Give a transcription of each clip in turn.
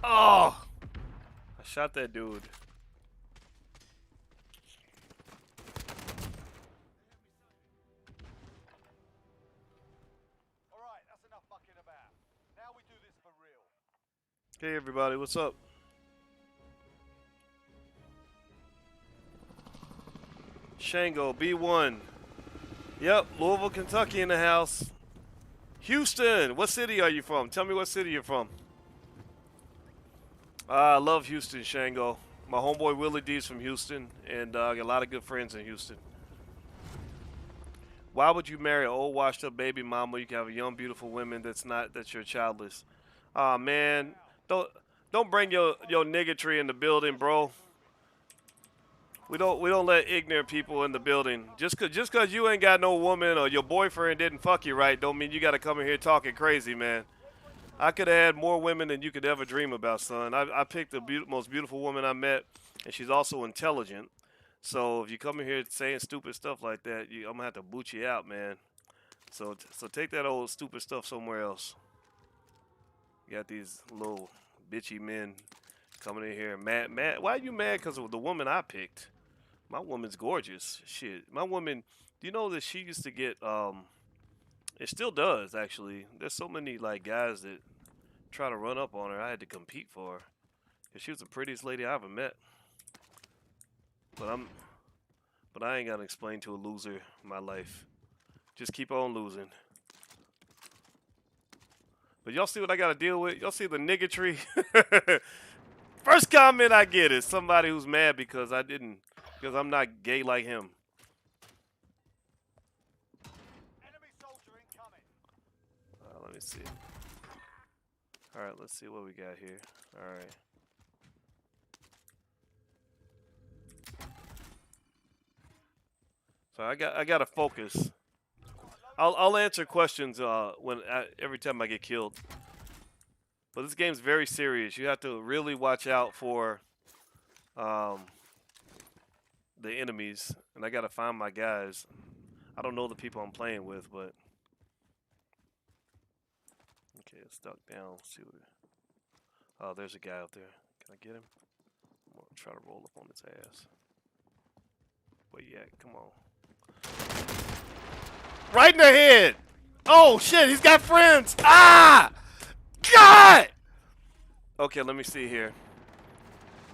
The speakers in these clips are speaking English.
Oh! I shot that dude. Alright, that's enough fucking about. Now we do this for real. Hey everybody, what's up? Shango, B1. Yep, Louisville, Kentucky in the house. Houston, what city are you from? Tell me what city you're from. I love Houston, Shango. My homeboy Willie D's from Houston, and I got a lot of good friends in Houston. Why would you marry an old, washed-up baby mama? You can have a young, beautiful woman that's you're childless. Aw, man, don't bring your niggatry in the building, bro. We don't let ignorant people in the building. Just cause you ain't got no woman or your boyfriend didn't fuck you right, don't mean you got to come in here talking crazy, man. I could have had more women than you could ever dream about, son. I picked the most beautiful woman I met, and she's also intelligent. So if you come in here saying stupid stuff like that, I'm gonna have to boot you out, man. So take that old stupid stuff somewhere else. You got these little bitchy men coming in here mad. Why are you mad? Because of the woman I picked. My woman's gorgeous. Shit, my woman. Do you know that she used to get it still does, actually. There's so many like guys that try to run up on her. I had to compete for her because she was the prettiest lady I ever met. But I ain't gotta explain to a loser my life. Just keep on losing. But y'all see what I gotta deal with? Y'all see the niggatry? First comment I get is somebody who's mad because I'm not gay like him. Let me see. Alright, let's see what we got here. Alright. So I gotta focus. I'll answer questions every time I get killed. But this game's very serious. You have to really watch out for the enemies, and I gotta find my guys. I don't know the people I'm playing with, but okay, it's stuck down. Let's see what. Oh, there's a guy out there. Can I get him? I'm gonna try to roll up on his ass. Where you at? Come on. Right in the head! Oh shit, he's got friends! Ah! God! Okay, let me see here.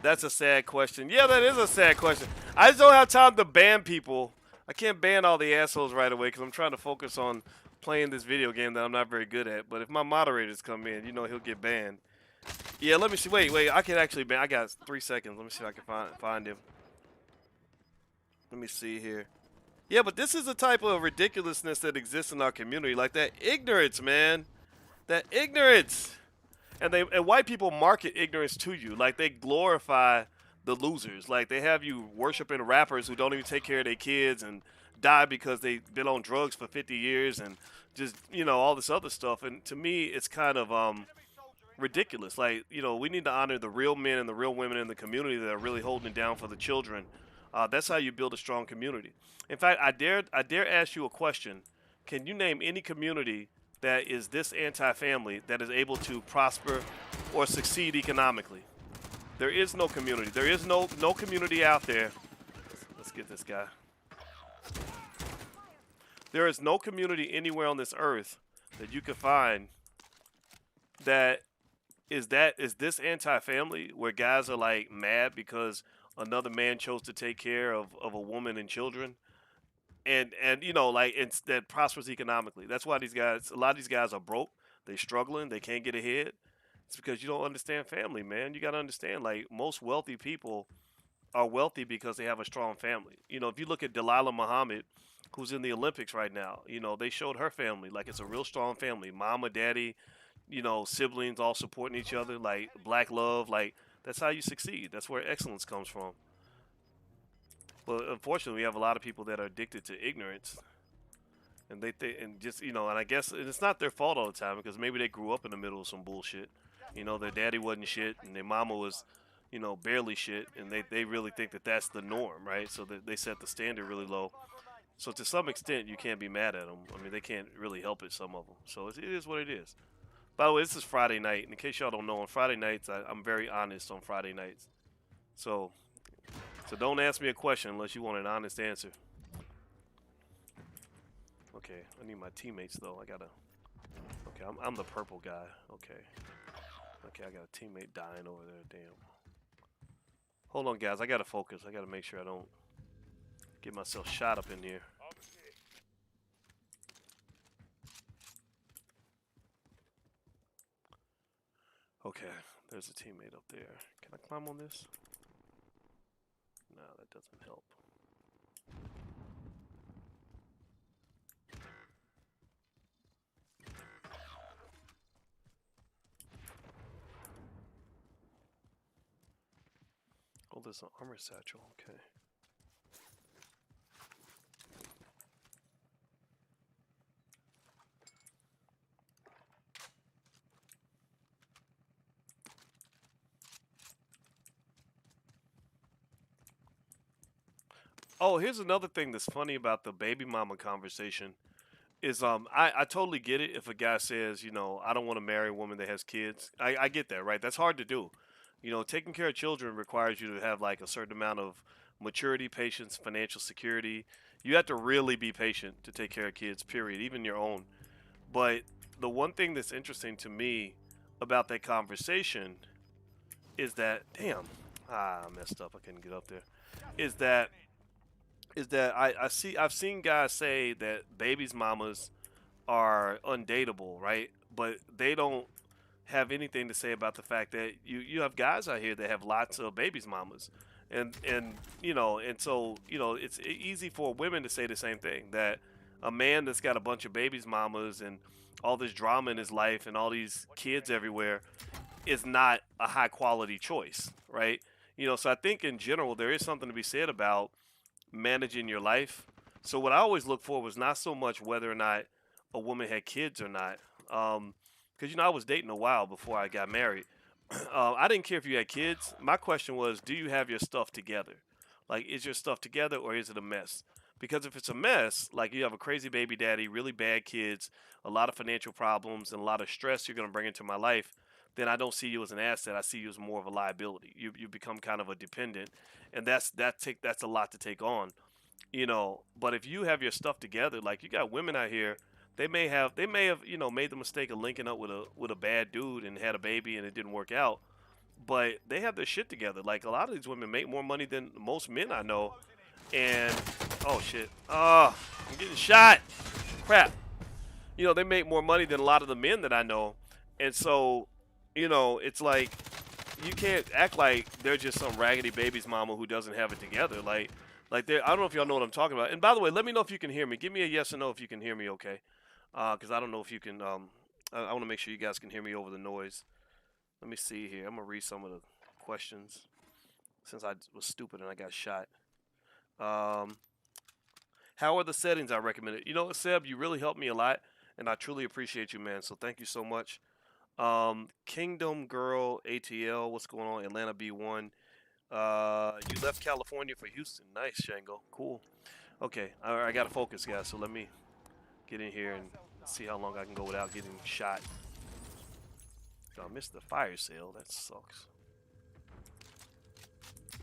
That's a sad question. Yeah, that is a sad question. I just don't have time to ban people. I can't ban all the assholes right away because I'm trying to focus on playing this video game that I'm not very good at. But if my moderators come in, you know he'll get banned. Yeah, let me see. Wait. I can actually ban. I got 3 seconds. Let me see if I can find him. Let me see here. Yeah, but this is the type of ridiculousness that exists in our community. Like that ignorance, man. That ignorance. And white people market ignorance to you. Like they glorify the losers. Like they have you worshiping rappers who don't even take care of their kids and die because they've been on drugs for 50 years and just, all this other stuff. And to me, it's kind of ridiculous. Like, we need to honor the real men and the real women in the community that are really holding it down for the children. That's how you build a strong community. In fact, I dare ask you a question. Can you name any community that is this anti-family that is able to prosper or succeed economically? There is no community. There is no community out there. Let's get this guy. There is no community anywhere on this earth that you can find that is this anti-family where guys are like mad because another man chose to take care of a woman and children. And it's that prospers economically. That's why a lot of these guys are broke. They struggling. They can't get ahead. It's because you don't understand family, man. You got to understand, like, most wealthy people are wealthy because they have a strong family. If you look at Delilah Muhammad, who's in the Olympics right now, they showed her family. Like, it's a real strong family. Mama, daddy, siblings all supporting each other. Like, black love. Like, That's how you succeed. That's where excellence comes from. But unfortunately, we have a lot of people that are addicted to ignorance, and and just and I guess it's not their fault all the time because maybe they grew up in the middle of some bullshit. Their daddy wasn't shit, and their mama was, barely shit, and they really think that that's the norm, right? So they set the standard really low. So to some extent, you can't be mad at them. I mean, they can't really help it. Some of them. So it is what it is. By the way, this is Friday night. And in case y'all don't know, on Friday nights, I'm very honest on Friday nights. So don't ask me a question unless you want an honest answer. Okay, I need my teammates though. I gotta. Okay, I'm the purple guy. Okay. Okay, I got a teammate dying over there. Damn. Hold on, guys. I gotta focus. I gotta make sure I don't get myself shot up in here. Okay, there's a teammate up there. Can I climb on this? No, that doesn't help. Oh, there's an armor satchel. Okay. Oh, here's another thing that's funny about the baby mama conversation is I totally get it if a guy says, I don't want to marry a woman that has kids. I get that, right? That's hard to do. Taking care of children requires you to have like a certain amount of maturity, patience, financial security. You have to really be patient to take care of kids, period, even your own. But the one thing that's interesting to me about that conversation is that, damn, I messed up. I couldn't get up there. Is that I've seen guys say that babies mamas are undateable, right? But they don't have anything to say about the fact that you have guys out here that have lots of babies mamas, and so it's easy for women to say the same thing, that a man that's got a bunch of babies mamas and all this drama in his life and all these kids everywhere is not a high quality choice, right? So I think in general there is something to be said about managing your life. So what I always look for was not so much whether or not a woman had kids or not, because I was dating a while before I got married. I didn't care if you had kids. My question was, do you have your stuff together? Like, is your stuff together or is it a mess? Because if it's a mess, like you have a crazy baby daddy, really bad kids, a lot of financial problems, and a lot of stress you're going to bring into my life, then I don't see you as an asset. I see you as more of a liability. You become kind of a dependent, and that's a lot to take on. But if you have your stuff together, like you got women out here, they may have made the mistake of linking up with a bad dude and had a baby and it didn't work out, but they have their shit together. Like a lot of these women make more money than most men I know, and oh shit, I'm getting shot, crap. They make more money than a lot of the men that I know, and so it's like you can't act like they're just some raggedy baby's mama who doesn't have it together. Like I don't know if y'all know what I'm talking about. And by the way, let me know if you can hear me. Give me a yes or no if you can hear me, okay? Because I don't know if you can. I want to make sure you guys can hear me over the noise. Let me see here. I'm gonna read some of the questions since I was stupid and I got shot. How are the settings I recommended? Seb, you really helped me a lot, and I truly appreciate you, man. So thank you so much. Kingdom Girl ATL, what's going on? Atlanta B1. You left California for Houston. Nice, Shango. Cool. Okay, I gotta focus, guys. So let me get in here and see how long I can go without getting shot. I missed the fire sale. That sucks.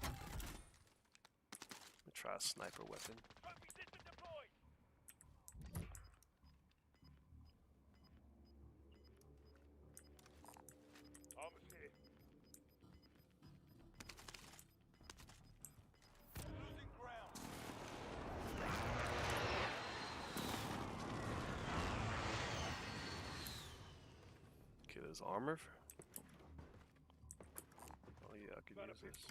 Let me try a sniper weapon. Okay, there's armor. Oh yeah, I could use this.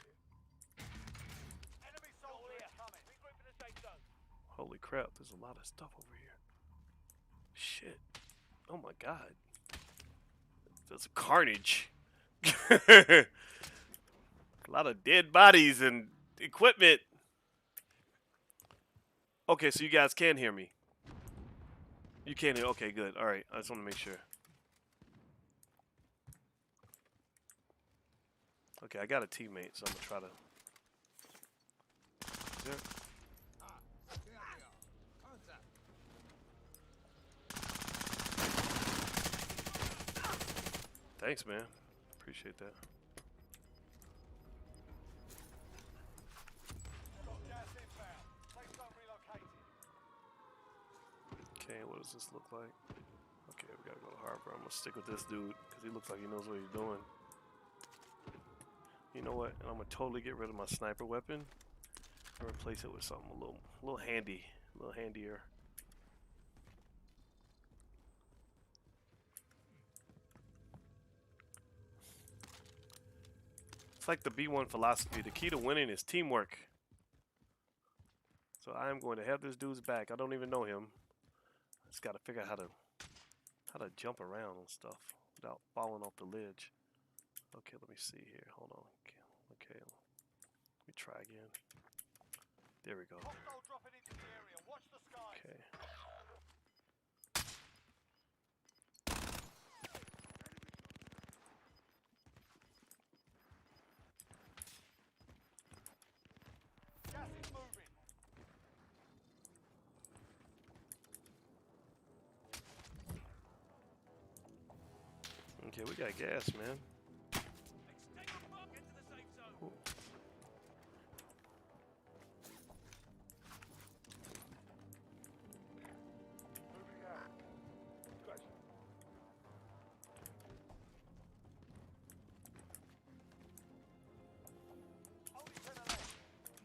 Holy crap, there's a lot of stuff over here. Shit. Oh my god. There's a carnage. lot of dead bodies and equipment. Okay, so you guys can hear me. You can hear. Okay, good. All right. I just want to make sure. Okay, I got a teammate, so I'm gonna try to. Is there? Thanks, man. Appreciate that. Got gas inbound. Safe zone relocated. Okay, what does this look like? Okay, we gotta go to Harbor. I'm gonna stick with this dude because he looks like he knows what he's doing. You know what? And I'm gonna totally get rid of my sniper weapon and replace it with something a little handy, a little handier. It's like the B1 philosophy. The key to winning is teamwork. So I am going to have this dude's back. I don't even know him. I just gotta figure out how to jump around and stuff without falling off the ledge. Okay, let me see here. Hold on. Okay, let me try again. There we go. Hostile dropping into the area. Watch the skies. Okay. Gas is moving. Okay, we got gas, man. Ooh. Moving out. Good. Only 10 left.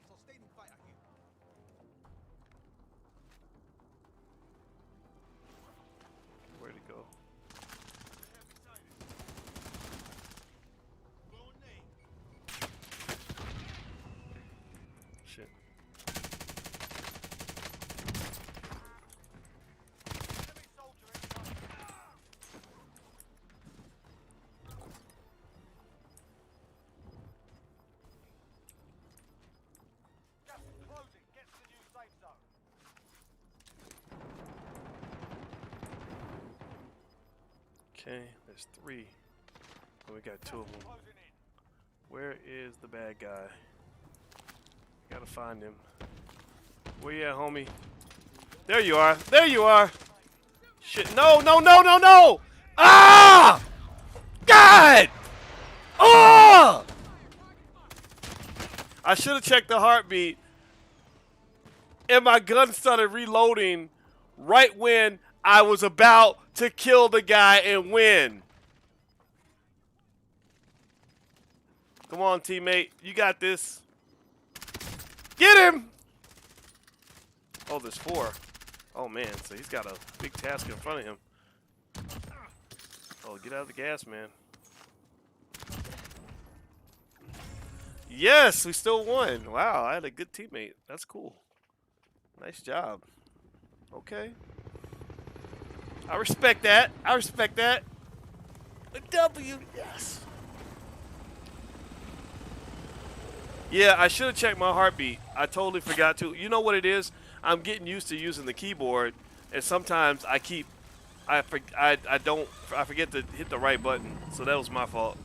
Sustaining fire here. Where'd it go? Shit. Enemy soldier incoming. Gas is closing. Get to the new safe zone. Okay, there's 3. And we got 2 of them. Closing in. Where is the bad guy? Gotta find him. Where you at, homie? There you are. There you are. Shit. No, no, no, no, no! Ah! God! Oh! I should have checked the heartbeat. And my gun started reloading right when I was about to kill the guy and win. Come on, teammate. You got this. Get him! Oh, there's 4. Oh, man. So he's got a big task in front of him. Oh, get out of the gas, man. Yes, we still won. Wow, I had a good teammate. That's cool. Nice job. Okay. I respect that. I respect that. A W, yes. Yeah, I should have checked my heartbeat. I totally forgot to. You know what it is? I'm getting used to using the keyboard, and sometimes I forget to hit the right button. So that was my fault.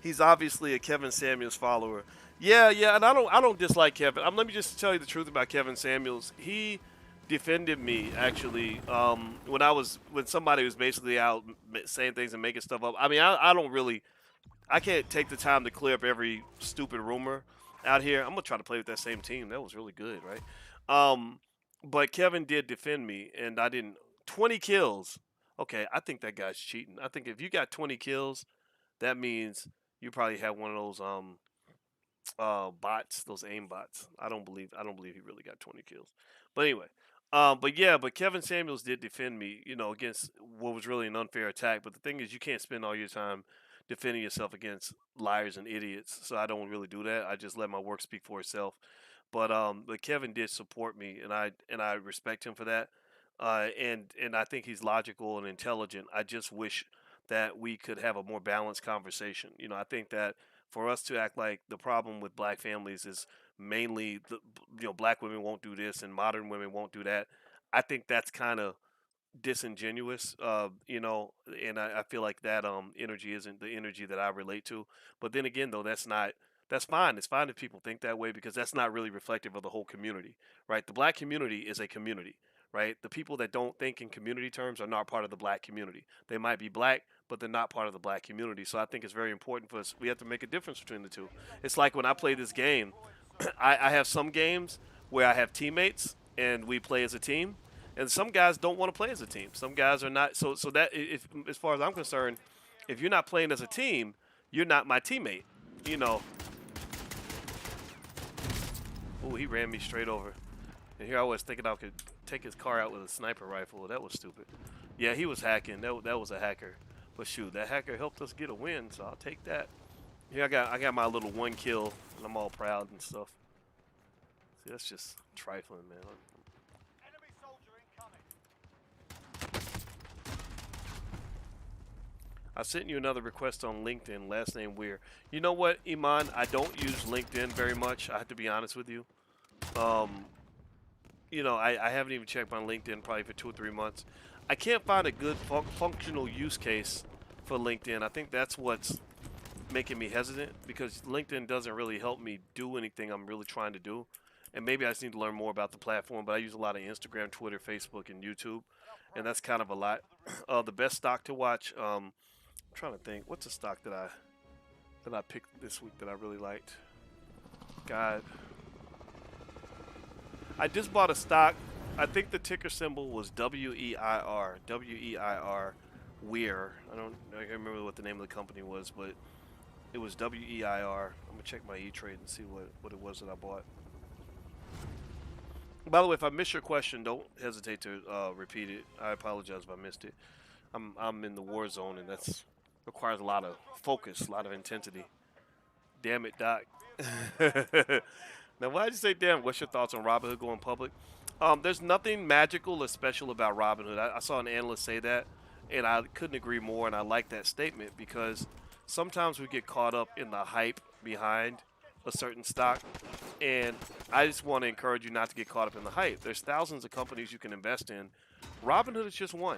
He's obviously a Kevin Samuels follower. Yeah, and I don't dislike Kevin. Let me just tell you the truth about Kevin Samuels. He defended me actually when somebody was basically out saying things and making stuff up. I mean, I can't take the time to clear up every stupid rumor out here. I'm gonna try to play with that same team. That was really good, right? But Kevin did defend me, and I didn't. 20 kills. Okay, I think that guy's cheating. I think if you got 20 kills, that means you probably have one of those bots, those aim bots. I don't believe he really got 20 kills. But anyway, but Kevin Samuels did defend me, against what was really an unfair attack. But the thing is, you can't spend all your time defending yourself against liars and idiots. So I don't really do that. I just let my work speak for itself. But Kevin did support me, and I respect him for that. And I think he's logical and intelligent. I just wish that we could have a more balanced conversation. I think that for us to act like the problem with black families is mainly black women won't do this and modern women won't do that. I think that's kind of disingenuous, and I feel like that energy isn't the energy that I relate to. But then again, though, that's fine. It's fine if people think that way because that's not really reflective of the whole community, right? The black community is a community, right? The people that don't think in community terms are not part of the black community. They might be black, but they're not part of the black community. So I think it's very important for us. We have to make a difference between the two. It's like when I play this game, I have some games where I have teammates and we play as a team, and some guys don't want to play as a team. Some guys are not. So that if as far as I'm concerned, if you're not playing as a team, you're not my teammate. You know. Oh, he ran me straight over. And here I was thinking I could take his car out with a sniper rifle. That was stupid. Yeah, he was hacking. That was a hacker. But shoot, that hacker helped us get a win, so I'll take that. Here I got my little one kill, and I'm all proud and stuff. See, that's just trifling, man. Enemy soldier incoming. I sent you another request on LinkedIn, last name Youre. You know what, Iman? I don't use LinkedIn very much. I have to be honest with you. I haven't even checked my LinkedIn probably for 2 or 3 months. I can't find a good functional use case for LinkedIn. I think that's what's making me hesitant because LinkedIn doesn't really help me do anything I'm really trying to do. And maybe I just need to learn more about the platform, but I use a lot of Instagram, Twitter, Facebook, and YouTube, and that's kind of a lot. The best stock to watch, I'm trying to think, what's a stock that I picked this week that I really liked? God. I just bought a stock. I think the ticker symbol was WEIR. WEIR. Youre. I can't remember what the name of the company was, but it was WEIR. I'm gonna check my E-Trade and see what it was that I bought. By the way, if I missed your question, don't hesitate to repeat it. I apologize if I missed it. I'm in the war zone, and that's requires a lot of focus, a lot of intensity. Damn it, Doc. Now, why did you say damn? What's your thoughts on Robinhood going public? There's nothing magical or special about Robinhood. I saw an analyst say that, and I couldn't agree more, and I like that statement because sometimes we get caught up in the hype behind a certain stock, and I just want to encourage you not to get caught up in the hype. There's thousands of companies you can invest in. Robinhood is just one,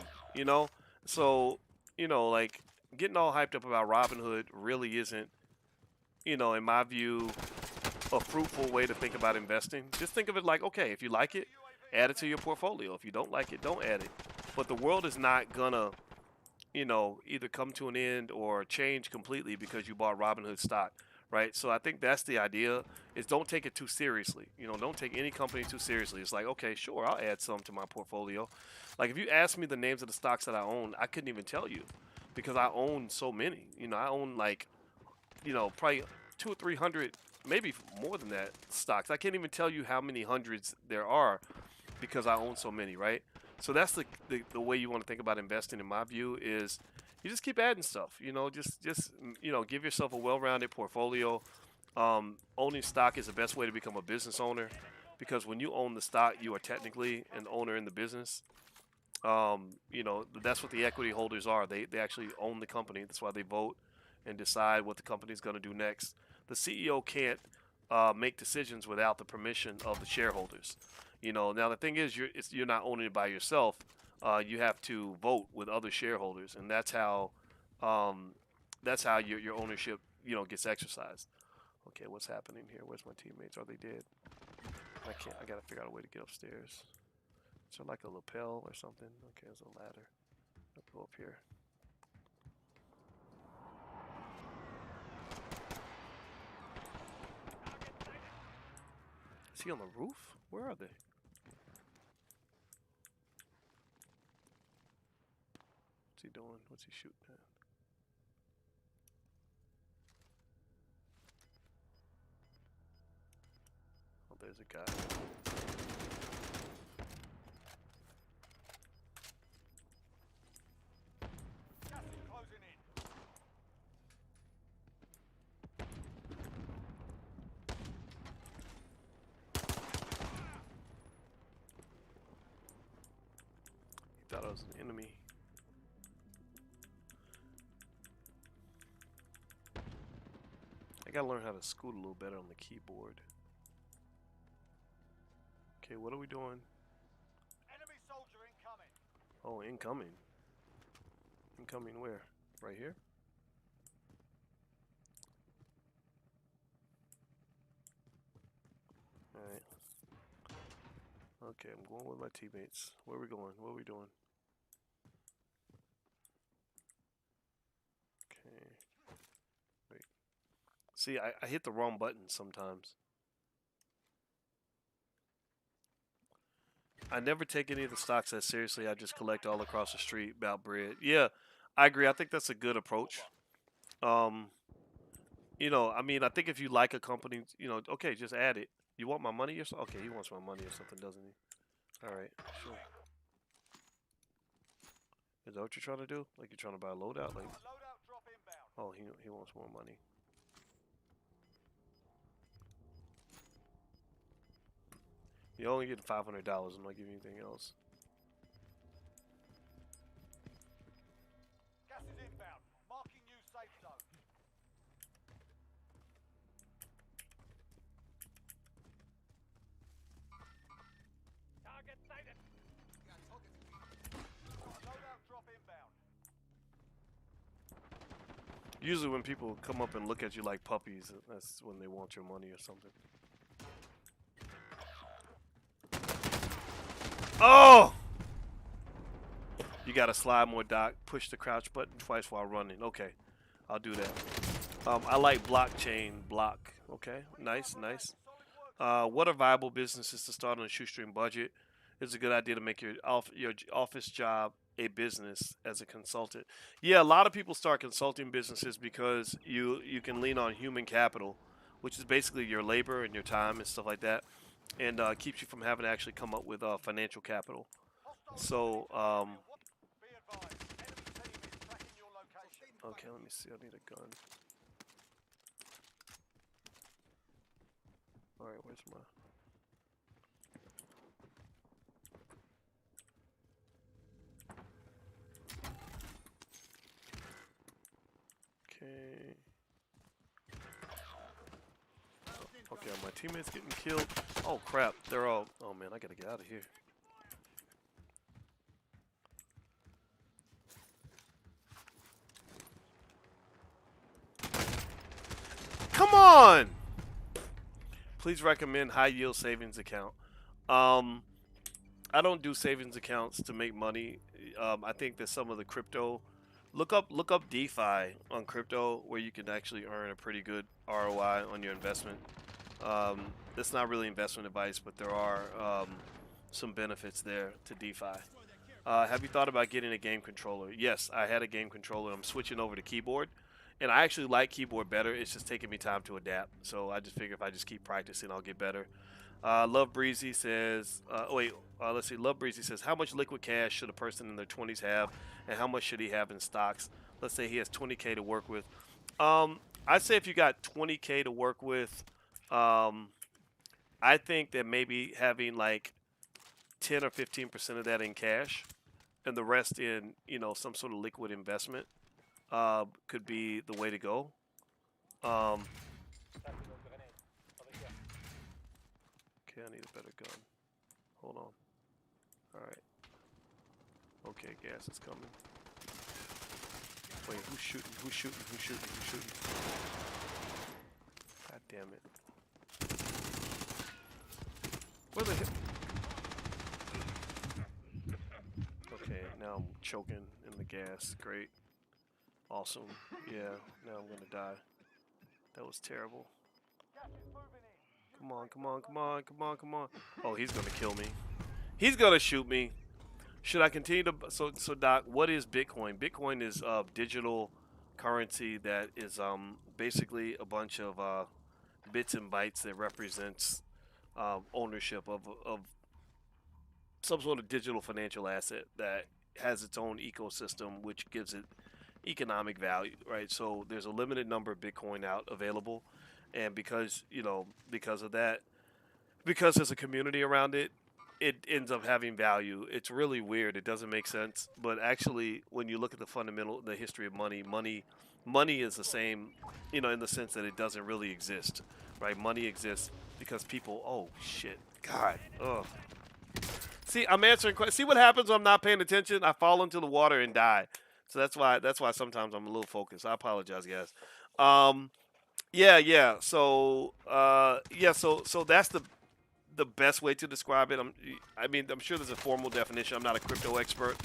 So, like getting all hyped up about Robinhood really isn't, in my view, a fruitful way to think about investing. Just think of it like, okay, if you like it, add it to your portfolio. If you don't like it, don't add it. But the world is not gonna, either come to an end or change completely because you bought Robinhood stock, right? So I think that's the idea, is don't take it too seriously. Don't take any company too seriously. It's like, okay, sure, I'll add some to my portfolio. Like if you ask me the names of the stocks that I own, I couldn't even tell you because I own so many. I own like, probably 200 or 300, maybe more than that, stocks. I can't even tell you how many hundreds there are because I own so many, right? So that's the way you want to think about investing, in my view, is you just keep adding stuff. Just give yourself a well-rounded portfolio. Owning stock is the best way to become a business owner because when you own the stock, you are technically an owner in the business. That's what the equity holders are. They actually own the company. That's why they vote and decide what the company is going to do next. The CEO can't make decisions without the permission of the shareholders. Now the thing is, you're not owning it by yourself. You have to vote with other shareholders, and that's how your ownership gets exercised. Okay, what's happening here? Where's my teammates? Are they dead? I gotta figure out a way to get upstairs. Is there like a lapel or something? Okay, there's a ladder. I'll go up here. Is he on the roof? Where are they? What's he doing? What's he shooting at? Oh, there's a guy. Gas is closing in. He thought I was an enemy. gotta learn how to scoot a little better on the keyboard. Okay, what are we doing? Enemy soldier incoming. Oh, incoming. Incoming where? Right here? Alright. Okay, I'm going with my teammates. Where are we going? What are we doing? Okay. Wait. See, I hit the wrong button sometimes. I never take any of the stocks that seriously. I just collect all across the street about bread. Yeah, I agree. I think that's a good approach. Um, I mean, I think if you like a company, okay, just add it. You want my money or something? Okay, he wants my money or something, doesn't he? All right, sure. Is that what you're trying to do? Like you're trying to buy a loadout? Like, Loadout drop inbound. oh, he wants more money. You only get $500. I'm not giving you anything else. Gas is inbound. Marking new safe zone. Target sighted. Loadout drop inbound. Usually, when people come up and look at you like puppies, that's when they want your money or something. Oh! You gotta slide more, Doc. Push the crouch button twice while running. Okay, I'll do that. I like blockchain block. Okay, nice, nice. What are viable businesses to start on a shoestring budget? It's a good idea to make your office job a business as a consultant. Yeah, a lot of people start consulting businesses because you can lean on human capital, which is basically your labor and your time and stuff like that, and keeps you from having to actually come up with financial capital. So, Be advised. Enemy team is tracking your location. okay, let me see. I need a gun. All right, where's my? Okay. Okay, are my teammates getting killed? Oh crap! They're all. Oh man, I gotta get out of here. Come on! Please recommend high yield savings account. I don't do savings accounts to make money. I think that some of the crypto, look up DeFi on crypto where you can actually earn a pretty good ROI on your investment. It's not really investment advice, but there are some benefits there to DeFi. Have you thought about getting a game controller? Yes, I had a game controller. I'm switching over to keyboard, and I actually like keyboard better. It's just taking me time to adapt. So I just figure if I just keep practicing, I'll get better. Love Breezy says, let's see. Love Breezy says, how much liquid cash should a person in their 20s have, and how much should he have in stocks? Let's say he has 20K to work with. I'd say if you got 20K to work with, I think that maybe having like 10 or 15% of that in cash, and the rest in some sort of liquid investment, could be the way to go. Um, okay, I need a better gun. Hold on. All right. Okay, gas is coming. Wait, who's shooting? Who's shooting? Who's shooting? Who's shooting? God damn it. Where the hell? Okay, now I'm choking in the gas. Great. Awesome. Yeah, now I'm gonna die. That was terrible. Gas is moving in. Come on, come on, come on, come on, come on. Oh, he's gonna kill me. He's gonna shoot me. Should I continue to? So Doc, what is Bitcoin? Bitcoin is digital currency that is basically a bunch of bits and bytes that represents ownership of some sort of digital financial asset that has its own ecosystem, which gives it economic value, right? So there's a limited number of Bitcoin out available, and because of that, because there's a community around it, it ends up having value. It's really weird. It doesn't make sense. But actually, when you look at the history of money, money is the same, in the sense that it doesn't really exist, right? Money exists because people. Oh shit, God, ugh. See, I'm answering questions. See what happens when I'm not paying attention? I fall into the water and die. So that's why sometimes I'm a little focused. I apologize, guys. Um, yeah, yeah. So that's the best way to describe it. I'm sure there's a formal definition. I'm not a crypto expert,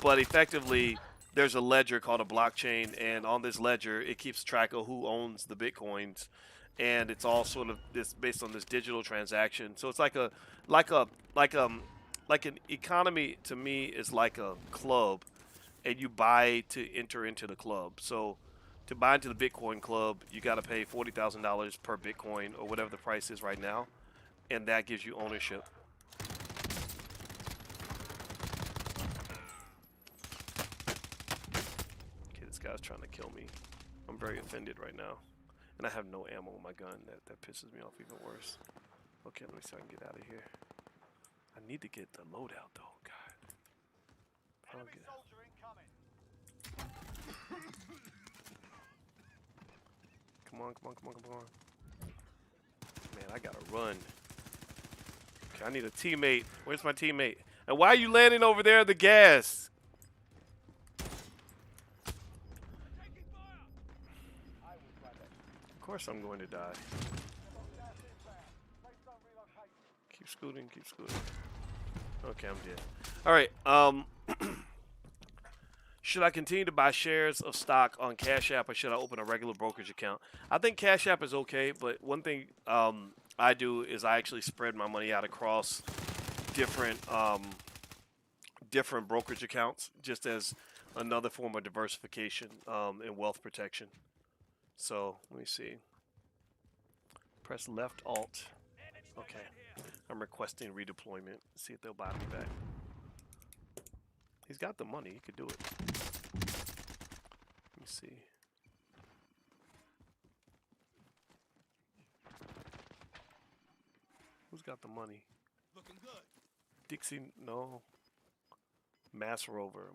but effectively, there's a ledger called a blockchain, and on this ledger, it keeps track of who owns the bitcoins, and it's all sort of this based on this digital transaction. So it's like a, like like an economy to me is like a club, and you buy to enter into the club. So to buy into the Bitcoin club, you got to pay $40,000 per Bitcoin or whatever the price is right now, and that gives you ownership. Okay, this guy's trying to kill me. I'm very offended right now, and I have no ammo on my gun. That pisses me off even worse. Okay, let me see if I can get out of here. I need to get the loadout though. God. I don't get... Come on, come on, come on, come on. Man, I gotta run. Okay, I need a teammate. Where's my teammate? And why are you landing over there at the gas? Of course I'm going to die. Keep scooting, keep scooting. Okay, I'm dead. Alright, should I continue to buy shares of stock on Cash App or should I open a regular brokerage account? I think Cash App is okay, but one thing I do is I actually spread my money out across different different brokerage accounts just as another form of diversification and wealth protection. So let me see. Press left alt. Okay. I'm requesting redeployment. See if they'll buy me back. He's got the money. He could do it. Let me see. Who's got the money? Looking good. Dixie, no. Mars Rover.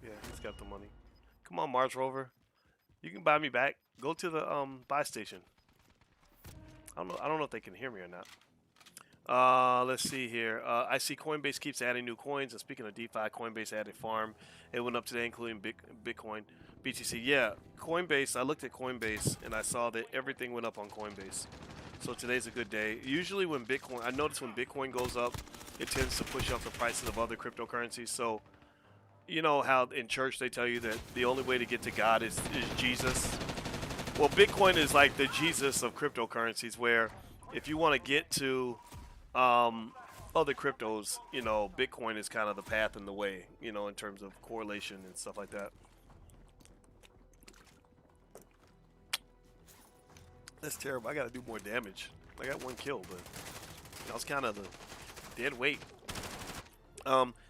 Yeah, he's got the money. Come on, Mars Rover. You can buy me back. Go to the buy station. I don't know if they can hear me or not. Let's see here. I see Coinbase keeps adding new coins. And speaking of DeFi, Coinbase added Farm. It went up today, including Bitcoin, BTC. Yeah, Coinbase. I looked at Coinbase and I saw that everything went up on Coinbase. So today's a good day. Usually when Bitcoin, I notice when Bitcoin goes up, it tends to push up the prices of other cryptocurrencies. So you know how in church they tell you that the only way to get to God is Jesus. Well, Bitcoin is like the Jesus of cryptocurrencies, where if you want to get to other cryptos, Bitcoin is kind of the path and the way, in terms of correlation and stuff like that. That's terrible. I got to do more damage. I got 1 kill, but that was kind of the dead weight.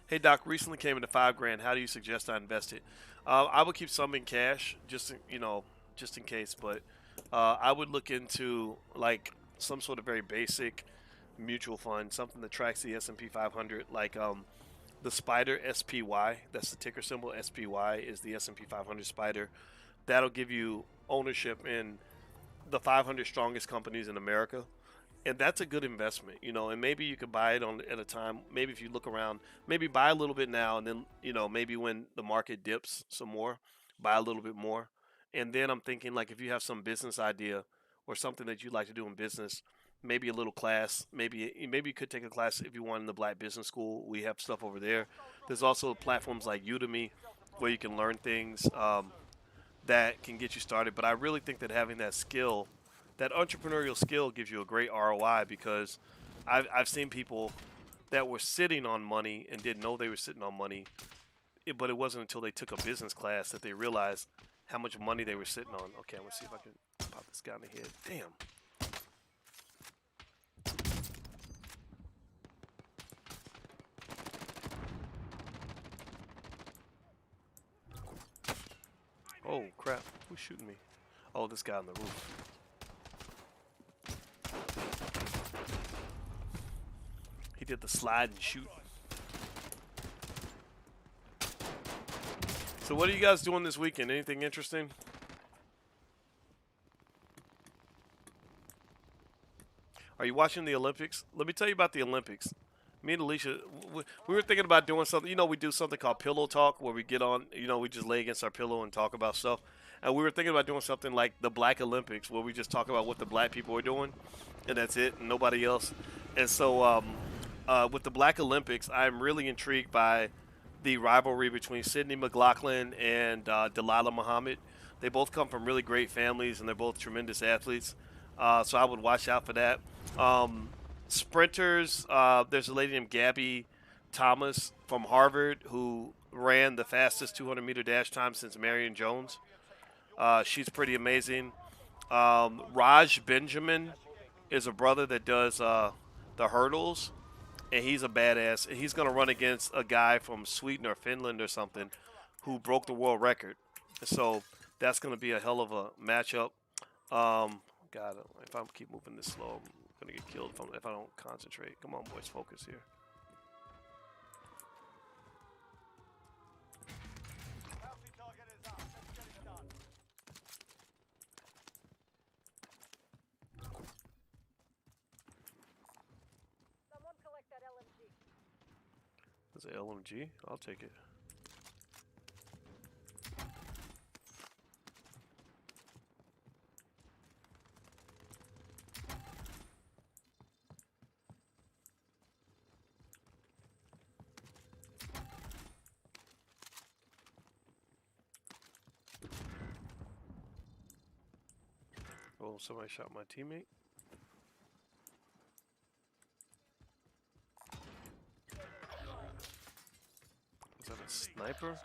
Hey Doc, recently came into $5 grand. How do you suggest I invest it? I would keep some in cash, just in case. But I would look into like some sort of very basic mutual fund, something that tracks the S&P 500, like the Spider SPY. That's the ticker symbol. SPY is the S&P 500 Spider. That'll give you ownership in the 500 strongest companies in America. And that's a good investment, and maybe you could buy it at a time. Maybe if you look around, maybe buy a little bit now, and then, maybe when the market dips some more, buy a little bit more. And then I'm thinking, like, if you have some business idea or something that you'd like to do in business, maybe a little class, maybe you could take a class if you want in the Black Business School. We have stuff over there. There's also platforms like Udemy where you can learn things that can get you started. But I really think that having that skill, that entrepreneurial skill, gives you a great ROI, because I've seen people that were sitting on money and didn't know they were sitting on money, but it wasn't until they took a business class that they realized how much money they were sitting on. Okay, I'm gonna see if I can pop this guy in the head. Damn. Oh crap! Who's shooting me? Oh, this guy on the roof. did the slide and shoot. So what are you guys doing this weekend? Anything interesting? Are you watching the Olympics? Let me tell you about the Olympics. Me and Alicia, we were thinking about doing something. You know, we do something called Pillow Talk where we get on, you know, we just lay against our pillow and talk about stuff. And we were thinking about doing something like the Black Olympics where we just talk about what the black people are doing, and that's it, and nobody else. And so with the Black Olympics, I'm really intrigued by the rivalry between Sydney McLaughlin and Delilah Muhammad. They both come from really great families, and they're both tremendous athletes. So I would watch out for that. Sprinters, there's a lady named Gabby Thomas from Harvard who ran the fastest 200-meter dash time since Marion Jones. She's pretty amazing. Raj Benjamin is a brother that does the hurdles, and he's a badass. And he's going to run against a guy from Sweden or Finland or something who broke the world record. So that's going to be a hell of a matchup. God, if I keep moving this slow, I'm going to get killed if I don't concentrate. Come on, boys, focus here. Bounty target is up. Let's get it done. Someone collect that LMG. Is it LMG? I'll take it. Oh, somebody shot my teammate. Was that a sniper?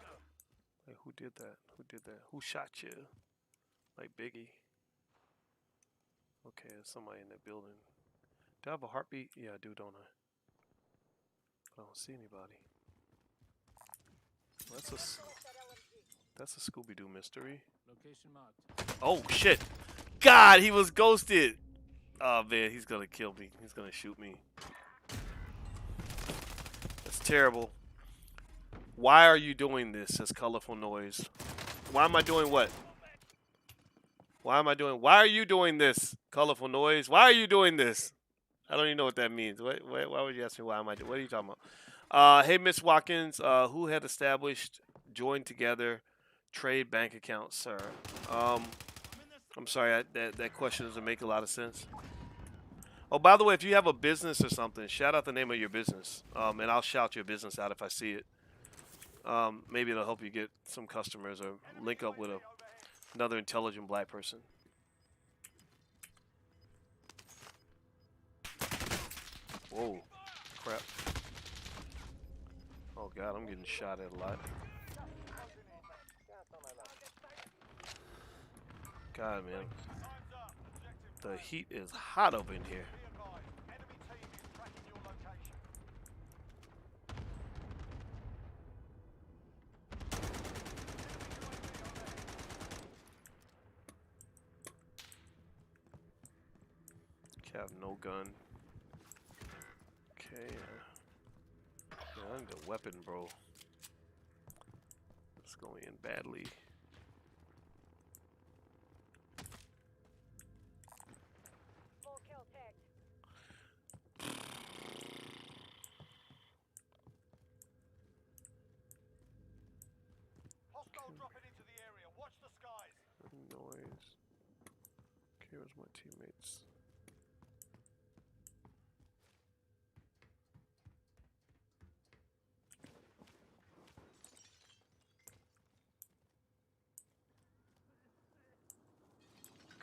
Like, who did that? Who did that? Who shot you? Like Biggie. Okay, there's somebody in that building. Do I have a heartbeat? Yeah, I do, don't I? But I don't see anybody. Well, that's a Scooby-Doo mystery. Location marked. Oh, shit. God, he was ghosted. Oh, man, he's going to kill me. He's going to shoot me. That's terrible. Why are you doing this, says Colorful Noise. Why am I doing what? Why are you doing this, Colorful Noise? Why are you doing this? I don't even know what that means. Why would you ask me why am I doing? What are you talking about? Hey, Miss Watkins, who had established, joined together, trade bank accounts, sir? I'm sorry, that question doesn't make a lot of sense. Oh, by the way, if you have a business or something, shout out the name of your business, and I'll shout your business out if I see it. Maybe it'll help you get some customers or link up with another intelligent black person. Whoa, crap. Oh, God, I'm getting shot at a lot. God, man. The heat is hot up in here. Enemy team is tracking your location. Have no gun. Okay. Yeah, I need a weapon, bro. It's going in badly. Full kill tagged. Hostile dropping into the area. Watch the skies. Noise. Okay, where's my teammates?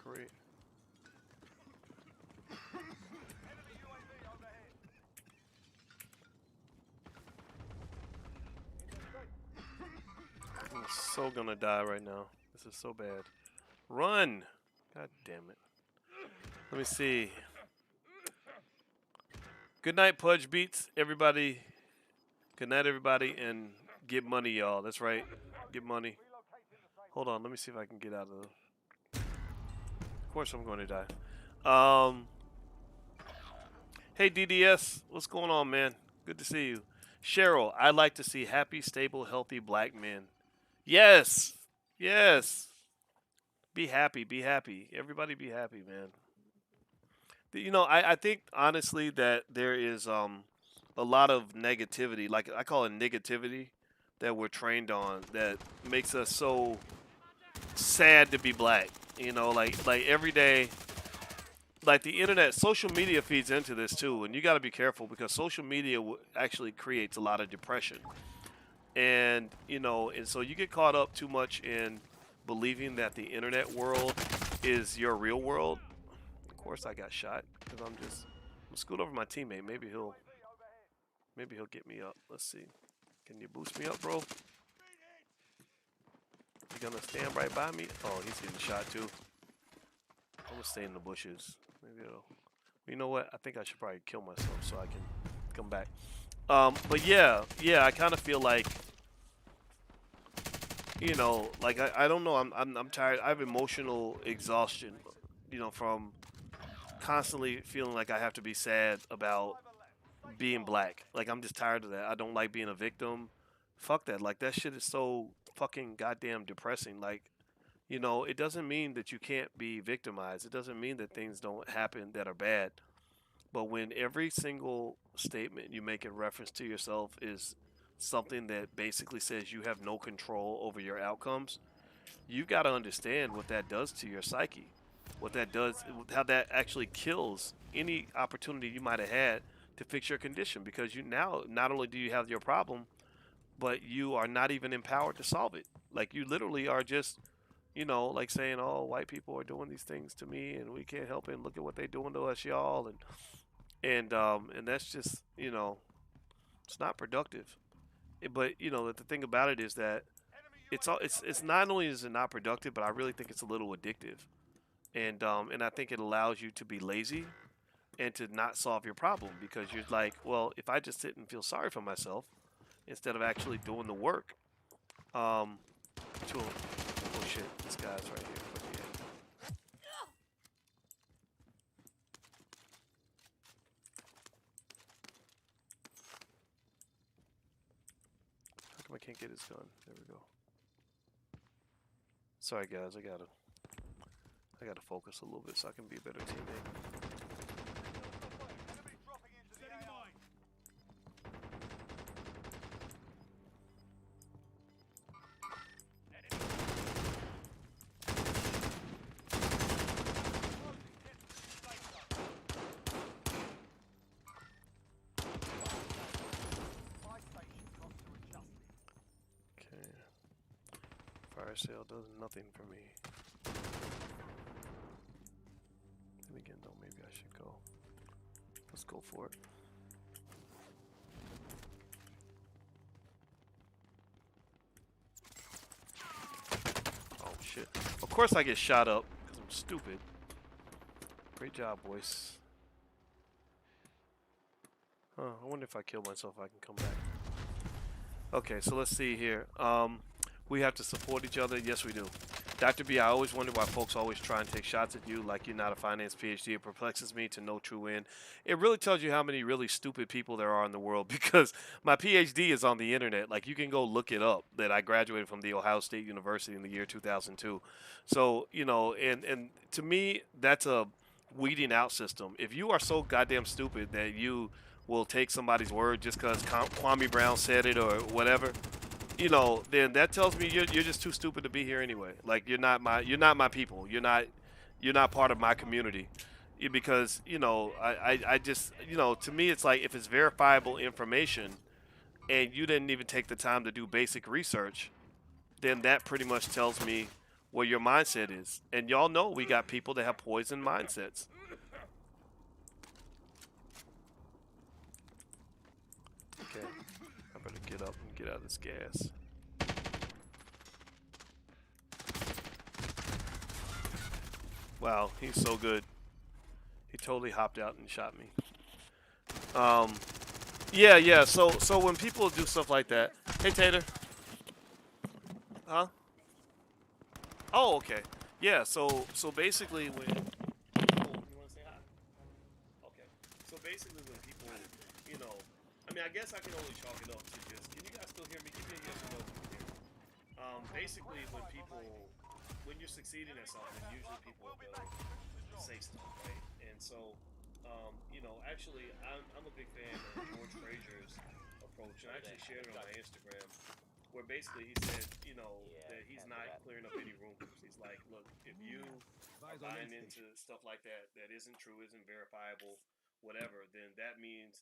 Great. Enemy UAV overhead. I'm so gonna die right now. This is so bad. Run! God damn it. Let me see. Good night, Pudge Beats, everybody. Good night, everybody, and get money, y'all. That's right. Get money. Hold on, let me see if I can get out of Of course I'm going to die. Hey DDS, what's going on, man? Good to see you. Cheryl, I like to see happy, stable, healthy black men. Yes, yes. Be happy, be happy. Everybody, be happy, man. You know, I think honestly that there is a lot of negativity, like I call it negativity, that we're trained on that makes us so sad to be black. You know, like every day, like the internet, social media feeds into this too, and you got to be careful because social media actually creates a lot of depression, and you know, and so you get caught up too much in believing that the internet world is your real world. Of course, I got shot because I'm scoot over my teammate. Maybe he'll get me up. Let's see. Can you boost me up, bro? You gonna stand right by me? Oh, he's getting shot too. I'm gonna stay in the bushes. Maybe it'll. You know what? I think I should probably kill myself so I can come back. But yeah, I kind of feel like, you know, like I don't know. I'm tired. I have emotional exhaustion, you know, from constantly feeling like I have to be sad about being black. Like I'm just tired of that. I don't like being a victim. Fuck that. Like that shit is so fucking goddamn depressing. Like, you know, it doesn't mean that you can't be victimized. It doesn't mean that things don't happen that are bad. But when every single statement you make in reference to yourself is something that basically says you have no control over your outcomes, you got to understand what that does to your psyche. What that does, how that actually kills any opportunity you might have had to fix your condition because you now not only do you have your problem, but you are not even empowered to solve it. Like you literally are just, you know, like saying, "Oh, white people are doing these things to me, and we can't help it. And look at what they're doing to us, y'all." And that's just, you know, it's not productive. But you know, the thing about it is that it's not only is it not productive, but I really think it's a little addictive. And I think it allows you to be lazy and to not solve your problem because you're like, well, if I just sit and feel sorry for myself instead of actually doing the work, um, to oh shit, this guy's right here. But yeah. How come I can't get his gun? There we go. Sorry guys, I gotta focus a little bit so I can be a better teammate. Enemy dropping into the AR. Buy station costs are adjusted. Okay. Fire sale does nothing for me. Then again, though, maybe I should go. Let's go for it. Oh shit! Of course I get shot up because I'm stupid. Great job, boys. Huh, I wonder if I kill myself, I can come back. Okay, so let's see here. We have to support each other. Yes, we do. Dr. B, I always wonder why folks always try and take shots at you like you're not a finance PhD. It perplexes me to no true end. It really tells you how many really stupid people there are in the world because my PhD is on the internet. Like, you can go look it up that I graduated from the Ohio State University in the year 2002. So, you know, and to me, that's a weeding out system. If you are so goddamn stupid that you will take somebody's word just because Kwame Brown said it or whatever, you know, then that tells me you're just too stupid to be here anyway. Like you're not my people. You're not part of my community. Because you know I just, you know, to me it's like if it's verifiable information and you didn't even take the time to do basic research, then that pretty much tells me what your mindset is. And y'all know we got people that have poison mindsets. Okay, I better get up and get out of this gas. Wow, he's so good. He totally hopped out and shot me. Um, yeah. So when people do stuff like that, hey Tater, huh? Oh, okay. Yeah. So basically when, oh, you want to say hi? Okay. So basically when people, you know, I mean, I guess I can only chalk it up to just. Can you guys still hear me? Give me a yes or no if you can hear me. Basically, when you're succeeding at something, usually people will say stuff, right? And so, actually, I'm a big fan of George Frazier's approach, and I actually shared it on my Instagram, where basically he said, that he's not clearing up any rumors. He's like, look, if you are buying into stuff like that that isn't true, isn't verifiable, whatever, then that means,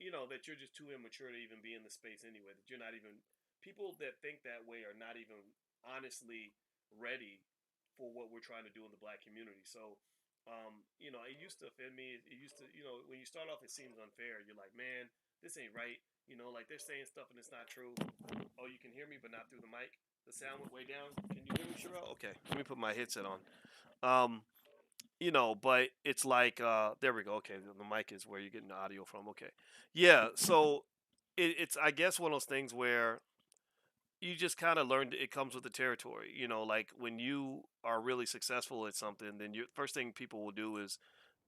that you're just too immature to even be in the space anyway. That you're not even people that think that way are not even honestly ready for what we're trying to do in the black community. So, it used to offend me. It used to, when you start off, it seems unfair. You're like, man, this ain't right. Like they're saying stuff and it's not true. Oh, you can hear me, but not through the mic. The sound went way down. Can you hear me, Sherelle? Okay, let me put my headset on. Um, but it's like, there we go. Okay, the mic is where you're getting the audio from. Okay, yeah. So it's I guess one of those things where you just kind of learn it comes with the territory. Like when you are really successful at something, then your first thing people will do is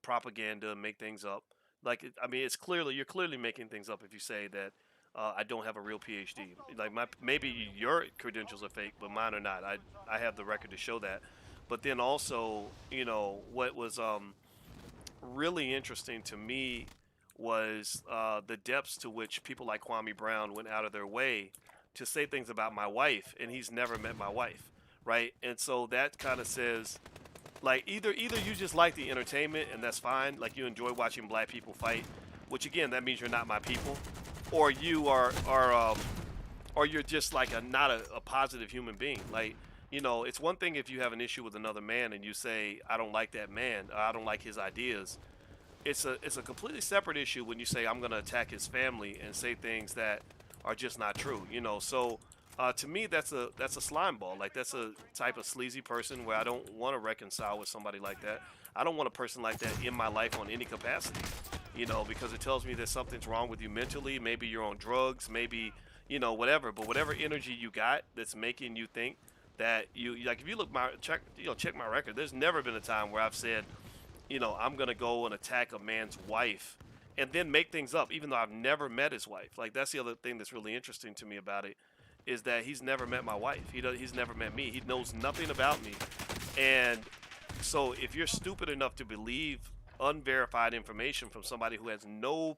propaganda and make things up. Like I mean, you're clearly making things up if you say that I don't have a real PhD. Like maybe your credentials are fake, but mine are not. I have the record to show that. But then also, what was really interesting to me was the depths to which people like Kwame Brown went out of their way to say things about my wife, and he's never met my wife, right? And so that kind of says, like, either you just like the entertainment, and that's fine, like you enjoy watching black people fight, which again that means you're not my people, or you or you're just like not a positive human being. Like, it's one thing if you have an issue with another man and you say I don't like that man, or I don't like his ideas. It's a completely separate issue when you say I'm going to attack his family and say things that are just not true. So to me that's a slime ball. Like that's a type of sleazy person where I don't want to reconcile with somebody like that. I don't want a person like that in my life on any capacity. Because it tells me that something's wrong with you mentally. Maybe you're on drugs. Maybe whatever. But whatever energy you got that's making you think that you like, if you check my record. There's never been a time where I've said, I'm gonna go and attack a man's wife and then make things up, even though I've never met his wife. Like that's the other thing that's really interesting to me about it, is that he's never met my wife. He's never met me. He knows nothing about me. And so if you're stupid enough to believe unverified information from somebody who has no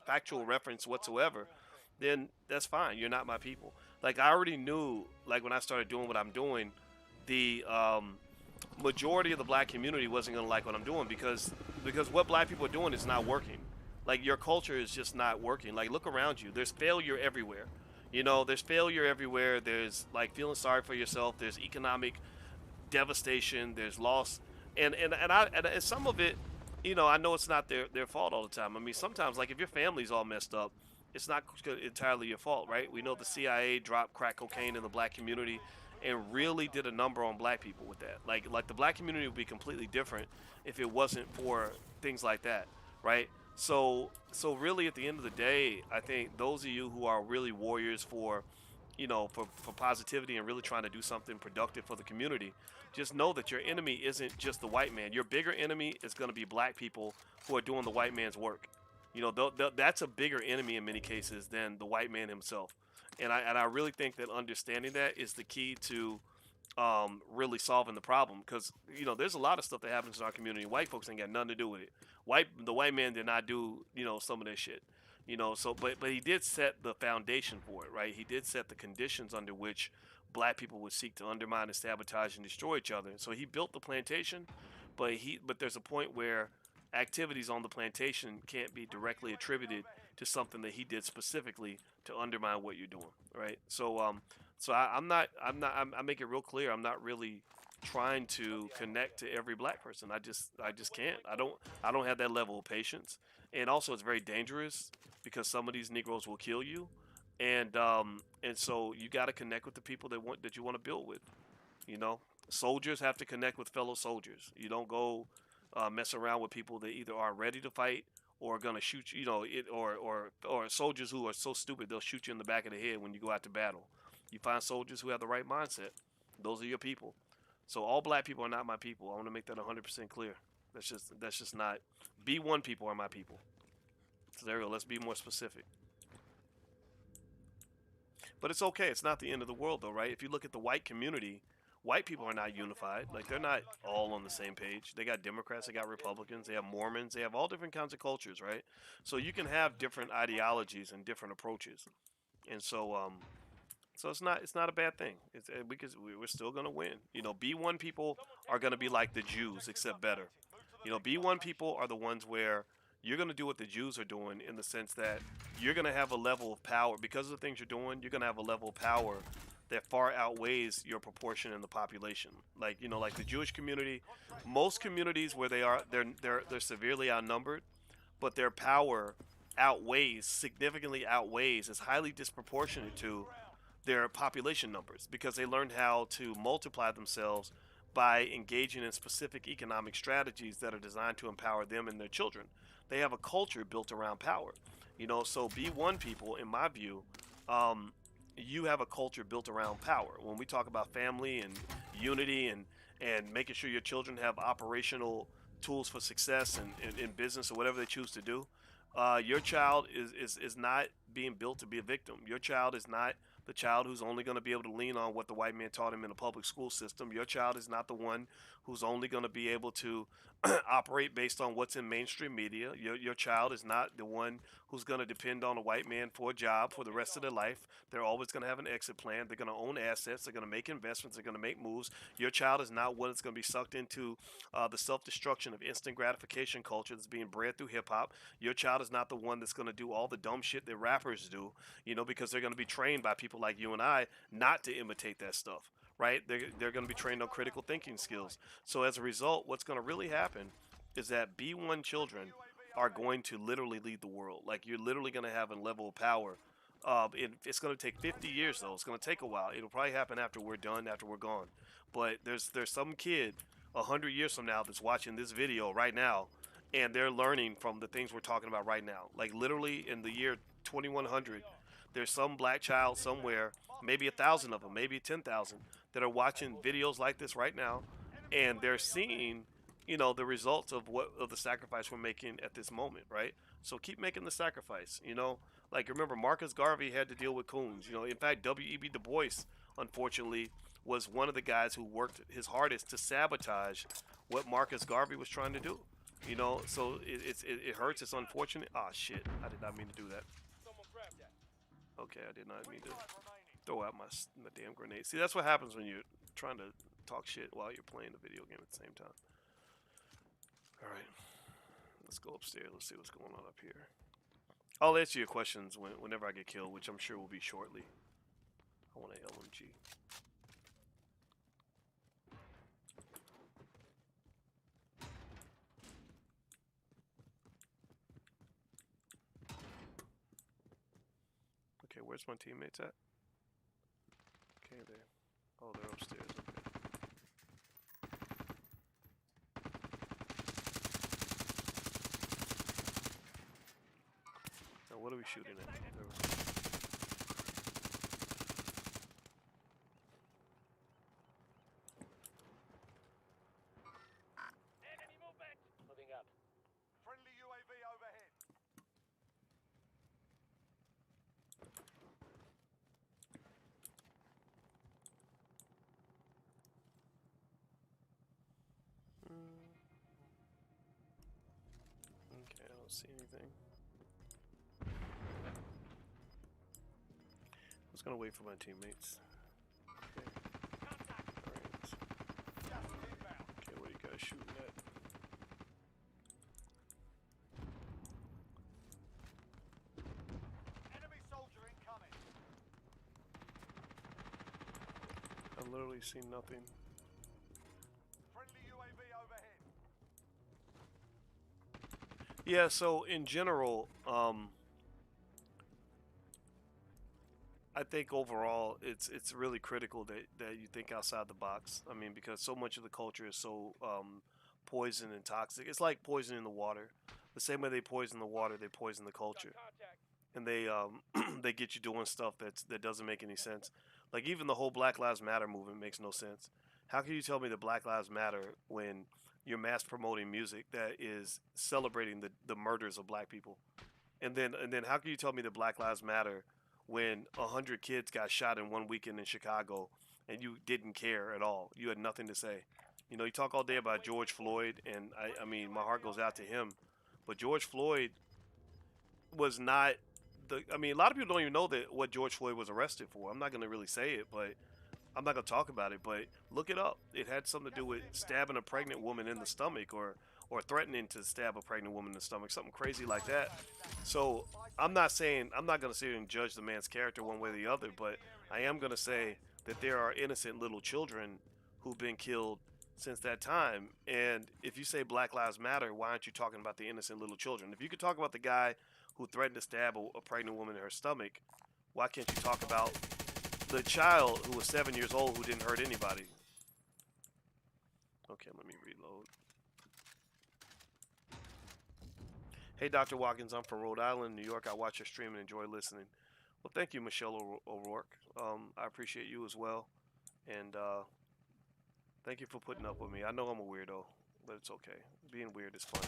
factual reference whatsoever, then that's fine. You're not my people. Like I already knew, like when I started doing what I'm doing, the majority of the black community wasn't going to like what I'm doing because what black people are doing is not working. Like your culture is just not working. Like look around you. There's failure everywhere. There's failure everywhere. There's like feeling sorry for yourself. There's economic devastation. There's loss, and some of it, I know it's not their fault all the time. I mean, sometimes like if your family's all messed up, it's not entirely your fault, right? We know the CIA dropped crack cocaine in the black community and really did a number on black people with that. Like the black community would be completely different if it wasn't for things like that, right? So really at the end of the day, I think those of you who are really warriors for for positivity and really trying to do something productive for the community, just know that your enemy isn't just the white man. Your bigger enemy is going to be black people who are doing the white man's work. That's a bigger enemy in many cases than the white man himself. And I really think that understanding that is the key to really solving the problem, because there's a lot of stuff that happens in our community. White folks ain't got nothing to do with it. The white man did not do some of this shit. So but he did set the foundation for it, right? He did set the conditions under which black people would seek to undermine and sabotage and destroy each other. So he built the plantation, but there's a point where activities on the plantation can't be directly attributed to something that he did specifically to undermine what you're doing, right? I make it real clear. I'm not really trying to connect to every black person. I just can't. I don't have that level of patience. And also, it's very dangerous because some of these Negroes will kill you, and so you got to connect with the people that you want to build with. You know, soldiers have to connect with fellow soldiers. You don't go mess around with people that either aren't ready to fight or are gonna shoot you. Or soldiers who are so stupid they'll shoot you in the back of the head when you go out to battle. You find soldiers who have the right mindset. Those are your people. So all black people are not my people. I want to make that 100% clear. That's just not. B1 people are my people. So there we go. Let's be more specific. But it's okay. It's not the end of the world, though, right? If you look at the white community, white people are not unified. Like, they're not all on the same page. They got Democrats, they got Republicans, they have Mormons, they have all different kinds of cultures, right? So you can have different ideologies and different approaches. And so it's not a bad thing. It's because we're still gonna win. B1 people are gonna be like the Jews, except better. B1 people are the ones where you're gonna do what the Jews are doing in the sense that you're gonna have a level of power because of the things you're doing. You're gonna have a level of power that far outweighs your proportion in the population. Like the Jewish community, most communities where they're severely outnumbered, but their power significantly outweighs, is highly disproportionate to their population numbers because they learned how to multiply themselves by engaging in specific economic strategies that are designed to empower them and their children. They have a culture built around power. So B1 people, in my view, um, you have a culture built around power. When we talk about family and unity and making sure your children have operational tools for success in business or whatever they choose to do, your child is not being built to be a victim. Your child is not the child who's only going to be able to lean on what the white man taught him in the public school system. Your child is not the one who's only going to be able to operate based on what's in mainstream media. Your child is not the one who's going to depend on a white man for a job for the rest of their life. They're always going to have an exit plan. They're going to own assets. They're going to make investments. They're going to make moves. Your child is not one that's going to be sucked into the self-destruction of instant gratification culture that's being bred through hip-hop. Your child is not the one that's going to do all the dumb shit that rappers do, because they're going to be trained by people like you and I not to imitate that stuff, right? They're going to be trained on critical thinking skills. So as a result, what's going to really happen is that B1 children are going to literally lead the world. Like, you're literally going to have a level of power. It's going to take 50 years, though. It's going to take a while. It'll probably happen after we're done, after we're gone. But there's some kid 100 years from now that's watching this video right now, and they're learning from the things we're talking about right now. Like, literally in the year 2100, there's some black child somewhere, maybe 1,000 of them, maybe 10,000, that are watching videos like this right now, and they're seeing, the results of the sacrifice we're making at this moment, right? So keep making the sacrifice. Like, remember, Marcus Garvey had to deal with coons. In fact, W.E.B. Du Bois, unfortunately, was one of the guys who worked his hardest to sabotage what Marcus Garvey was trying to do. So it hurts. It's unfortunate. Ah, shit! I did not mean to do that. Okay, I did not mean to throw out my damn grenade. See, that's what happens when you're trying to talk shit while you're playing the video game at the same time. All right, let's go upstairs. Let's see what's going on up here. I'll answer your questions whenever I get killed, which I'm sure will be shortly. I want an LMG. Okay, where's my teammates at? Okay, there. Oh, they're upstairs. Okay. Now, what are we shooting at? There we go. Enemy movement. Moving up. Friendly UAV overhead. Okay, I don't see anything. I was gonna wait for my teammates. Okay. Alright. Okay, what are you guys shooting at? Enemy soldier incoming. I literally see nothing. Friendly UAV overhead. Yeah, so in general, I think overall it's really critical that you think outside the box. I mean, because so much of the culture is so poison and toxic. It's like poisoning the water. The same way they poison the water, they poison the culture, and they they get you doing stuff that doesn't make any sense. Like, even the whole Black Lives Matter movement makes no sense. How can you tell me that Black Lives Matter when you're mass promoting music that is celebrating the murders of black people? And then how can you tell me that Black Lives Matter when 100 kids got shot in one weekend in Chicago and you didn't care at all? You had nothing to say. You know, you talk all day about George Floyd, and I mean, my heart goes out to him. But George Floyd was not I mean, a lot of people don't even know that what George Floyd was arrested for. I'm not going to really say it, but I'm not gonna talk about it, but look it up. It had something to do with stabbing a pregnant woman in the stomach, or threatening to stab a pregnant woman in the stomach, something crazy like that. So I'm not saying I'm not gonna sit here and judge the man's character one way or the other, but I am gonna say that there are innocent little children who've been killed since that time. And if you say Black Lives Matter, why aren't you talking about the innocent little children? If you could talk about the guy who threatened to stab a pregnant woman in her stomach, why can't you talk about the child who was 7 years old who didn't hurt anybody? Okay, let me reload. Hey, Dr. Watkins, I'm from Rhode Island, New York. I watch your stream and enjoy listening. Well, thank you, Michelle O'Rourke. I appreciate you as well. And thank you for putting up with me. I know I'm a weirdo, but it's okay. Being weird is fun.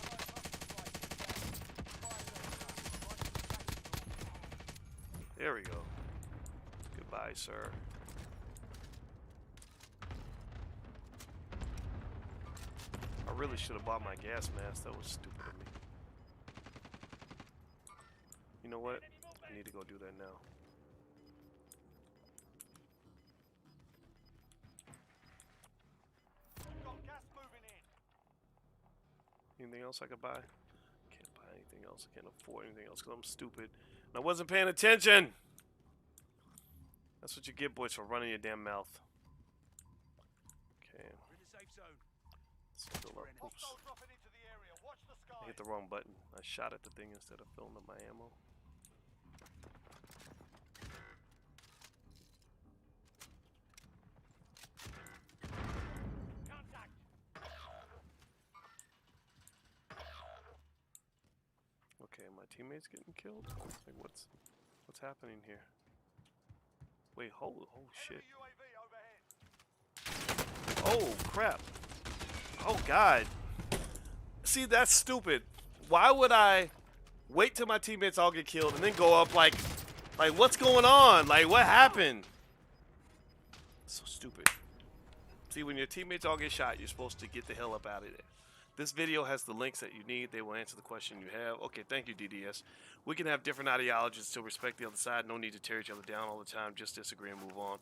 There we go. Goodbye, sir. I really should have bought my gas mask. That was stupid of me. You know what? I need to go do that now. Got gas moving in. Anything else I could buy? Can't buy anything else. I can't afford anything else because I'm stupid. And I wasn't paying attention. That's what you get, boys, for running your damn mouth. Okay. Let's fill up. Oops. Hostile dropping into the area. Watch the I sky. hit the wrong button. I shot at the thing instead of filling up my ammo. Contact. Okay, my teammate's getting killed. Like, what's happening here? Wait, oh shit. Enemy UAV overhead. Oh crap. Oh god. See, that's stupid. Why would I wait till my teammates all get killed and then go up like what's going on? Like, what happened? So stupid. See, when your teammates all get shot, you're supposed to get the hell up out of there. This video has the links that you need. They will answer the question you have. Okay, thank you, DDS. We can have different ideologies, still respect the other side. No need to tear each other down all the time. Just disagree and move on.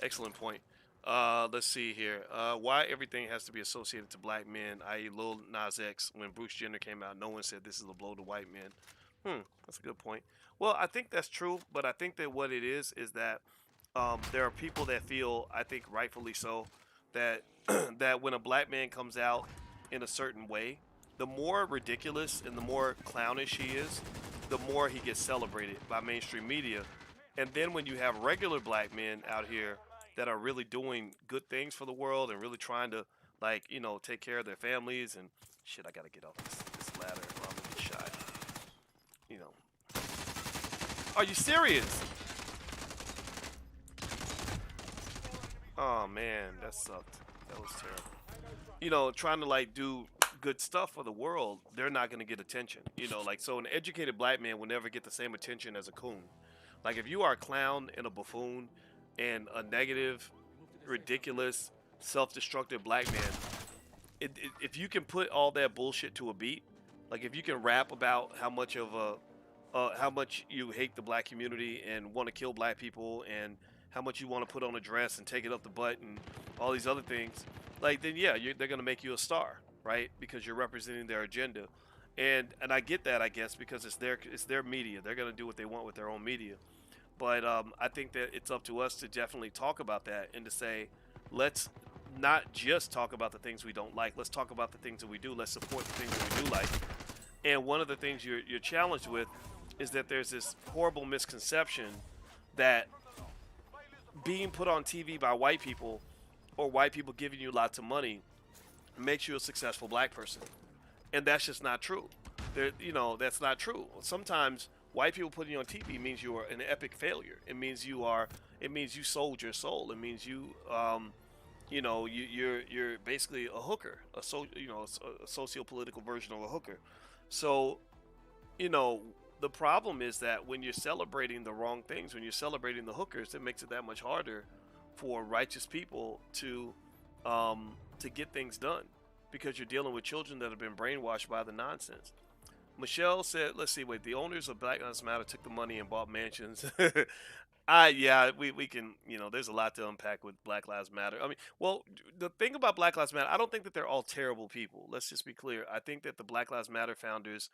Excellent point. Let's see here. Why everything has to be associated to black men, i.e. Lil Nas X. When Bruce Jenner came out, no one said this is a blow to white men. That's a good point. Well, I think that's true, but I think that what it is that there are people that feel, I think rightfully so, that that when a black man comes out in a certain way, the more ridiculous and the more clownish he is, the more he gets celebrated by mainstream media. And then when you have regular black men out here that are really doing good things for the world and really trying to, like, you know, take care of their families and shit, I gotta get off this ladder or I'm gonna get shot. You know. Are you serious? Oh man, that sucked. That was terrible. You know, trying to like do good stuff for the world, they're not going to get attention. You know, like, so an educated black man will never get the same attention as a coon. Like, if you are a clown and a buffoon and a negative, ridiculous, self-destructive black man, if you can put all that bullshit to a beat, like if you can rap about how much you hate the black community and want to kill black people and how much you want to put on a dress and take it up the butt and all these other things, like, then yeah, they're gonna make you a star, right? Because you're representing their agenda, and I get that, I guess, because it's their media. They're gonna do what they want with their own media. But I think that it's up to us to definitely talk about that and to say, let's not just talk about the things we don't like. Let's talk about the things that we do. Let's support the things that we do like. And one of the things you're challenged with is that there's this horrible misconception that being put on TV by white people or white people giving you lots of money makes you a successful black person. And that's just not true. That's not true. Sometimes white people putting you on TV means you are an epic failure. It means you sold your soul. It means you're basically a hooker, a socio-political version of a hooker. So, the problem is that when you're celebrating the wrong things, when you're celebrating the hookers, it makes it that much harder for righteous people to get things done because you're dealing with children that have been brainwashed by the nonsense. Michelle said, let's see, wait, the owners of Black Lives Matter took the money and bought mansions. Yeah, we can, there's a lot to unpack with Black Lives Matter. I mean, well, the thing about Black Lives Matter, I don't think that they're all terrible people. Let's just be clear. I think that the Black Lives Matter founders,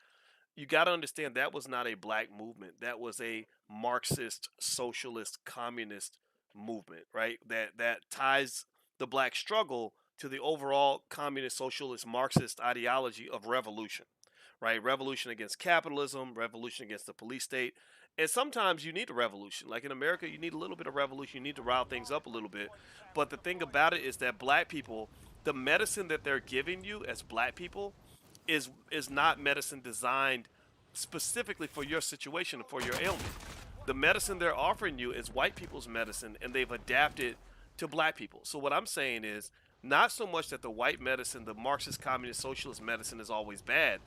you got to understand that was not a black movement. That was a Marxist, socialist, communist movement, right? That ties the black struggle to the overall communist, socialist, Marxist ideology of revolution, right? Revolution against capitalism, revolution against the police state. And sometimes you need a revolution. Like in America, you need a little bit of revolution. You need to rile things up a little bit. But the thing about it is that black people, the medicine that they're giving you as black people is not medicine designed specifically for your situation, for your ailment. The medicine they're offering you is white people's medicine, and they've adapted to black people. So what I'm saying is not so much that the white medicine, the Marxist, communist, socialist medicine is always bad.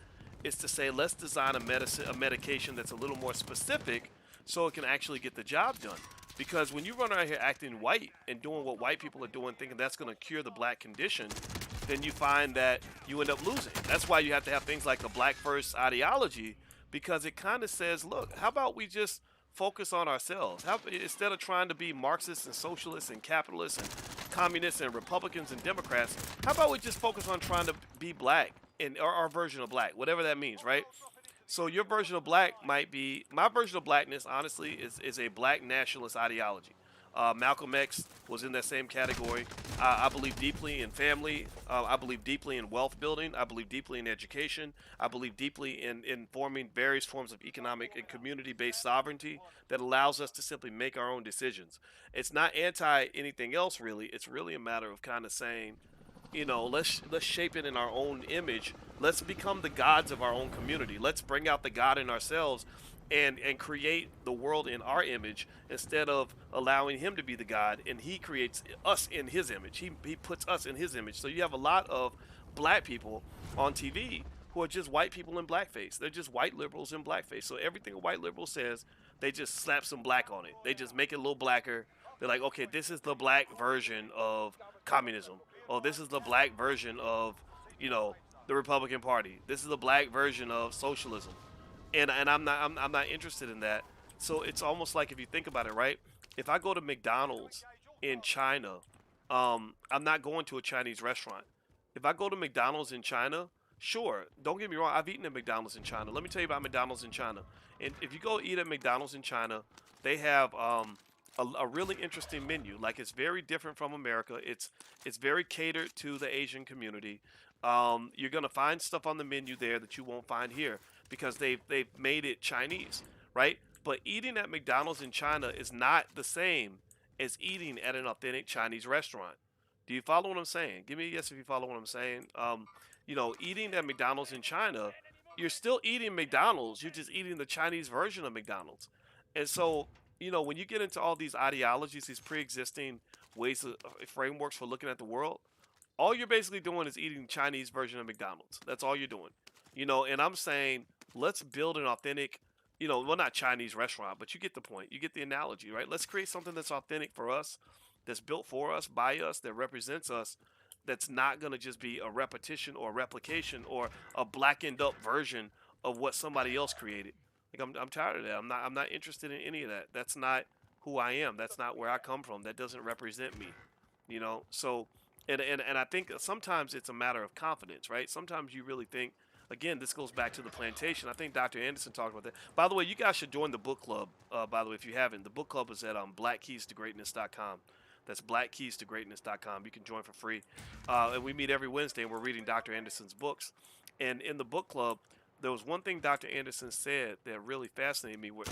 It's to say let's design a medication that's a little more specific so it can actually get the job done. Because when you run around here acting white and doing what white people are doing, thinking that's going to cure the black condition, then you find that you end up losing. That's why you have to have things like the black first ideology, because it kind of says, look, how about we just focus on ourselves? Instead of trying to be Marxists and socialists and capitalists and communists and Republicans and Democrats, how about we just focus on trying to be black and our version of black, whatever that means, right? So your version of black might be, my version of blackness, honestly, is a black nationalist ideology. Malcolm X was in that same category. I believe deeply in family. I believe deeply in wealth building. I believe deeply in education. I believe deeply in forming various forms of economic and community-based sovereignty that allows us to simply make our own decisions. It's not anti anything else, really. It's really a matter of kind of saying, let's shape it in our own image. Let's become the gods of our own community. Let's bring out the God in ourselves and create the world in our image instead of allowing him to be the God, and he creates us in his image. He puts us in his image. So you have a lot of black people on TV who are just white people in blackface. They're just white liberals in blackface. So everything a white liberal says, they just slap some black on it. They just make it a little blacker. They're like, okay, this is the black version of communism. Oh, this is the black version of, the Republican Party. This is the black version of socialism. And I'm not interested in that. So it's almost like, if you think about it, right? If I go to McDonald's in China, I'm not going to a Chinese restaurant. If I go to McDonald's in China, sure, don't get me wrong, I've eaten at McDonald's in China. Let me tell you about McDonald's in China. And if you go eat at McDonald's in China, they have a really interesting menu. Like, it's very different from America. It's very catered to the Asian community. You're gonna find stuff on the menu there that you won't find here because they've made it Chinese, right? But eating at McDonald's in China is not the same as eating at an authentic Chinese restaurant. Do you follow what I'm saying? Give me a yes if you follow what I'm saying. Eating at McDonald's in China, you're still eating McDonald's. You're just eating the Chinese version of McDonald's. And so, when you get into all these ideologies, these pre-existing ways of frameworks for looking at the world, all you're basically doing is eating Chinese version of McDonald's. That's all you're doing. And I'm saying, let's build an authentic, well, not Chinese restaurant, but you get the point. You get the analogy, right? Let's create something that's authentic for us, that's built for us, by us, that represents us, that's not going to just be a repetition or a replication or a blackened up version of what somebody else created. Like, I'm tired of that. I'm not interested in any of that. That's not who I am. That's not where I come from. That doesn't represent me. So and I think sometimes it's a matter of confidence, right? Sometimes you really think, again, this goes back to the plantation. I think Dr. Anderson talked about that. By the way, you guys should join the book club, by the way, if you haven't. The book club is at blackkeystogreatness.com. That's blackkeystogreatness.com. You can join for free. And we meet every Wednesday, and we're reading Dr. Anderson's books. And in the book club, there was one thing Dr. Anderson said that really fascinated me, where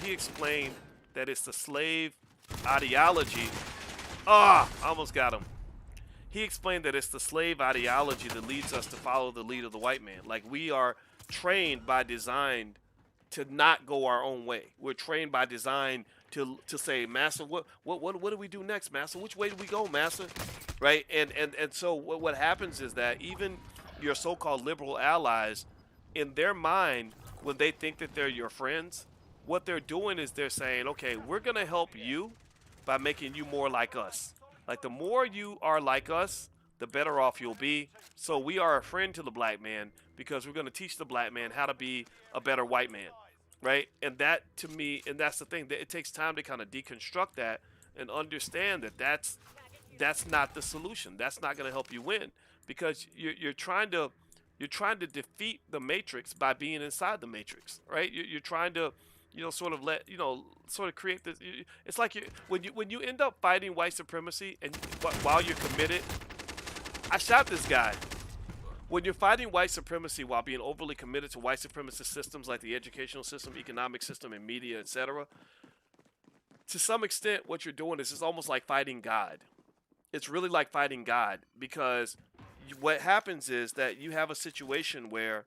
he explained that it's the slave ideology. I almost got him. He explained that it's the slave ideology that leads us to follow the lead of the white man. Like, we are trained by design to not go our own way. We're trained by design to say, Master, what do we do next, Master? Which way do we go, Master? Right? And so what happens is that even your so-called liberal allies, in their mind, when they think that they're your friends, what they're doing is they're saying, okay, we're going to help you by making you more like us. Like, the more you are like us, the better off you'll be. So we are a friend to the black man because we're going to teach the black man how to be a better white man, right? And that, to me, and that's the thing, that it takes time to kind of deconstruct that and understand that that's not the solution. That's not going to help you win because you're trying to defeat the matrix by being inside the matrix, right? You're trying to, sort of sort of create this. It's like when you end up fighting white supremacy and while you're committed. I shot this guy. When you're fighting white supremacy while being overly committed to white supremacist systems like the educational system, economic system, and media, etc., to some extent, what you're doing is it's almost like fighting God. It's really like fighting God because what happens is that you have a situation where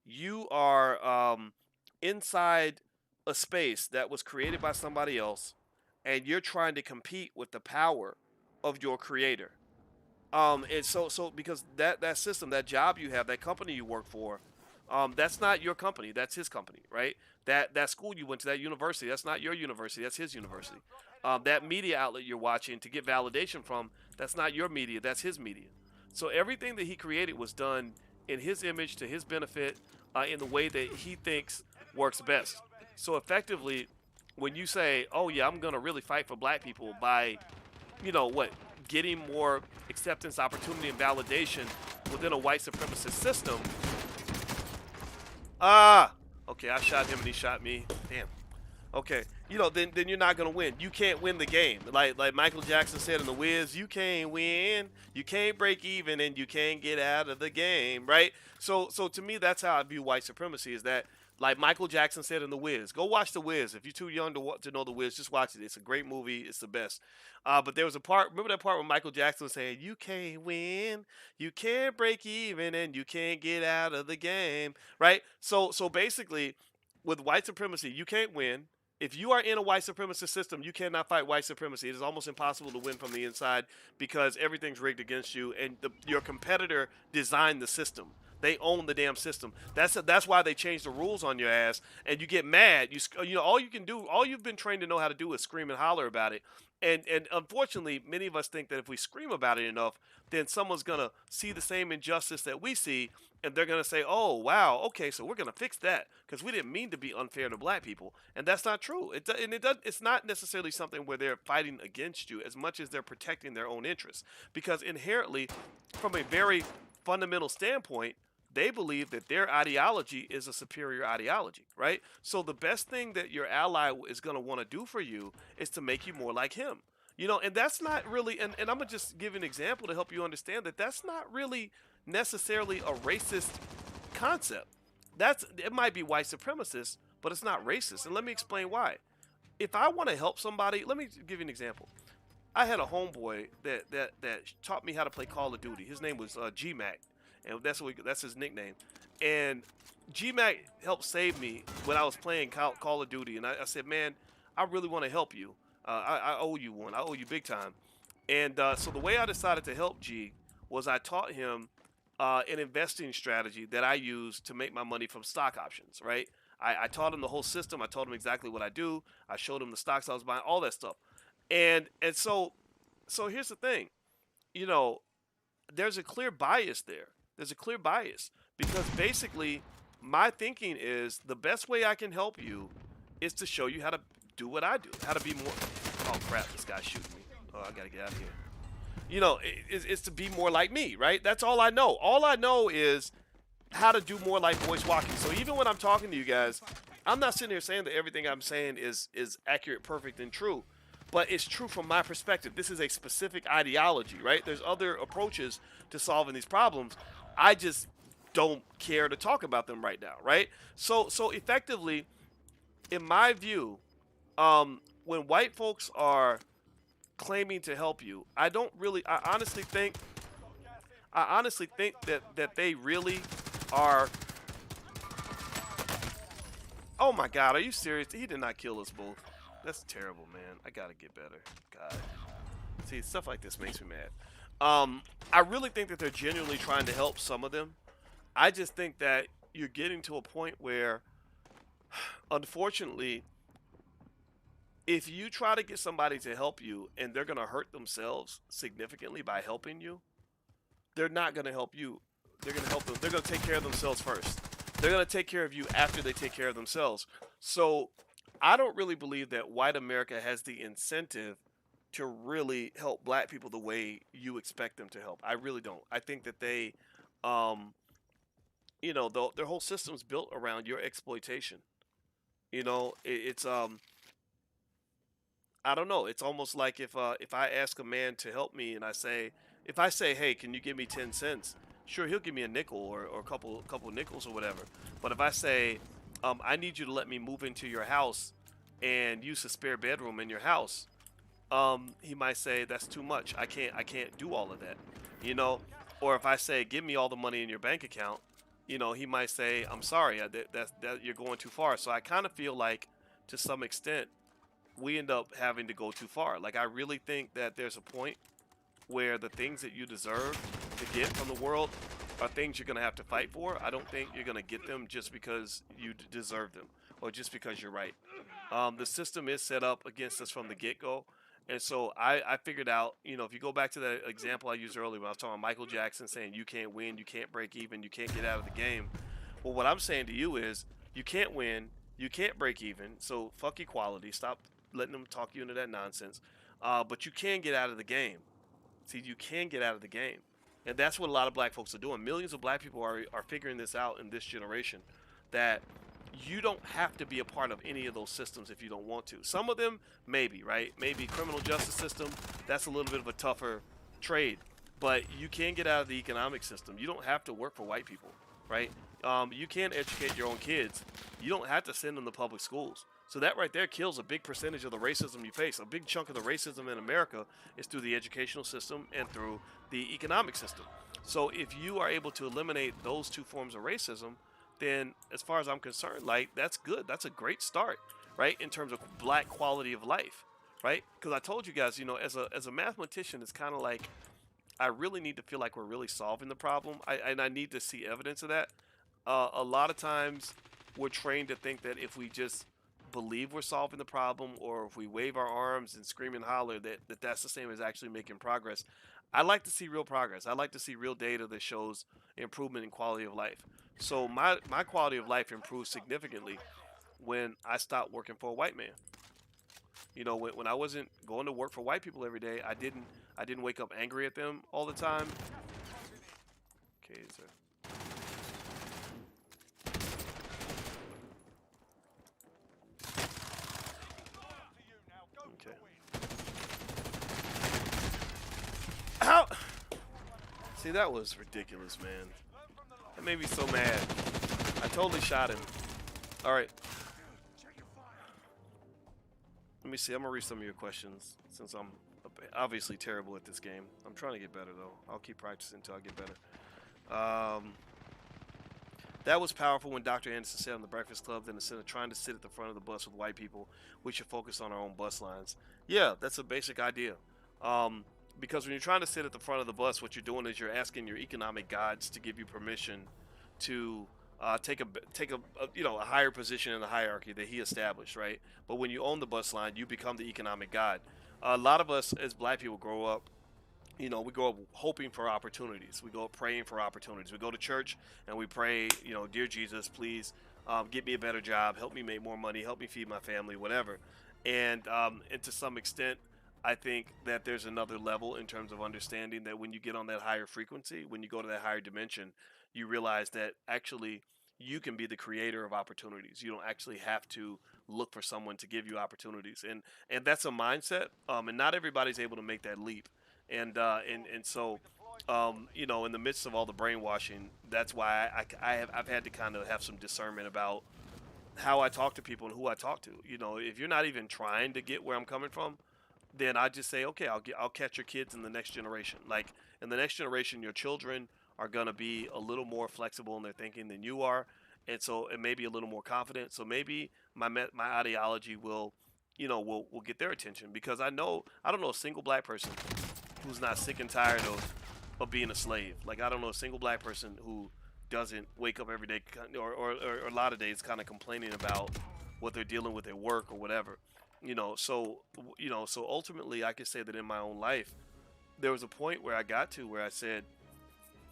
you are inside a space that was created by somebody else, and you're trying to compete with the power of your creator. And so because that system, that job you have, that company you work for, that's not your company. That's his company, right? That school you went to, that university, that's not your university. That's his university. That media outlet you're watching to get validation from, that's not your media. That's his media. So everything that he created was done in his image, to his benefit, in the way that he thinks works best. So effectively, when you say, "Oh yeah, I'm gonna really fight for black people by, getting more acceptance, opportunity, and validation within a white supremacist system," okay, I shot him and he shot me. Damn. Okay, then you're not gonna win. You can't win the game. Like Michael Jackson said in The Wiz, you can't win, you can't break even, and you can't get out of the game, right? So to me, that's how I view white supremacy. Is that, like Michael Jackson said in The Wiz? Go watch The Wiz. If you're too young to know The Wiz, just watch it. It's a great movie. It's the best. But there was a part. Remember that part where Michael Jackson was saying, "You can't win, you can't break even, and you can't get out of the game," right? So basically, with white supremacy, you can't win. If you are in a white supremacist system, you cannot fight white supremacy. It is almost impossible to win from the inside because everything's rigged against you, and your competitor designed the system. They own the damn system. That's why they change the rules on your ass, and you get mad. All you can do, all you've been trained to know how to do is scream and holler about it. And unfortunately, many of us think that if we scream about it enough, then someone's gonna see the same injustice that we see, and they're gonna say, "Oh, wow, okay, so we're gonna fix that because we didn't mean to be unfair to black people," and that's not true. It's not necessarily something where they're fighting against you as much as they're protecting their own interests, because inherently, from a very fundamental standpoint, they believe that their ideology is a superior ideology, right? So the best thing that your ally is going to want to do for you is to make you more like him. And that's not really, and I'm going to just give an example to help you understand that that's not really necessarily a racist concept. It might be white supremacist, but it's not racist. And let me explain why. If I want to help somebody, let me give you an example. I had a homeboy that taught me how to play Call of Duty. His name was G-Mac, and that's his nickname. And G-Mac helped save me when I was playing Call of Duty. And I said, "Man, I really want to help you. I owe you one. I owe you big time." And so the way I decided to help G was I taught him an investing strategy that I use to make my money from stock options, right? I taught him the whole system. I told him exactly what I do. I showed him the stocks I was buying, all that stuff. And so here's the thing, there's a clear bias there. There's a clear bias because basically my thinking is the best way I can help you is to show you how to do what I do, how to be more. Oh crap, this guy's shooting me. Oh, I gotta get out of here. It's to be more like me, right? That's all I know. All I know is how to do more like voice walking. So even when I'm talking to you guys, I'm not sitting here saying that everything I'm saying is accurate, perfect, and true. But it's true from my perspective. This is a specific ideology, right? There's other approaches to solving these problems. I just don't care to talk about them right now, right? So effectively, in my view, when white folks are claiming to help you, I honestly think that they really are. Oh my God, are you serious? He did not kill us both. That's terrible, man. I gotta get better. God. See, stuff like this makes me mad. I really think that they're genuinely trying to help some of them. I just think that you're getting to a point where Unfortunately, if you try to get somebody to help you and they're going to hurt themselves significantly by helping you, they're not going to help you. They're going to help them. They're going to take care of themselves first. They're going to take care of you after they take care of themselves. So I don't really believe that white America has the incentive to really help black people the way you expect them to help. I really don't. I think that they, um, their whole system's built around your exploitation. It's I don't know. It's almost like if I ask a man to help me and if I say, hey, can you give me 10 cents? Sure, he'll give me a nickel or a couple nickels or whatever. But if I say, I need you to let me move into your house and use a spare bedroom in your house, he might say that's too much. I can't do all of that, you know. Or if I say, give me all the money in your bank account, he might say, I'm sorry, that you're going too far. So I kind of feel like, to some extent, we end up having to go too far. Like, I really think that there's a point where the things that you deserve to get from the world are things you're going to have to fight for. I don't think you're going to get them just because you deserve them or just because you're right. The system is set up against us from the get-go. And so I figured out, if you go back to that example I used earlier when I was talking about Michael Jackson saying you can't win, you can't break even, you can't get out of the game. Well, what I'm saying to you is you can't win, you can't break even. So fuck equality. Stop letting them talk you into that nonsense. But you can get out of the game. See, you can get out of the game. And that's what a lot of black folks are doing. Millions of black people are figuring this out in this generation, that you don't have to be a part of any of those systems if you don't want to. Some of them, maybe, right? Maybe criminal justice system, that's a little bit of a tougher trade. But you can get out of the economic system. You don't have to work for white people, right? You can educate your own kids. You don't have to send them to public schools. So that right there kills a big percentage of the racism you face. A big chunk of the racism in America is through the educational system and through the economic system. So if you are able to eliminate those two forms of racism, then as far as I'm concerned, like, that's good. That's a great start, right? In terms of black quality of life, right? Because I told you guys, as a mathematician, it's kind of like I really need to feel like we're really solving the problem. I need to see evidence of that. A lot of times we're trained to think that if we just believe we're solving the problem, or if we wave our arms and scream and holler, that's the same as actually making progress. I like to see real progress. I like to see real data that shows improvement in quality of life. So my quality of life improved significantly when I stopped working for a white man. When I wasn't going to work for white people every day, I didn't wake up angry at them all the time. Okay, sir. Okay. How? See, that was ridiculous, man. That made me so mad. I totally shot him. All right. Let me see. I'm gonna read some of your questions since I'm obviously terrible at this game. I'm trying to get better though. I'll keep practicing until I get better. That was powerful when Dr. Anderson said on the Breakfast Club that instead of trying to sit at the front of the bus with white people, we should focus on our own bus lines. Yeah, that's a basic idea. Because when you're trying to sit at the front of the bus, what you're doing is you're asking your economic gods to give you permission to take a higher position in the hierarchy that he established, right? But when you own the bus line, you become the economic god. A lot of us as black people grow up, we go up hoping for opportunities. We go up praying for opportunities. We go to church and we pray, dear Jesus, please get me a better job, help me make more money, help me feed my family, whatever. And to some extent, I think that there's another level in terms of understanding that when you get on that higher frequency, when you go to that higher dimension, you realize that actually you can be the creator of opportunities. You don't actually have to look for someone to give you opportunities, and that's a mindset. And not everybody's able to make that leap. And so, in the midst of all the brainwashing, that's why I've had to kind of have some discernment about how I talk to people and who I talk to. If you're not even trying to get where I'm coming from, then I just say, okay, I'll catch your kids in the next generation. Like, in the next generation, your children are gonna be a little more flexible in their thinking than you are, and so it may be a little more confident. So maybe my ideology will get their attention, because I don't know a single black person who's not sick and tired of being a slave. Like, I don't know a single black person who doesn't wake up every day, or a lot of days, kind of complaining about what they're dealing with at work or whatever. So ultimately, I could say that in my own life, there was a point where I got to where I said,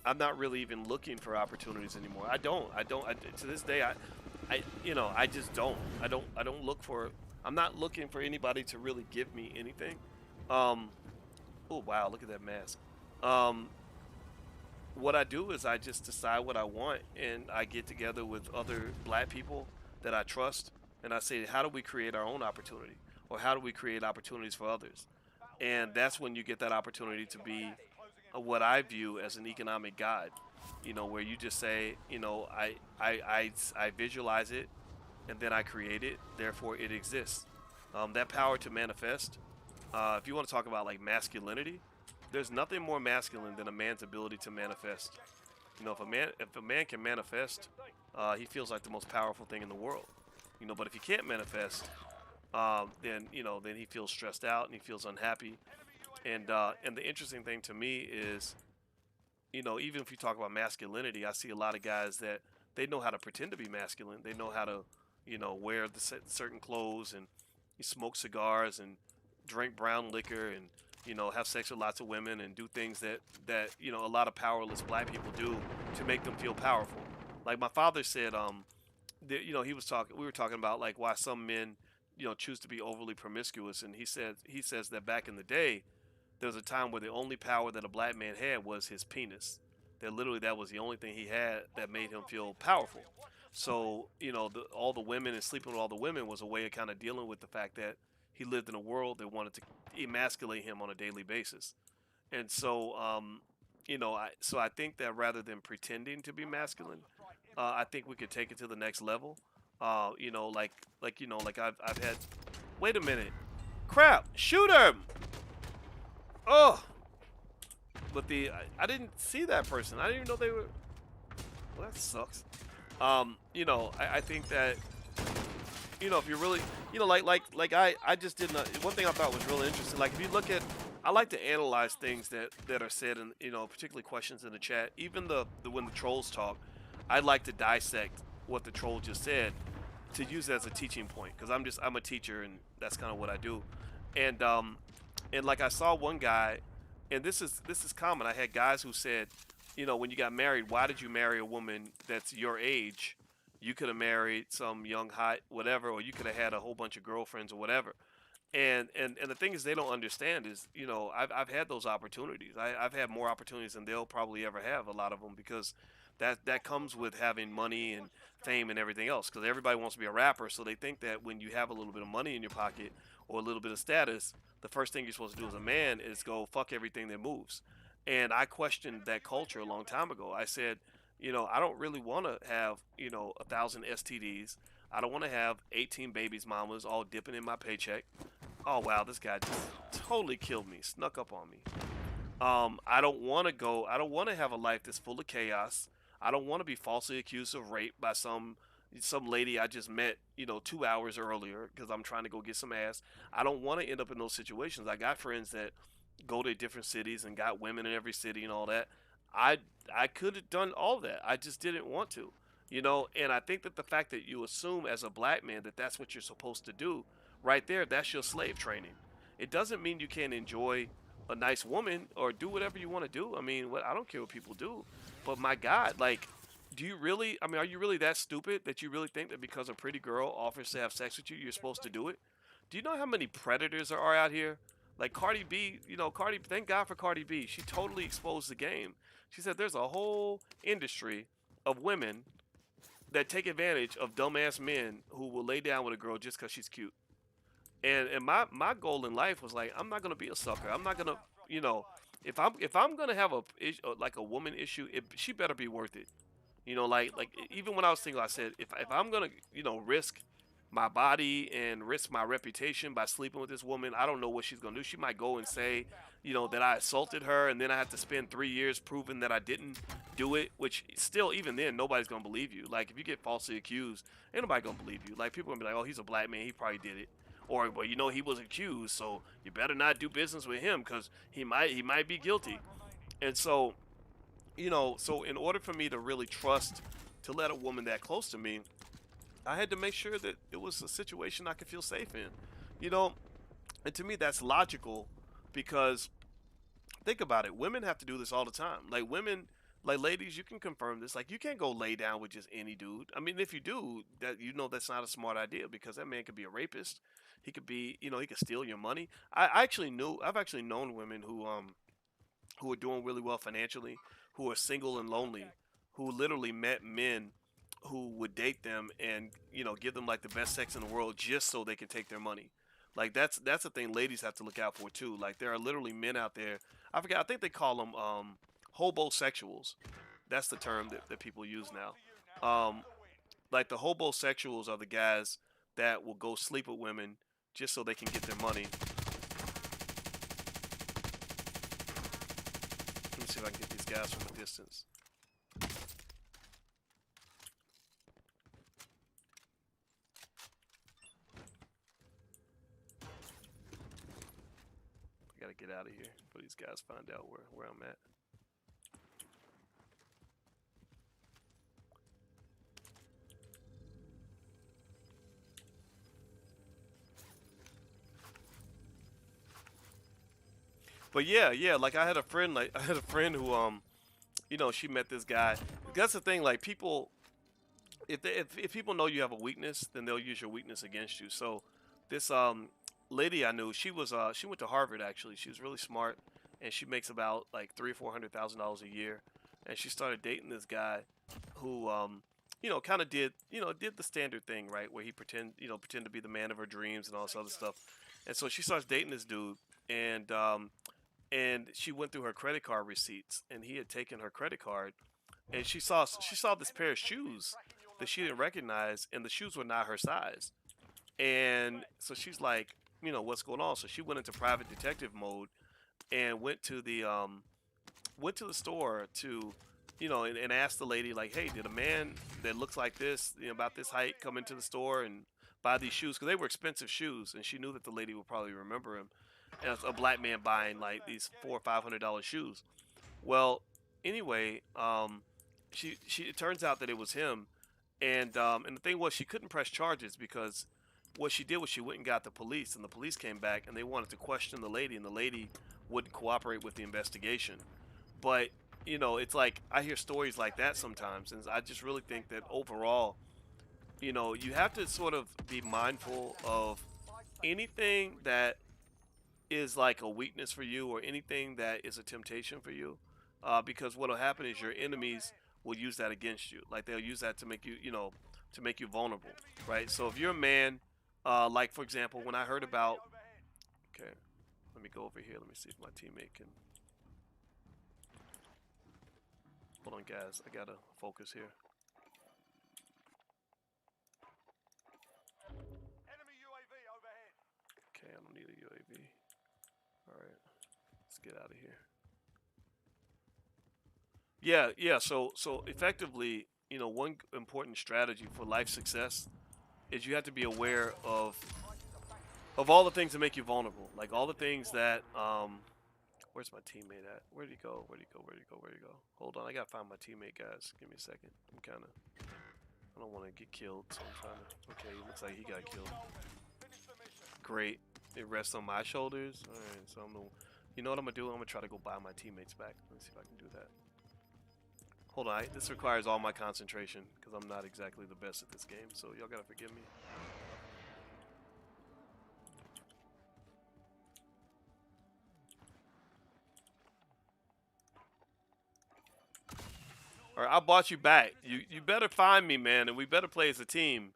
I'm not really even looking for opportunities anymore. To this day, I just don't. I don't look for. I'm not looking for anybody to really give me anything. Um, oh wow, look at that mask. Um, what I do is I just decide what I want, and I get together with other black people that I trust, and I say, how do we create our own opportunity, or how do we create opportunities for others? And that's when you get that opportunity to be what I view as an economic guide. Where you just say, I visualize it, and then I create it. Therefore, it exists. That power to manifest. If you want to talk about like masculinity, there's nothing more masculine than a man's ability to manifest. If a man can manifest, he feels like the most powerful thing in the world. But if he can't manifest, then he feels stressed out and he feels unhappy. And the interesting thing to me is, even if you talk about masculinity, I see a lot of guys that they know how to pretend to be masculine. They know how to, wear the certain clothes and smoke cigars and drink brown liquor and have sex with lots of women and do things that a lot of powerless black people do to make them feel powerful. Like my father said, he was talking. We were talking about like why some men, choose to be overly promiscuous, and he says that back in the day, there was a time where the only power that a black man had was his penis. That was the only thing he had that made him feel powerful. So all the women and sleeping with all the women was a way of kind of dealing with the fact that he lived in a world that wanted to emasculate him on a daily basis. And so, I think that rather than pretending to be masculine, I think we could take it to the next level. Like I've had. Wait a minute, crap! Shoot him! Oh, but I didn't see that person. I didn't even know they were. Well, that sucks. I think that if you're really, I just didn't. One thing I thought was really interesting. Like if you look at, I like to analyze things that are said, and particularly questions in the chat. Even when the trolls talk, I like to dissect what the troll just said to use it as a teaching point, because I'm a teacher, and that's kind of what I do. And like I saw one guy, and this is common. I had guys who said, when you got married, why did you marry a woman that's your age? You could have married some young hot whatever, or you could have had a whole bunch of girlfriends or whatever. And the thing is, they don't understand is, I've had those opportunities. I've had more opportunities than they'll probably ever have, a lot of them, because that comes with having money and fame and everything else. Because everybody wants to be a rapper, so they think that when you have a little bit of money in your pocket or a little bit of status, the first thing you're supposed to do as a man is go fuck everything that moves. And I questioned that culture a long time ago. I said, I don't really want to have, 1,000 STDs. I don't want to have 18 babies mamas all dipping in my paycheck. Oh wow, this guy just totally killed me, snuck up on me. I don't want to go. I don't want to have a life that's full of chaos. I don't want to be falsely accused of rape by some lady I just met, 2 hours earlier because I'm trying to go get some ass. I don't want to end up in those situations. I got friends that go to different cities and got women in every city and all that. I I could have done all that. I just didn't want to, And I think that the fact that you assume as a black man that that's what you're supposed to do, right there, that's your slave training. It doesn't mean you can't enjoy a nice woman or do whatever you want to do. I mean, I don't care what people do, but my God, like, do you really? I mean, are you really that stupid that you really think that because a pretty girl offers to have sex with you, you're supposed to do it? Do you know how many predators there are out here? Like Cardi B, Cardi. Thank God for Cardi B. She totally exposed the game. She said there's a whole industry of women that take advantage of dumbass men who will lay down with a girl just because she's cute. And my goal in life was like, I'm not gonna be a sucker. I'm not gonna, you know, if I'm gonna have like a woman issue, she better be worth it. Like even when I was single, I said if I'm gonna risk my body and risk my reputation by sleeping with this woman, I don't know what she's gonna do. She might go and say, that I assaulted her, and then I have to spend 3 years proving that I didn't do it. Which still, even then, nobody's gonna believe you. Like if you get falsely accused, ain't nobody gonna believe you. Like people gonna be like, oh, he's a black man, he probably did it. Or, well, he was accused, so you better not do business with him because he might be guilty. And so you know, so in order for me to really trust to let a woman that close to me, I had to make sure that it was a situation I could feel safe in. You know, and to me that's logical because think about it. Women have to do this all the time. Like women, like ladies, you can confirm this. Like you can't go lay down with just any dude. I mean, if you do, that you know that's not a smart idea because that man could be a rapist. He could be, you know, he could steal your money. I've actually known women who are doing really well financially, who are single and lonely, who literally met men who would date them and you know give them like the best sex in the world just so they can take their money. Like that's a thing ladies have to look out for too. Like there are literally men out there. I forget. I think they call them hobosexuals. That's the term that people use now. Like the hobosexuals are the guys that will go sleep with women just so they can get their money. Let me see if I can get these guys from a distance. I gotta get out of here before these guys find out where I'm at. But yeah, like I had a friend who you know, she met this guy. That's the thing, like people if people know you have a weakness, then they'll use your weakness against you. So this lady I knew, she went to Harvard actually. She was really smart and she makes about like $300,000 or $400,000 a year. And she started dating this guy who you know, kind of did the standard thing, right? Where he pretend to be the man of her dreams and all this other stuff. And so she starts dating this dude and she went through her credit card receipts and he had taken her credit card and she saw this pair of shoes that she didn't recognize and the shoes were not her size. And so she's like, you know, what's going on? So she went into private detective mode and went to the store to you know and asked the lady like, hey, did a man that looks like this, you know, about this height come into the store and buy these shoes because they were expensive shoes and she knew that the lady would probably remember him as a black man buying like these $400 or $500 shoes. Well, anyway, she it turns out that it was him, and the thing was she couldn't press charges because what she did was she went and got the police, and the police came back and they wanted to question the lady, and the lady wouldn't cooperate with the investigation. But you know, it's like I hear stories like that sometimes, and I just really think that overall, you know, you have to sort of be mindful of anything that is like a weakness for you or anything that is a temptation for you, because what will happen is your enemies will use that against you. Like they'll use that to make you, you know, to make you vulnerable, right? So if you're a man, like for example, when I heard about, okay, let me go over here. Let me see if my teammate can. Hold on, guys. I gotta focus here. Enemy UAV overhead. Okay, I don't need a UAV. All right, let's get out of here. Yeah. So effectively, you know, one important strategy for life success is you have to be aware of all the things that make you vulnerable, like all the things that Where's my teammate at? Where'd he go? Where'd he go? Where'd he go? Where'd he go? Hold on, I gotta find my teammate, guys. Give me a second. I don't want to get killed, so I'm trying to. Okay, it looks like he got killed. Finish the mission. Great. It rests on my shoulders. All right, so you know what I'm gonna do? I'm gonna try to go buy my teammates back. Let's see if I can do that. Hold on, this requires all my concentration because I'm not exactly the best at this game, so y'all gotta forgive me. All right, I bought you back. You better find me, man, and we better play as a team.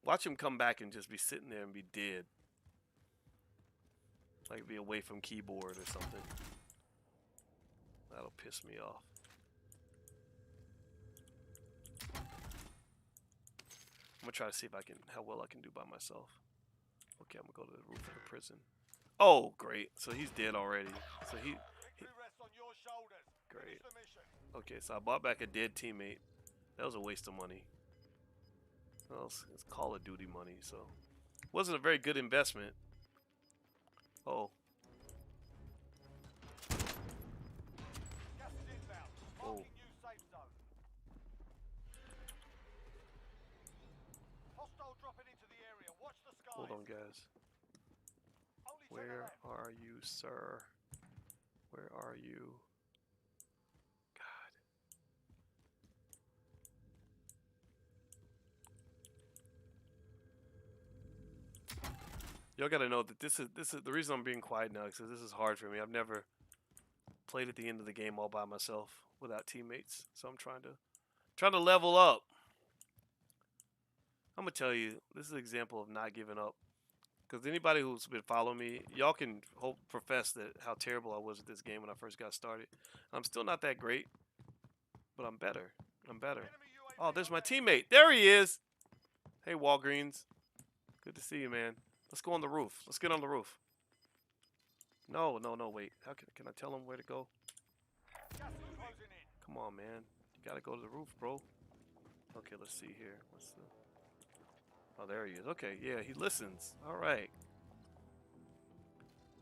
Watch him come back and just be sitting there and be dead. Like be away from keyboard or something. That'll piss me off. I'm gonna try to see if I can how well I can do by myself. Okay, I'm gonna go to the roof of the prison. Oh, great. So he's dead already. So he Victory rests on your shoulders. great. Finish the mission. Okay, so I bought back a dead teammate. That was a waste of money. Well, it's Call of Duty money, so wasn't a very good investment. Oh. Hold on, guys. Where are you, sir? Where are you? God. Y'all gotta know that this is the reason I'm being quiet now, because this is hard for me. I've never played at the end of the game all by myself without teammates, so I'm trying to level up. I'm gonna tell you, this is an example of not giving up. Because anybody who's been following me, y'all can profess that how terrible I was at this game when I first got started. I'm still not that great, but I'm better. I'm better. Oh, there's my teammate. There he is. Hey, Walgreens. Good to see you, man. Let's go on the roof. Let's get on the roof. No, wait. How can I tell him where to go? Come on, man. You gotta go to the roof, bro. Okay, let's see here. What's the... Oh, there he is. Okay, yeah, he listens. All right.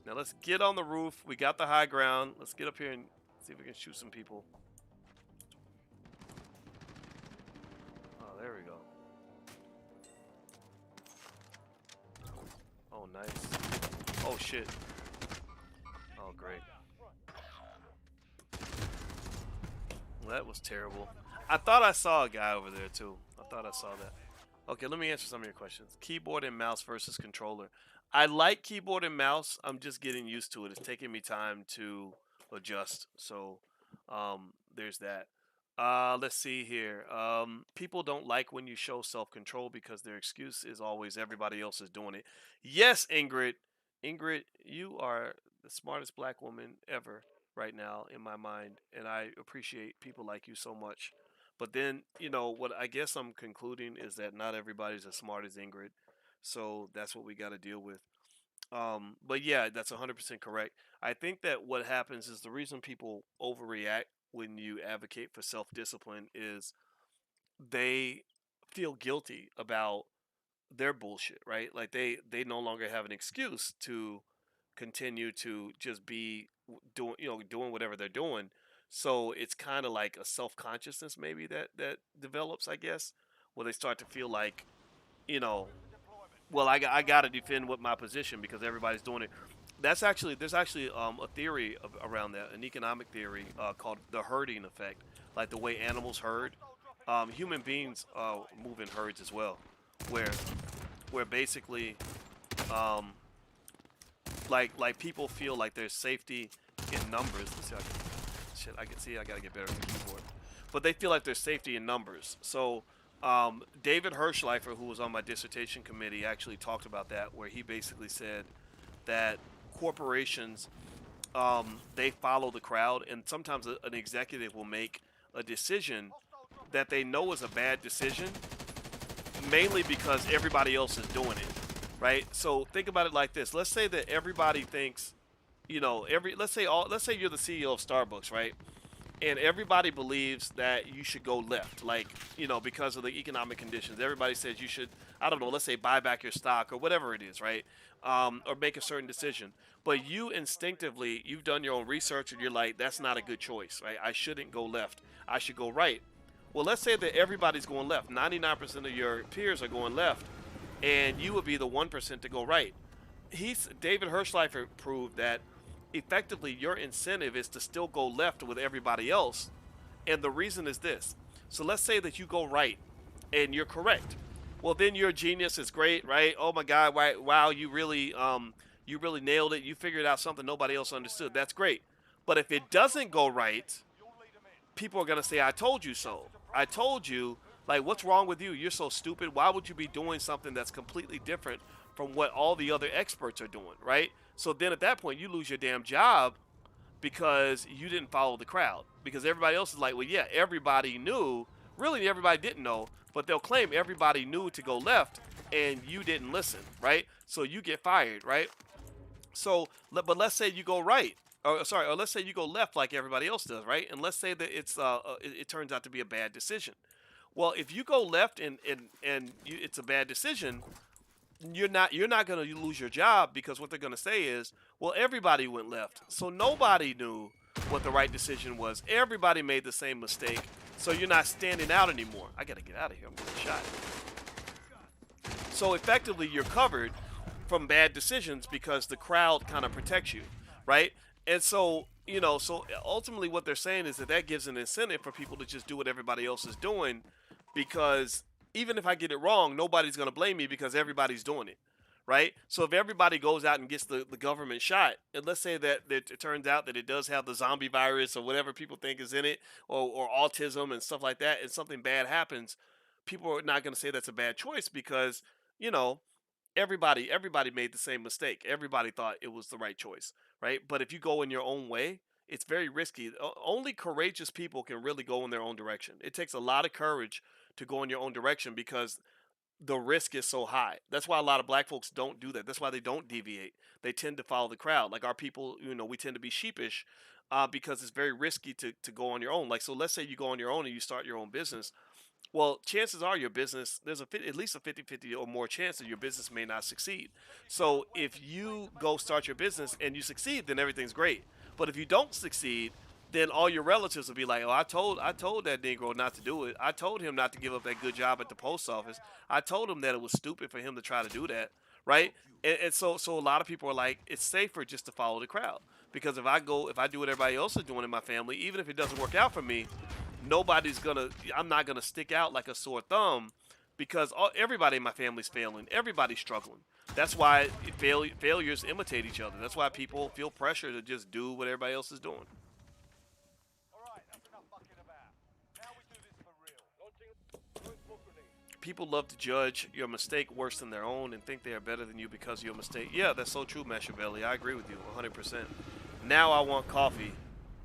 Now let's get on the roof. We got the high ground. Let's get up here and see if we can shoot some people. Oh, there we go. Oh, nice. Oh, shit. Oh, great. Well, that was terrible. I thought I saw a guy over there, too. I thought I saw that. Okay, let me answer some of your questions. Keyboard and mouse versus controller. I like keyboard and mouse. I'm just getting used to it. It's taking me time to adjust. So there's that. Let's see here. People don't like when you show self-control because their excuse is always everybody else is doing it. Yes, Ingrid. Ingrid, you are the smartest black woman ever right now in my mind. And I appreciate people like you so much. But then, you know, what I guess I'm concluding is that not everybody's as smart as Ingrid. So that's what we got to deal with. But yeah, that's 100% correct. I think that what happens is the reason people overreact when you advocate for self-discipline is they feel guilty about their bullshit, right? Like they no longer have an excuse to continue to just be doing whatever they're doing. So it's kind of like a self-consciousness maybe that develops, I guess, where they start to feel like, you know, well, I got to defend what my position because everybody's doing it. There's actually a theory around that, an economic theory called the herding effect, like the way animals herd. Human beings move in herds as well, where basically, like people feel like there's safety in numbers. Let's see, I can see I gotta get better at the keyboard, but they feel like there's safety in numbers. So David Hirschleifer, who was on my dissertation committee, actually talked about that, where he basically said that corporations, they follow the crowd, and sometimes an executive will make a decision that they know is a bad decision, mainly because everybody else is doing it, right? So think about it like this. Let's say that everybody thinks, you know, let's say you're the CEO of Starbucks, right? And everybody believes that you should go left, like, you know, because of the economic conditions. Everybody says you should, I don't know, let's say buy back your stock or whatever it is, right? Or make a certain decision. But you instinctively, you've done your own research and you're like, that's not a good choice, right? I shouldn't go left. I should go right. Well, let's say that everybody's going left. 99% of your peers are going left, and you would be the 1% to go right. David Hirschleifer proved that effectively your incentive is to still go left with everybody else, and the reason is this. So let's say that you go right and you're correct. Well, then your genius is great, right? Oh my God, wow, you really nailed it. You figured out something nobody else understood. That's great. But if it doesn't go right, people are going to say, I told you so. I told you, like, what's wrong with you? You're so stupid. Why would you be doing something that's completely different from what all the other experts are doing, right? So then at that point, you lose your damn job because you didn't follow the crowd. Because everybody else is like, well, yeah, everybody knew. Really, everybody didn't know, but they'll claim everybody knew to go left and you didn't listen, right? So you get fired, right? So, but let's say you go right. Or let's say you go left like everybody else does, right? And let's say that it turns out to be a bad decision. Well, if you go left and it's a bad decision, you're not going to lose your job, because what they're going to say is, well, everybody went left, so nobody knew what the right decision was. Everybody made the same mistake, so you're not standing out anymore. I got to get out of here. I'm getting shot. So effectively, you're covered from bad decisions because the crowd kind of protects you, right? And so, so ultimately what they're saying is that that gives an incentive for people to just do what everybody else is doing because even if I get it wrong, nobody's going to blame me because everybody's doing it, right? So if everybody goes out and gets the government shot, and let's say that it turns out that it does have the zombie virus or whatever people think is in it, or autism and stuff like that, and something bad happens, people are not going to say that's a bad choice because, you know, everybody made the same mistake. Everybody thought it was the right choice, right? But if you go in your own way, it's very risky. Only courageous people can really go in their own direction. It takes a lot of courage to go in your own direction because the risk is so high. That's why a lot of black folks don't do that. That's why they don't deviate. They tend to follow the crowd. Like our people, we tend to be sheepish because it's very risky to go on your own. Like, so let's say you go on your own and you start your own business. Well, chances are your business, there's at least a 50-50 or more chance that your business may not succeed. So if you go start your business and you succeed, then everything's great. But if you don't succeed, then all your relatives will be like, "Oh, I told that Negro not to do it. I told him not to give up that good job at the post office. I told him that it was stupid for him to try to do that, right?" And so a lot of people are like, it's safer just to follow the crowd because if I do what everybody else is doing in my family, even if it doesn't work out for me, I'm not gonna stick out like a sore thumb because everybody in my family's failing. Everybody's struggling. That's why failures imitate each other. That's why people feel pressure to just do what everybody else is doing. Alright, that's enough fucking about. Now we do this for real. People love to judge your mistake worse than their own and think they are better than you because of your mistake. Yeah, that's so true, Machiavelli. I agree with you 100%. Now I want coffee.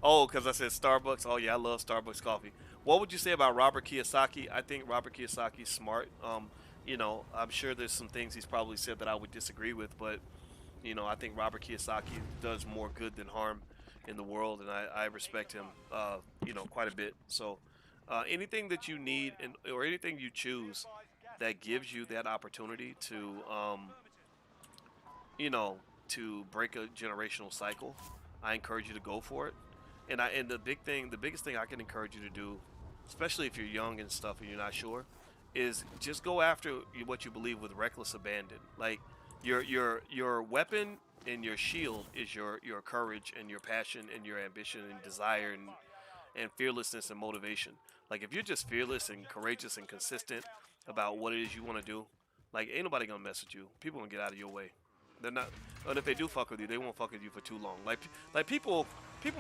Oh, because I said Starbucks. Oh, yeah, I love Starbucks coffee. What would you say about Robert Kiyosaki? I think Robert Kiyosaki's smart. I'm sure there's some things he's probably said that I would disagree with, but, I think Robert Kiyosaki does more good than harm in the world, and I respect him, quite a bit. So, anything that you need or anything you choose that gives you that opportunity you know, to break a generational cycle, I encourage you to go for it. And the biggest thing I can encourage you to do, especially if you're young and stuff and you're not sure, is just go after what you believe with reckless abandon. Like your weapon and your shield is your courage and your passion and your ambition and desire and fearlessness and motivation. Like if you're just fearless and courageous and consistent about what it is you want to do, like ain't nobody gonna mess with you. People gonna get out of your way. They're not, and if they do fuck with you, they won't fuck with you for too long. Like people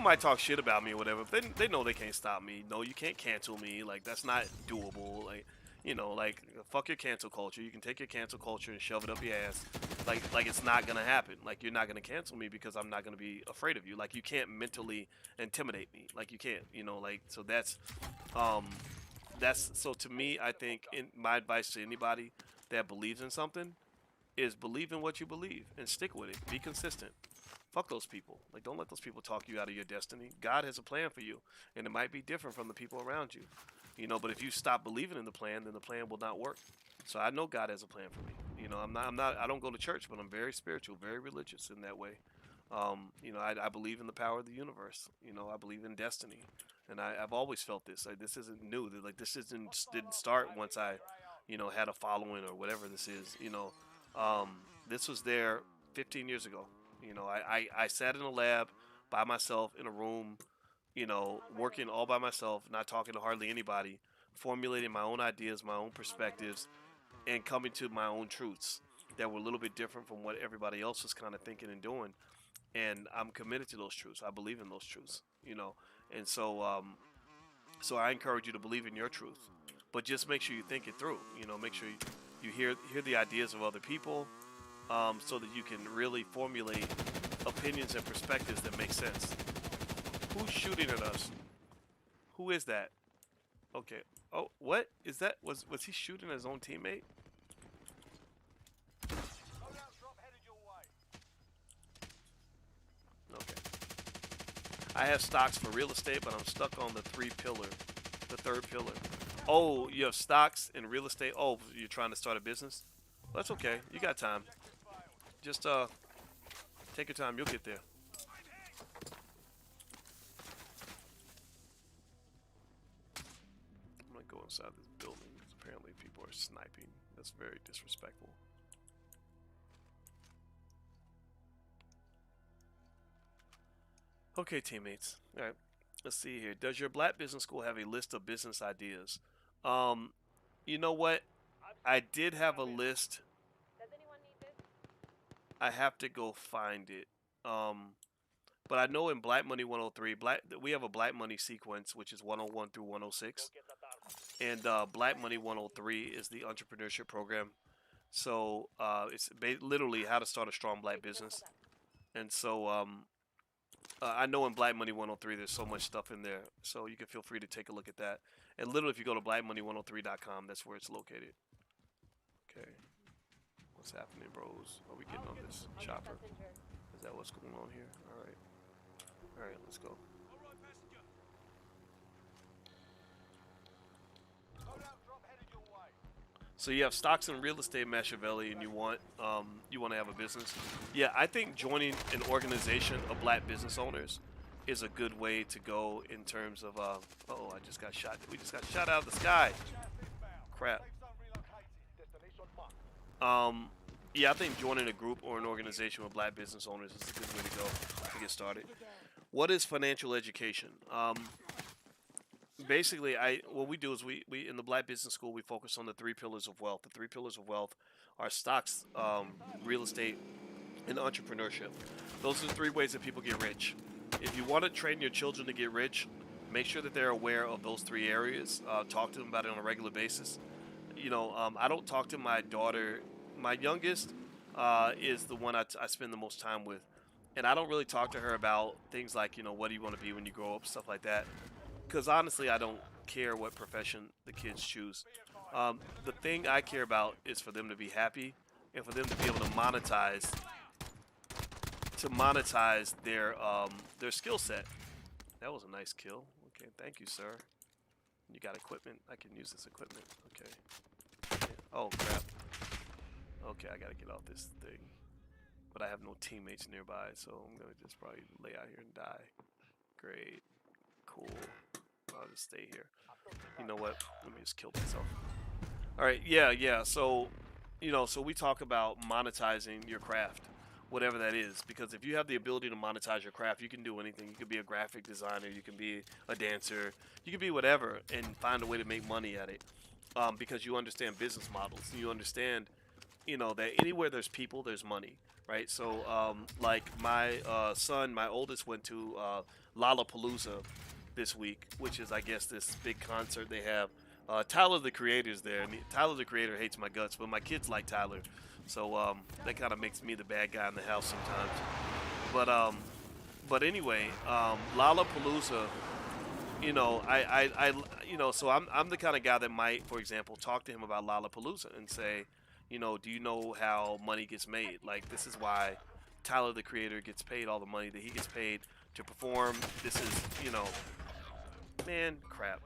might talk shit about me or whatever. But they know they can't stop me. No, you can't cancel me. Like that's not doable. Like like fuck your cancel culture. You can take your cancel culture and shove it up your ass. Like it's not gonna happen. Like you're not gonna cancel me because I'm not gonna be afraid of you. Like you can't mentally intimidate me. Like you can't. Like so um that's so to me. I think in my advice to anybody that believes in something is believe in what you believe and stick with it. Be consistent. Fuck those people. Like, don't let those people talk you out of your destiny. God has a plan for you, and it might be different from the people around you. But if you stop believing in the plan, then the plan will not work. So I know God has a plan for me. I don't go to church, but I'm very spiritual, very religious in that way. I believe in the power of the universe. I believe in destiny, and I've always felt this. Like, this isn't new. Like, didn't start once I, had a following or whatever this is. This was there 15 years ago. I sat in a lab by myself in a room, working all by myself, not talking to hardly anybody, formulating my own ideas, my own perspectives, and coming to my own truths that were a little bit different from what everybody else was kind of thinking and doing. And I'm committed to those truths. I believe in those truths. And so I encourage you to believe in your truth, but just make sure you think it through. Make sure you hear the ideas of other people, so that you can really formulate opinions and perspectives that make sense. Who's shooting at us? Who is that? Okay. Oh, what is that? Was he shooting at his own teammate? Loadout drop headed your way. Okay. I have stocks for real estate, but I'm stuck on the third pillar. Oh, you have stocks in real estate. Oh, you're trying to start a business? Well, that's okay. You got time. Just take your time. You'll get there. I'm gonna go inside this building because apparently people are sniping. That's very disrespectful. Okay, teammates. All right. Let's see here. Does your black business school have a list of business ideas? You know what? I did have a list. Does anyone need this? I have to go find it. But I know in Black Money 103, we have a Black Money sequence, which is 101 through 106. And Black Money 103 is the entrepreneurship program. So it's literally how to start a strong black business. And so I know in Black Money 103 there's so much stuff in there. So you can feel free to take a look at that. And literally if you go to blackmoney103.com, that's where it's located. Okay. What's happening, bros? Are we getting on this chopper? Is that what's going on here? All right. All right, let's go. So you have stocks in real estate, Machiavelli, and you want to have a business. Yeah, I think joining an organization of black business owners is a good way to go in terms of. Oh, I just got shot. We just got shot out of the sky. Crap. Yeah, I think joining a group or an organization with black business owners is a good way to go to get started. What is financial education? Basically, what we do is we in the Black Business School we focus on the 3 pillars of wealth. The 3 pillars of wealth are stocks, real estate, and entrepreneurship. Those are the 3 ways that people get rich. If you want to train your children to get rich, make sure that they're aware of those 3 areas. Talk to them about it on a regular basis. You know, I don't talk to my daughter. My youngest is the one I spend the most time with, and I don't really talk to her about things like, you know, what do you want to be when you grow up, stuff like that. Because honestly, I don't care what profession the kids choose. The thing I care about is for them to be happy and for them to be able to monetize their skill set. That was a nice kill. Okay, thank you, sir. You got equipment? I can use this equipment. Okay. Oh crap. Okay, I gotta get off this thing. But I have no teammates nearby, so I'm gonna just probably lay out here and die. Great. Cool. I'll just stay here. You know what? Let me just kill myself. Alright, yeah. So, you know, so we talk about monetizing your craft, whatever that is. Because if you have the ability to monetize your craft, you can do anything. You could be a graphic designer, you can be a dancer, you can be whatever and find a way to make money at it. Because you understand business models. You understand, you know, that anywhere there's people, there's money. Right? So, like my son, my oldest, went to Lollapalooza this week, which is, I guess, this big concert they have. Tyler the Creator's there, and Tyler the Creator hates my guts, but my kids like Tyler, so that kind of makes me the bad guy in the house sometimes. But anyway, Lollapalooza, you know, you know, so I'm the kind of guy that might, for example, talk to him about Lollapalooza and say, you know, do you know how money gets made? Like, this is why Tyler the Creator gets paid all the money that he gets paid to perform. This is, you know, man, crap.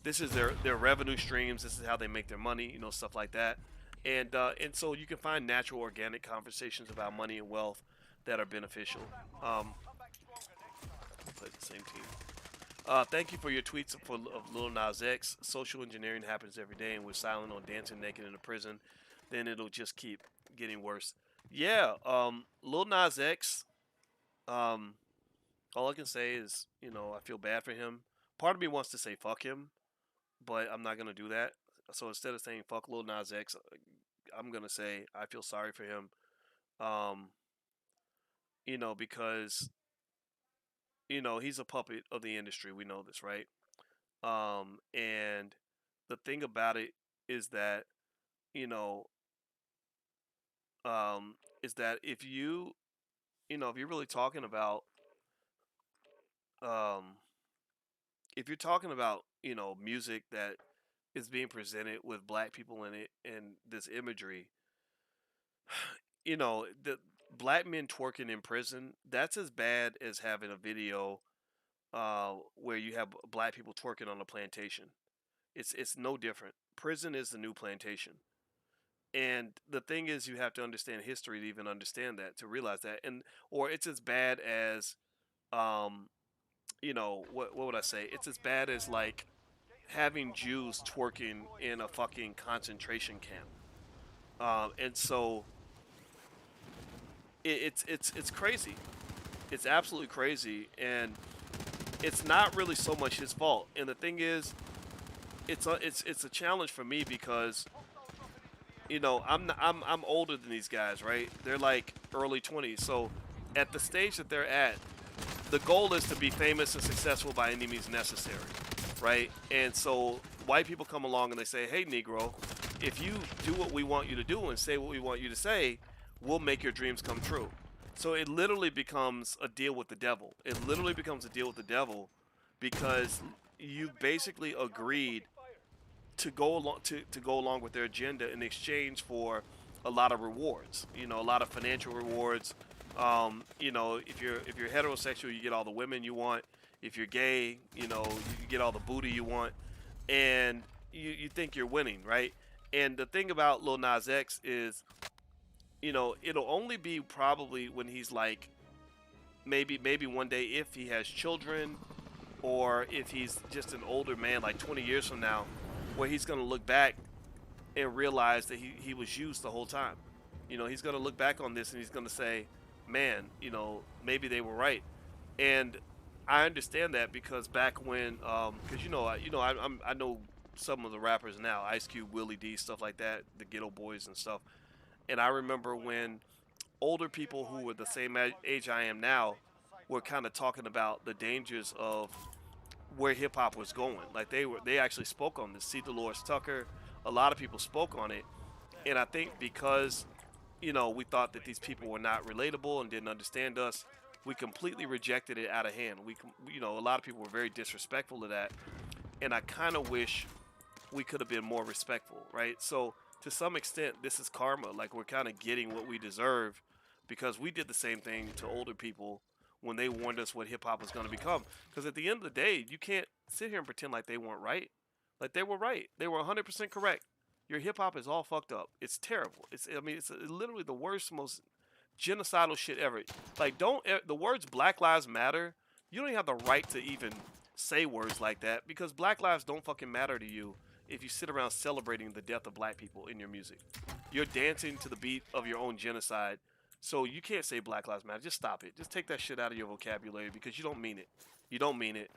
This is their revenue streams. This is how they make their money, you know, stuff like that. And so you can find natural, organic conversations about money and wealth that are beneficial. Play the same team. Thank you for your tweets of Lil Nas X. Social engineering happens every day, and we're silent on dancing naked in a prison. Then it'll just keep getting worse. Yeah, Lil Nas X. All I can say is, you know, I feel bad for him. Part of me wants to say fuck him, but I'm not gonna do that. So instead of saying fuck Lil Nas X, I'm gonna say I feel sorry for him. Um, you know, because you know he's a puppet of the industry. We know this, right? And the thing about it is that, you know, is that if you're really talking about, um, if you're talking about, you know, music that is being presented with black people in it and this imagery, you know, the black men twerking in prison, that's as bad as having a video where you have black people twerking on a plantation. It's no different. Prison is the new plantation. And the thing is, you have to understand history to even understand that, to realize that. And or it's as bad as, you know, what would I say? It's as bad as like having Jews twerking in a fucking concentration camp. And so it's crazy. It's absolutely crazy, and it's not really so much his fault. And the thing is, it's a challenge for me because I'm older than these guys, right? They're like early 20s. So at the stage that they're at, the goal is to be famous and successful by any means necessary, right? And so white people come along and they say, "Hey, Negro, if you do what we want you to do and say what we want you to say, we'll make your dreams come true." So it literally becomes a deal with the devil. It literally becomes a deal with the devil because you basically agreed to go along to go along with their agenda in exchange for a lot of rewards. A lot of financial rewards. If you're heterosexual, you get all the women you want. If you're gay, you get all the booty you want, and you think you're winning, right? And the thing about Lil Nas X is, it'll only be probably when he's like maybe one day if he has children or if he's just an older man, like 20 years from now, where he's going to look back and realize that he was used the whole time. He's going to look back on this and he's going to say, man, maybe they were right. And I understand that because back when, because I know some of the rappers now, Ice Cube, Willie D, stuff like that, the Ghetto Boys and stuff. And I remember when older people who were the same age I am now were kind of talking about the dangers of where hip hop was going. Like they actually spoke on this. C. Dolores Tucker, a lot of people spoke on it, and I think because we thought that these people were not relatable and didn't understand us, we completely rejected it out of hand. A lot of people were very disrespectful to that, and I kind of wish we could have been more respectful, right? So to some extent, this is karma. Like we're kind of getting what we deserve because we did the same thing to older people when they warned us what hip hop was going to become. Because at the end of the day, you can't sit here and pretend like they weren't right. Like they were right. They were 100% correct. Your hip hop is all fucked up. It's terrible. It's literally the worst, most genocidal shit ever. Like, the words Black Lives Matter, you don't even have the right to even say words like that because Black lives don't fucking matter to you if you sit around celebrating the death of black people in your music. You're dancing to the beat of your own genocide. So you can't say Black Lives Matter. Just stop it. Just take that shit out of your vocabulary because you don't mean it. You don't mean it.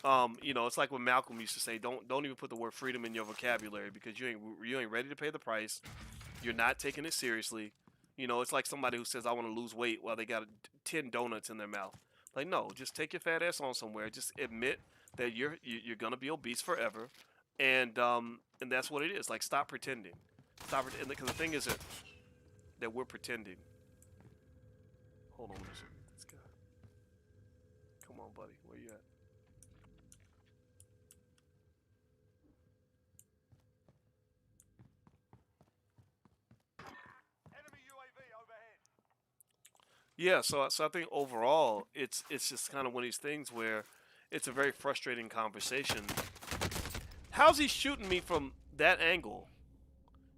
It's like when Malcolm used to say, don't even put the word freedom in your vocabulary because you ain't ready to pay the price. You're not taking it seriously. It's like somebody who says I want to lose weight while they got 10 donuts in their mouth. Like, no, just take your fat ass on somewhere. Just admit that you're gonna be obese forever, and that's what it is. Like, stop pretending. Stop pretending. Because the thing is that we're pretending. Hold on a second. This guy. Come on, buddy. Where you at? Enemy UAV overhead. Yeah, so I think overall it's just kind of one of these things where it's a very frustrating conversation. How's he shooting me from that angle?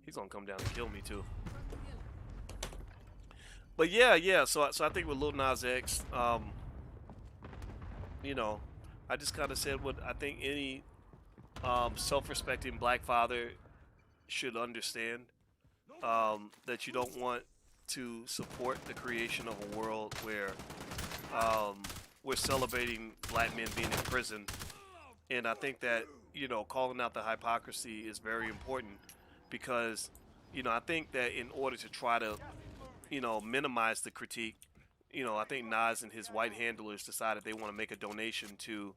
He's gonna come down and kill me too. But yeah. So I think with Lil Nas X, I just kind of said what I think any self-respecting black father should understand. That you don't want to support the creation of a world where we're celebrating black men being in prison. And I think that, calling out the hypocrisy is very important because, I think that in order to try to, minimize the critique, I think Nas and his white handlers decided they want to make a donation to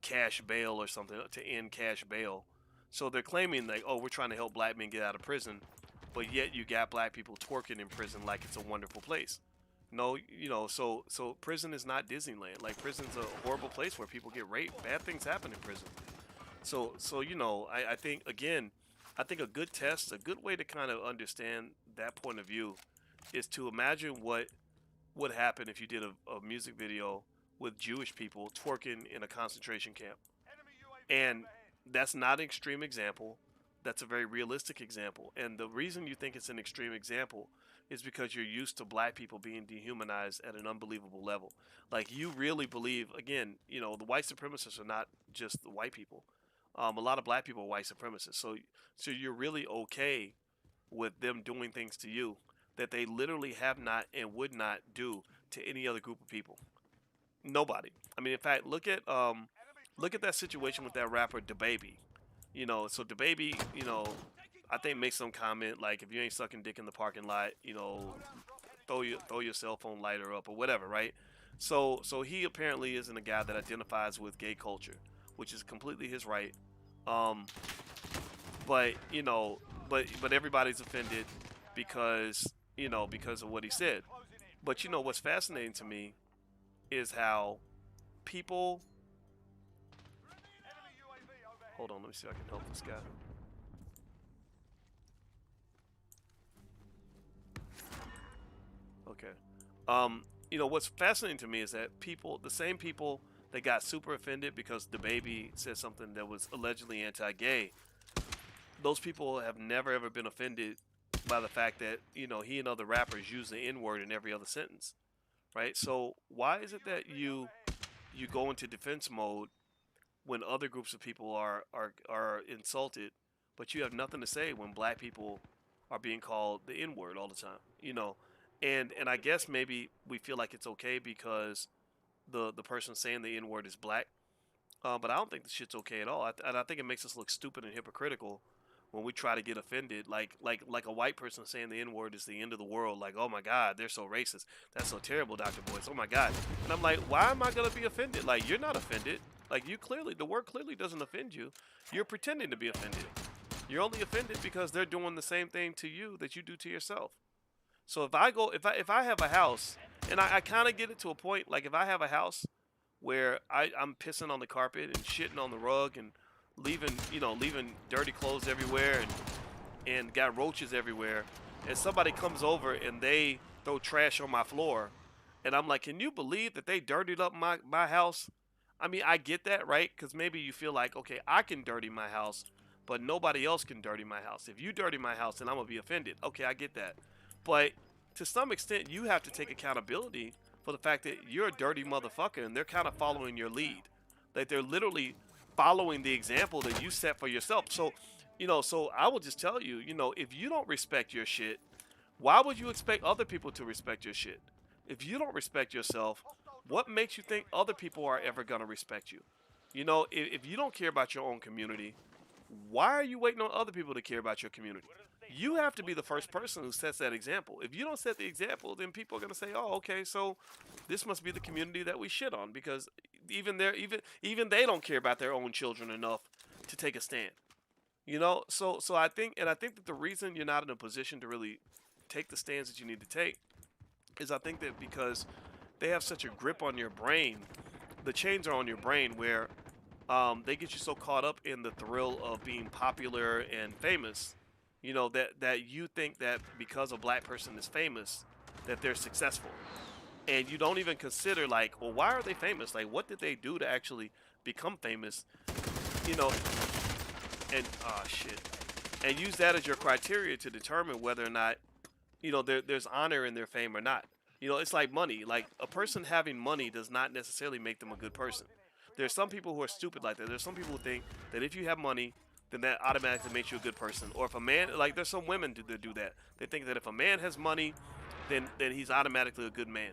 cash bail or something to end cash bail. So they're claiming like, oh, we're trying to help black men get out of prison, but yet you got black people twerking in prison like it's a wonderful place. No, so prison is not Disneyland. Like prison's a horrible place where people get raped. Bad things happen in prison. So I think again, I think a good test, a good way to kind of understand that point of view, is to imagine what would happen if you did a music video with Jewish people twerking in a concentration camp. Enemy UAV And overhead. that's not an extreme example. That's a very realistic example. And the reason you think it's an extreme example is because you're used to black people being dehumanized at an unbelievable level. Like you really believe, again, the white supremacists are not just the white people. A lot of black people are white supremacists. So you're really okay with them doing things to you that they literally have not and would not do to any other group of people. Nobody. I mean, in fact, look at that situation with that rapper DaBaby. So DaBaby, I think makes some comment like if you ain't sucking dick in the parking lot, throw your cell phone lighter up or whatever, right? So he apparently isn't a guy that identifies with gay culture, which is completely his right. Um, but but everybody's offended because because of what he said. But what's fascinating to me is how people. Hold on, let me see if I can help this guy. Okay. What's fascinating to me is that the same people that got super offended because the baby said something that was allegedly anti-gay, those people have never ever been offended by the fact that he and other rappers use the N-word in every other sentence, right? So why is it that you go into defense mode when other groups of people are insulted, but you have nothing to say when black people are being called the N-word all the time, and I guess maybe we feel like it's okay because the person saying the N-word is black, but I don't think this shit's okay at all. And I think it makes us look stupid and hypocritical when we try to get offended, like a white person saying the N-word is the end of the world. Like, oh my God, they're so racist. That's so terrible, Dr. Boyce. Oh my God. And I'm like, why am I gonna be offended? Like, you're not offended. Like, the word clearly doesn't offend you. You're pretending to be offended. You're only offended because they're doing the same thing to you that you do to yourself. So if I have a house, and I kind of get it to a point, like if I have a house where I'm pissing on the carpet and shitting on the rug and leaving dirty clothes everywhere and got roaches everywhere, and somebody comes over and they throw trash on my floor, and I'm like, can you believe that they dirtied up my house? I mean, I get that, right? Because maybe you feel like, okay, I can dirty my house, but nobody else can dirty my house. If you dirty my house, then I'm gonna be offended. Okay, I get that. But to some extent, you have to take accountability for the fact that you're a dirty motherfucker and they're kind of following your lead. Like they're literally following the example that you set for yourself. So I will just tell you, if you don't respect your shit, why would you expect other people to respect your shit? If you don't respect yourself, what makes you think other people are ever going to respect you? If you don't care about your own community, why are you waiting on other people to care about your community? You have to be the first person who sets that example. If you don't set the example, then people are going to say, "Oh, okay, so this must be the community that we shit on," because even they don't care about their own children enough to take a stand. So I think that the reason you're not in a position to really take the stands that you need to take is I think that because they have such a grip on your brain, the chains are on your brain where they get you so caught up in the thrill of being popular and famous, that you think that because a black person is famous, that they're successful, and you don't even consider like, well, why are they famous? Like, what did they do to actually become famous? You know, and shit, and use that as your criteria to determine whether or not there's honor in their fame or not. It's like money. Like a person having money does not necessarily make them a good person. There's some people who are stupid like that. There's some people who think that if you have money, then that automatically makes you a good person. Or if a man, like there's some women that do that. They think that if a man has money, then he's automatically a good man.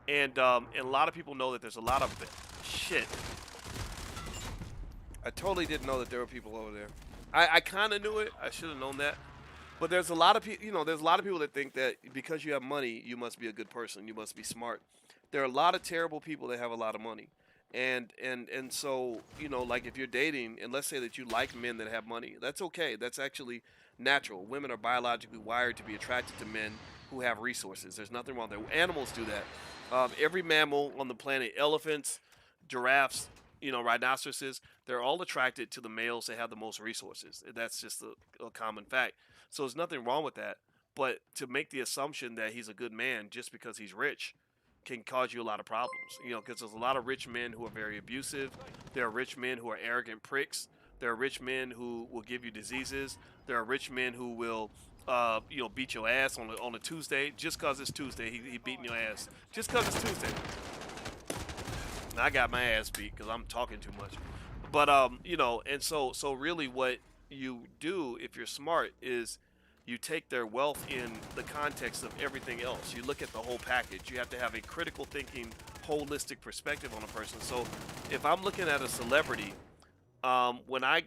And a lot of people know that there's a lot of shit. I totally didn't know that there were people over there. I kind of knew it. I should have known that. But there's a lot of people, there's a lot of people that think that because you have money, you must be a good person. You must be smart. There are a lot of terrible people that have a lot of money. And so, like if you're dating, and let's say that you like men that have money, that's okay. That's actually natural. Women are biologically wired to be attracted to men who have resources. There's nothing wrong there. Animals do that. Every mammal on the planet, elephants, giraffes, rhinoceroses, they're all attracted to the males that have the most resources. That's just a common fact. So there's nothing wrong with that. But to make the assumption that he's a good man just because he's rich can cause you a lot of problems. Because there's a lot of rich men who are very abusive. There are rich men who are arrogant pricks. There are rich men who will give you diseases. There are rich men who will, beat your ass on a Tuesday just because it's Tuesday. He beating your ass just because it's Tuesday. And I got my ass beat because I'm talking too much. But and so really what you do if you're smart is you take their wealth in the context of everything else. You look at the whole package. You have to have a critical thinking, holistic perspective on a person. So if I'm looking at a celebrity, when I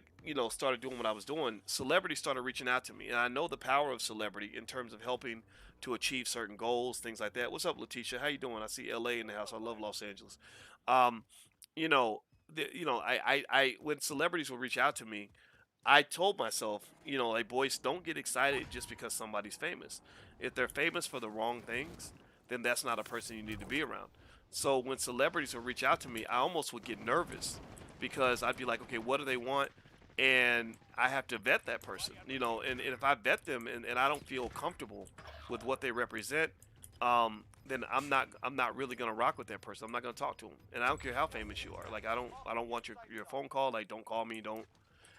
started doing what I was doing, celebrities started reaching out to me, and I know the power of celebrity in terms of helping to achieve certain goals, things like that. What's up, Letitia? How you doing? I see LA in the house. I love Los Angeles. Um, you know, when celebrities will reach out to me, I told myself, like, boys, don't get excited just because somebody's famous. If they're famous for the wrong things, then that's not a person you need to be around. So when celebrities would reach out to me, I almost would get nervous because I'd be like, okay, what do they want? And I have to vet that person, and if I vet them and I don't feel comfortable with what they represent, then I'm not really gonna rock with that person. I'm not gonna talk to them, and I don't care how famous you are. Like I don't want your phone call. Like don't call me. Don't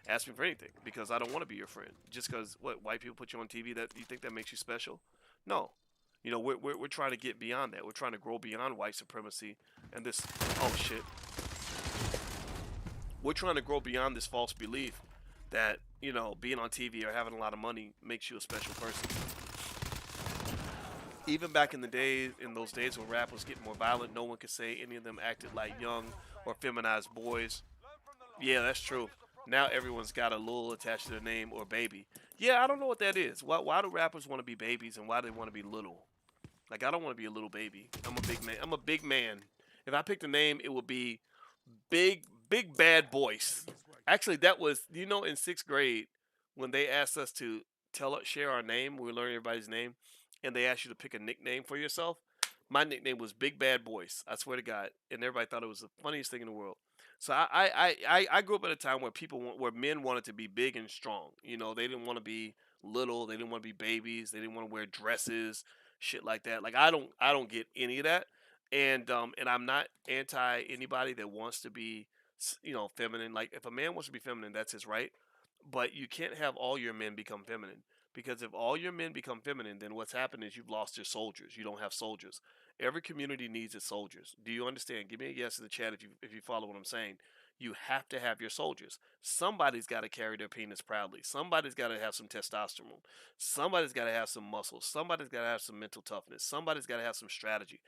ask me for anything because I don't want to be your friend. Just because what white people put you on TV that you think that makes you special? No. We're trying to get beyond that. We're trying to grow beyond white supremacy and this. Oh shit. We're trying to grow beyond this false belief that being on TV or having a lot of money makes you a special person. Even back in the days, in those days when rap was getting more violent, no one could say any of them acted like young or feminized boys. Yeah, that's true. Now everyone's got a little attached to their name or baby. Yeah, I don't know what that is. Why do rappers want to be babies and why do they want to be little? Like I don't want to be a little baby. I'm a big man. I'm a big man. If I picked a name, it would be big bad boys. Actually, that was in sixth grade when they asked us to share our name. We were learning everybody's name, and they asked you to pick a nickname for yourself. My nickname was Big Bad Boys. I swear to God, and everybody thought it was the funniest thing in the world. So I grew up at a time where where men wanted to be big and strong. They didn't want to be little. They didn't want to be babies. They didn't want to wear dresses, shit like that. Like I don't get any of that. And I'm not anti anybody that wants to be feminine. Like if a man wants to be feminine, that's his right. But you can't have all your men become feminine because if all your men become feminine, then what's happened is you've lost your soldiers. You don't have soldiers. Every community needs its soldiers. Do you understand? Give me a yes in the chat if you follow what I'm saying. You have to have your soldiers. Somebody's got to carry their penis proudly. Somebody's got to have some testosterone. Somebody's got to have some muscles. Somebody's got to have some mental toughness. Somebody's got to have some strategy.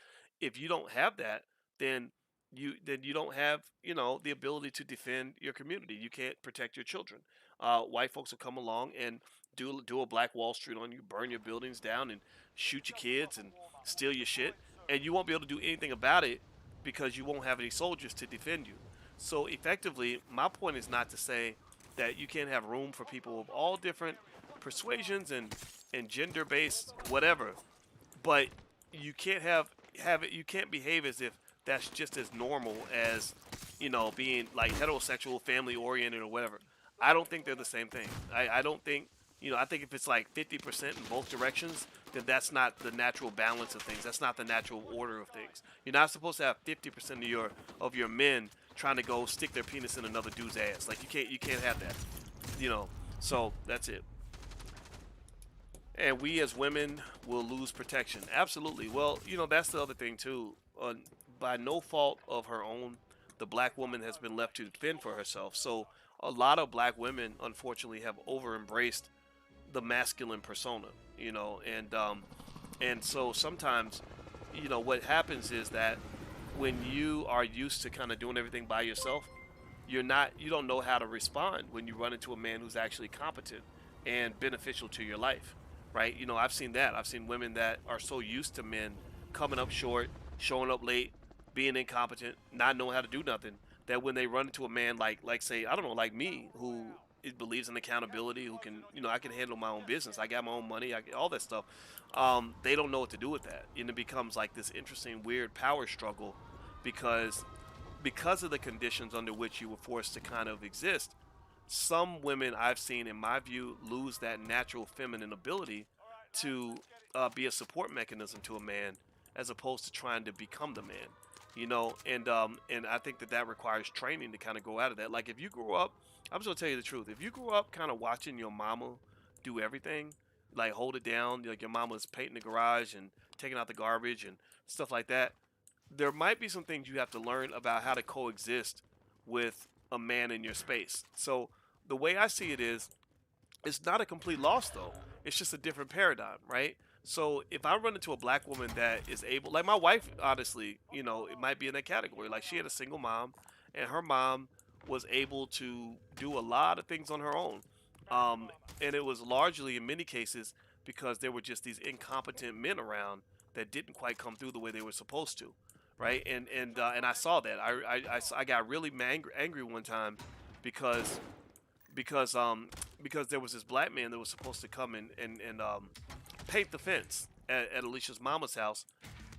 If you don't have that, then you don't have the ability to defend your community. You can't protect your children. White folks will come along and do a Black Wall Street on you, burn your buildings down, and shoot your kids and steal your shit, and you won't be able to do anything about it because you won't have any soldiers to defend you. So effectively, my point is not to say that you can't have room for people of all different persuasions and gender based whatever, but you can't have it. You can't behave as if that's just as normal as being like heterosexual, family oriented, or whatever. I don't think they're the same thing. I don't think I think if it's like 50% in both directions, then that's not the natural balance of things. That's not the natural order of things. You're not supposed to have 50% of your men trying to go stick their penis in another dude's ass. Like you can't have that. You know. So that's it. And we as women will lose protection. Absolutely. Well, that's the other thing too. By no fault of her own, the black woman has been left to fend for herself. So a lot of black women, unfortunately, have over embraced the masculine persona. And so sometimes, what happens is that when you are used to kind of doing everything by yourself, you don't know how to respond when you run into a man who's actually competent and beneficial to your life, right? I've seen that. I've seen women that are so used to men coming up short, showing up late, being incompetent, not knowing how to do nothing, that when they run into a man like say, I don't know, like me, who believes in accountability, who can, I can handle my own business, I got my own money, all that stuff. They don't know what to do with that, and it becomes like this interesting, weird power struggle because of the conditions under which you were forced to kind of exist. Some women I've seen, in my view, lose that natural feminine ability to be a support mechanism to a man, as opposed to trying to become the man. And I think that requires training to kind of go out of that. Like if you grew up, I'm just gonna tell you the truth. If you grew up kind of watching your mama do everything, like hold it down, like your mama's painting the garage and taking out the garbage and stuff like that, there might be some things you have to learn about how to coexist with a man in your space. So the way I see it is, it's not a complete loss though. It's just a different paradigm, right? So if I run into a black woman that is able, like my wife, honestly, it might be in that category. Like she had a single mom, and her mom was able to do a lot of things on her own, um, and it was largely in many cases because there were just these incompetent men around that didn't quite come through the way they were supposed to, right? And I saw that. I got really angry one time because because um because there was this black man that was supposed to come and paint the fence at Alicia's mama's house,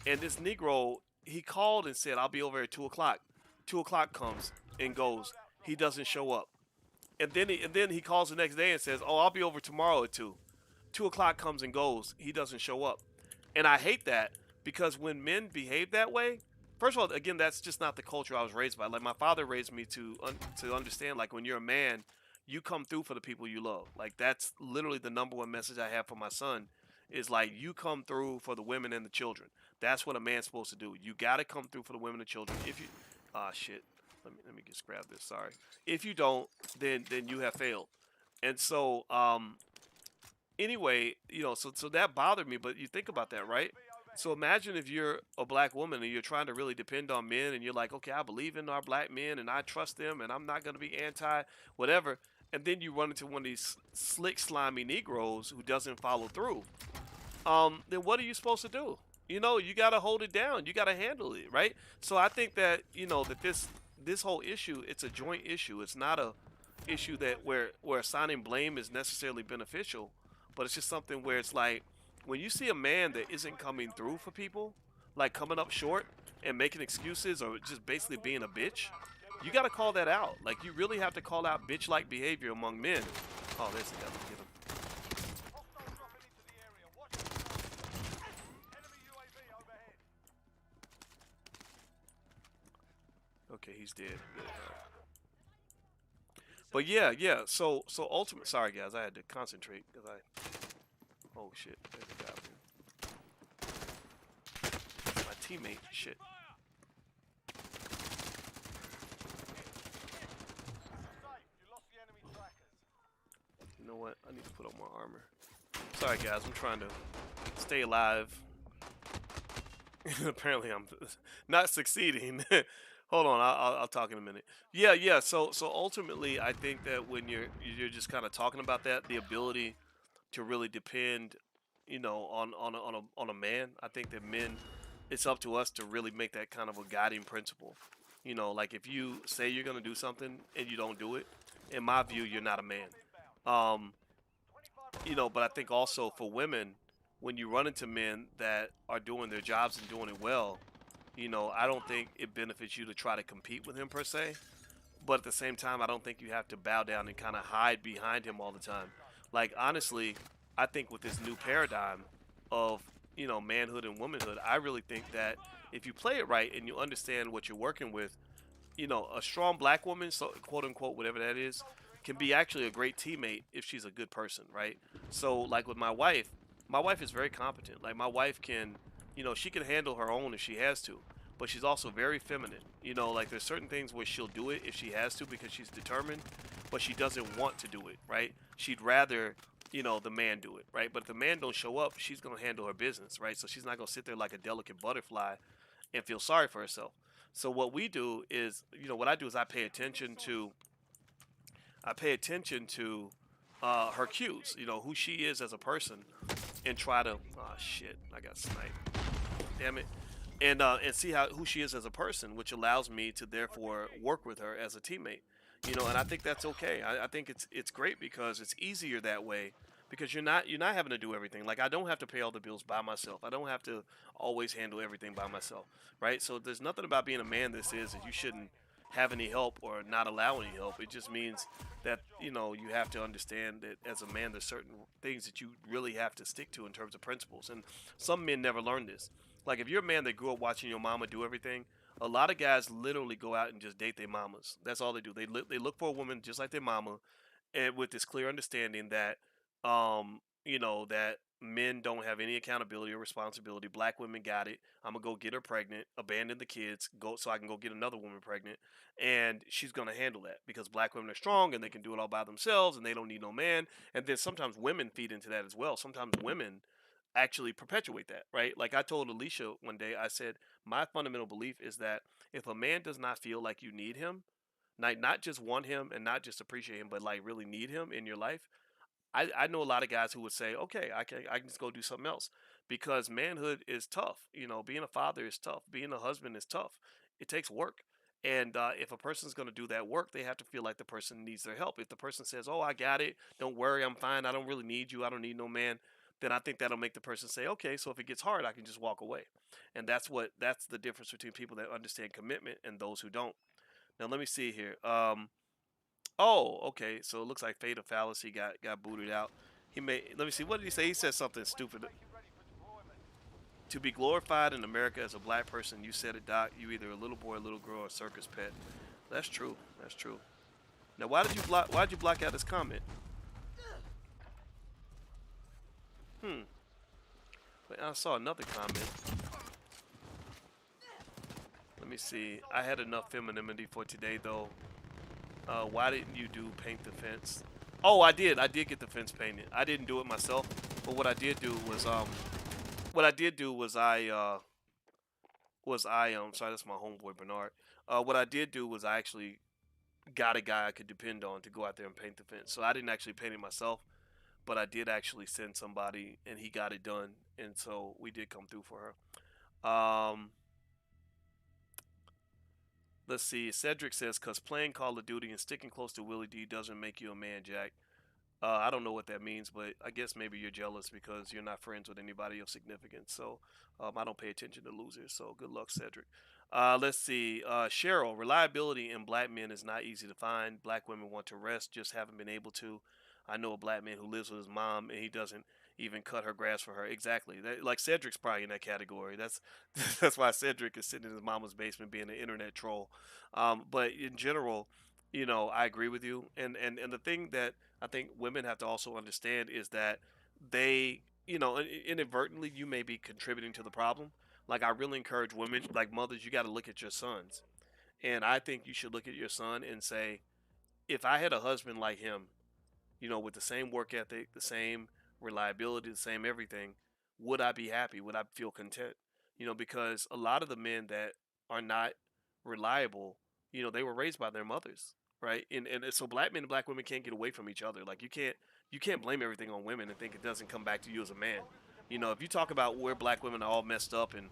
and this Negro, he called and said, "I'll be over at 2 o'clock." 2 o'clock comes and goes. He doesn't show up, and then he calls the next day and says, "Oh, I'll be over tomorrow at 2." 2 o'clock comes and goes. He doesn't show up, and I hate that because when men behave that way, first of all, again, that's just not the culture I was raised by. Like my father raised me to understand, like when you're a man, you come through for the people you love. Like that's literally the number one message I have for my son is like you come through for the women and the children. That's what a man's supposed to do. You got to come through for the women and children. If you, ah shit, let me just grab this. Sorry. If you don't, then you have failed. And so anyway, so that bothered me. But you think about that, right? So imagine if you're a black woman and you're trying to really depend on men, and you're like, okay, I believe in our black men and I trust them, and I'm not going to be anti whatever. And then you run into one of these slick, slimy Negroes who doesn't follow through. Then what are you supposed to do? You got to hold it down. You got to handle it, right? So I think that that this whole issue, it's a joint issue. It's not a issue that where assigning blame is necessarily beneficial, but it's just something where it's like when you see a man that isn't coming through for people, like coming up short and making excuses or just basically being a bitch, you got to call that out. Like you really have to call out bitch-like behavior among men. Oh, there's the devil. Get him. Hostile dropping into the area. Watch the skies. Enemy UAV overhead. Okay, he's dead. Good. But yeah. So ultimate. Sorry guys, I had to concentrate because I. Oh shit, there's a guy up here. My teammate. Shit. Safe. You lost the enemy trackers. You know what? I need to put on my armor. Sorry guys, I'm trying to stay alive. Apparently, I'm not succeeding. Hold on, I'll talk in a minute. Yeah. So ultimately, I think that when you're just kind of talking about that, the ability to really depend, on a man. I think that men, it's up to us to really make that kind of a guiding principle. Like if you say you're gonna do something and you don't do it, in my view, you're not a man. Um, but I think also for women, when you run into men that are doing their jobs and doing it well, I don't think it benefits you to try to compete with him per se. But at the same time, I don't think you have to bow down and kind of hide behind him all the time. Like honestly, I think with this new paradigm of manhood and womanhood, I really think that if you play it right and you understand what you're working with, a strong black woman, so quote unquote, whatever that is, can be actually a great teammate if she's a good person, right? So, like with my wife is very competent. Like my wife can, she can handle her own if she has to, but she's also very feminine. Like there's certain things where she'll do it if she has to because she's determined, but she doesn't want to do it, right? She'd rather, the man do it, right? But if the man don't show up, she's gonna handle her business, right? So she's not gonna sit there like a delicate butterfly and feel sorry for herself. So what we do is, what I do is I pay attention to her cues, who she is as a person, and try to. Oh shit, I got sniped. Damn it. And see who she is as a person, which allows me to therefore work with her as a teammate. And I think that's okay. I think it's great because it's easier that way because you're not having to do everything. Like I don't have to pay all the bills by myself. I don't have to always handle everything by myself, right? So there's nothing about being a man that says that you shouldn't have any help or not allow any help. It just means that you have to understand that as a man there's certain things that you really have to stick to in terms of principles. And some men never learn this. Like if you're a man that grew up watching your mama do everything, a lot of guys literally go out and just date their mamas. That's all they do. They look for a woman just like their mama, and with this clear understanding that that men don't have any accountability or responsibility. Black women got it. I'm gonna go get her pregnant, abandon the kids, go so I can go get another woman pregnant, and she's gonna handle that because black women are strong and they can do it all by themselves and they don't need no man. And then sometimes women feed into that as well. Sometimes women actually perpetuate that, right? Like I told Alicia one day, I said my fundamental belief is that if a man does not feel like you need him, like not just want him and not just appreciate him, but like really need him in your life, I know a lot of guys who would say, okay, I can just go do something else because manhood is tough. You know, being a father is tough. Being a husband is tough. It takes work. And if a person's going to do that work, they have to feel like the person needs their help. If the person says, "Oh, I got it. Don't worry, I'm fine. I don't really need you. I don't need no man," then I think that'll make the person say, "Okay, so if it gets hard, I can just walk away." And that's the difference between people that understand commitment and those who don't. Now let me see here. Oh, okay. So it looks like Fatal Fallacy got booted out. He made. Let me see. What did he say? He said something stupid. Make it ready for deployment. To be glorified in America as a black person, you said it, Doc. You either a little boy, a little girl, or a circus pet. That's true. That's true. Now, why did you block? Why did you block out his comment? Hmm. But I saw another comment. Let me see. I had enough femininity for today, though. Why didn't you do paint the fence? Oh, I did. I did get the fence painted. I didn't do it myself, but what I did do was sorry, that's my homeboy Bernard. What I did do was I actually got a guy I could depend on to go out there and paint the fence. So I didn't actually paint it myself, but I did actually send somebody and he got it done, and so we did come through for her. Let's see. Cedric says, "Cause playing Call of Duty and sticking close to Willie D doesn't make you a man, Jack." I don't know what that means, but I guess maybe you're jealous because you're not friends with anybody of significance. So I don't pay attention to losers. So good luck, Cedric. Let's see. Cheryl, reliability in black men is not easy to find. Black women want to rest, just haven't been able to. I know a black man who lives with his mom and he doesn't even cut her grass for her. Exactly. Like Cedric's probably in that category. That's that's why Cedric is sitting in his mama's basement being an internet troll. But in general, I agree with you. And the thing that I think women have to also understand is that they, inadvertently, you may be contributing to the problem. Like, I really encourage women, like mothers, you got to look at your sons. And I think you should look at your son and say, if I had a husband like him, with the same work ethic, the same reliability, the same everything, would I be happy? Would I feel content? Because a lot of the men that are not reliable, they were raised by their mothers, right? And so black men and black women can't get away from each other. Like you can't blame everything on women and think it doesn't come back to you as a man. If you talk about where black women are all messed up and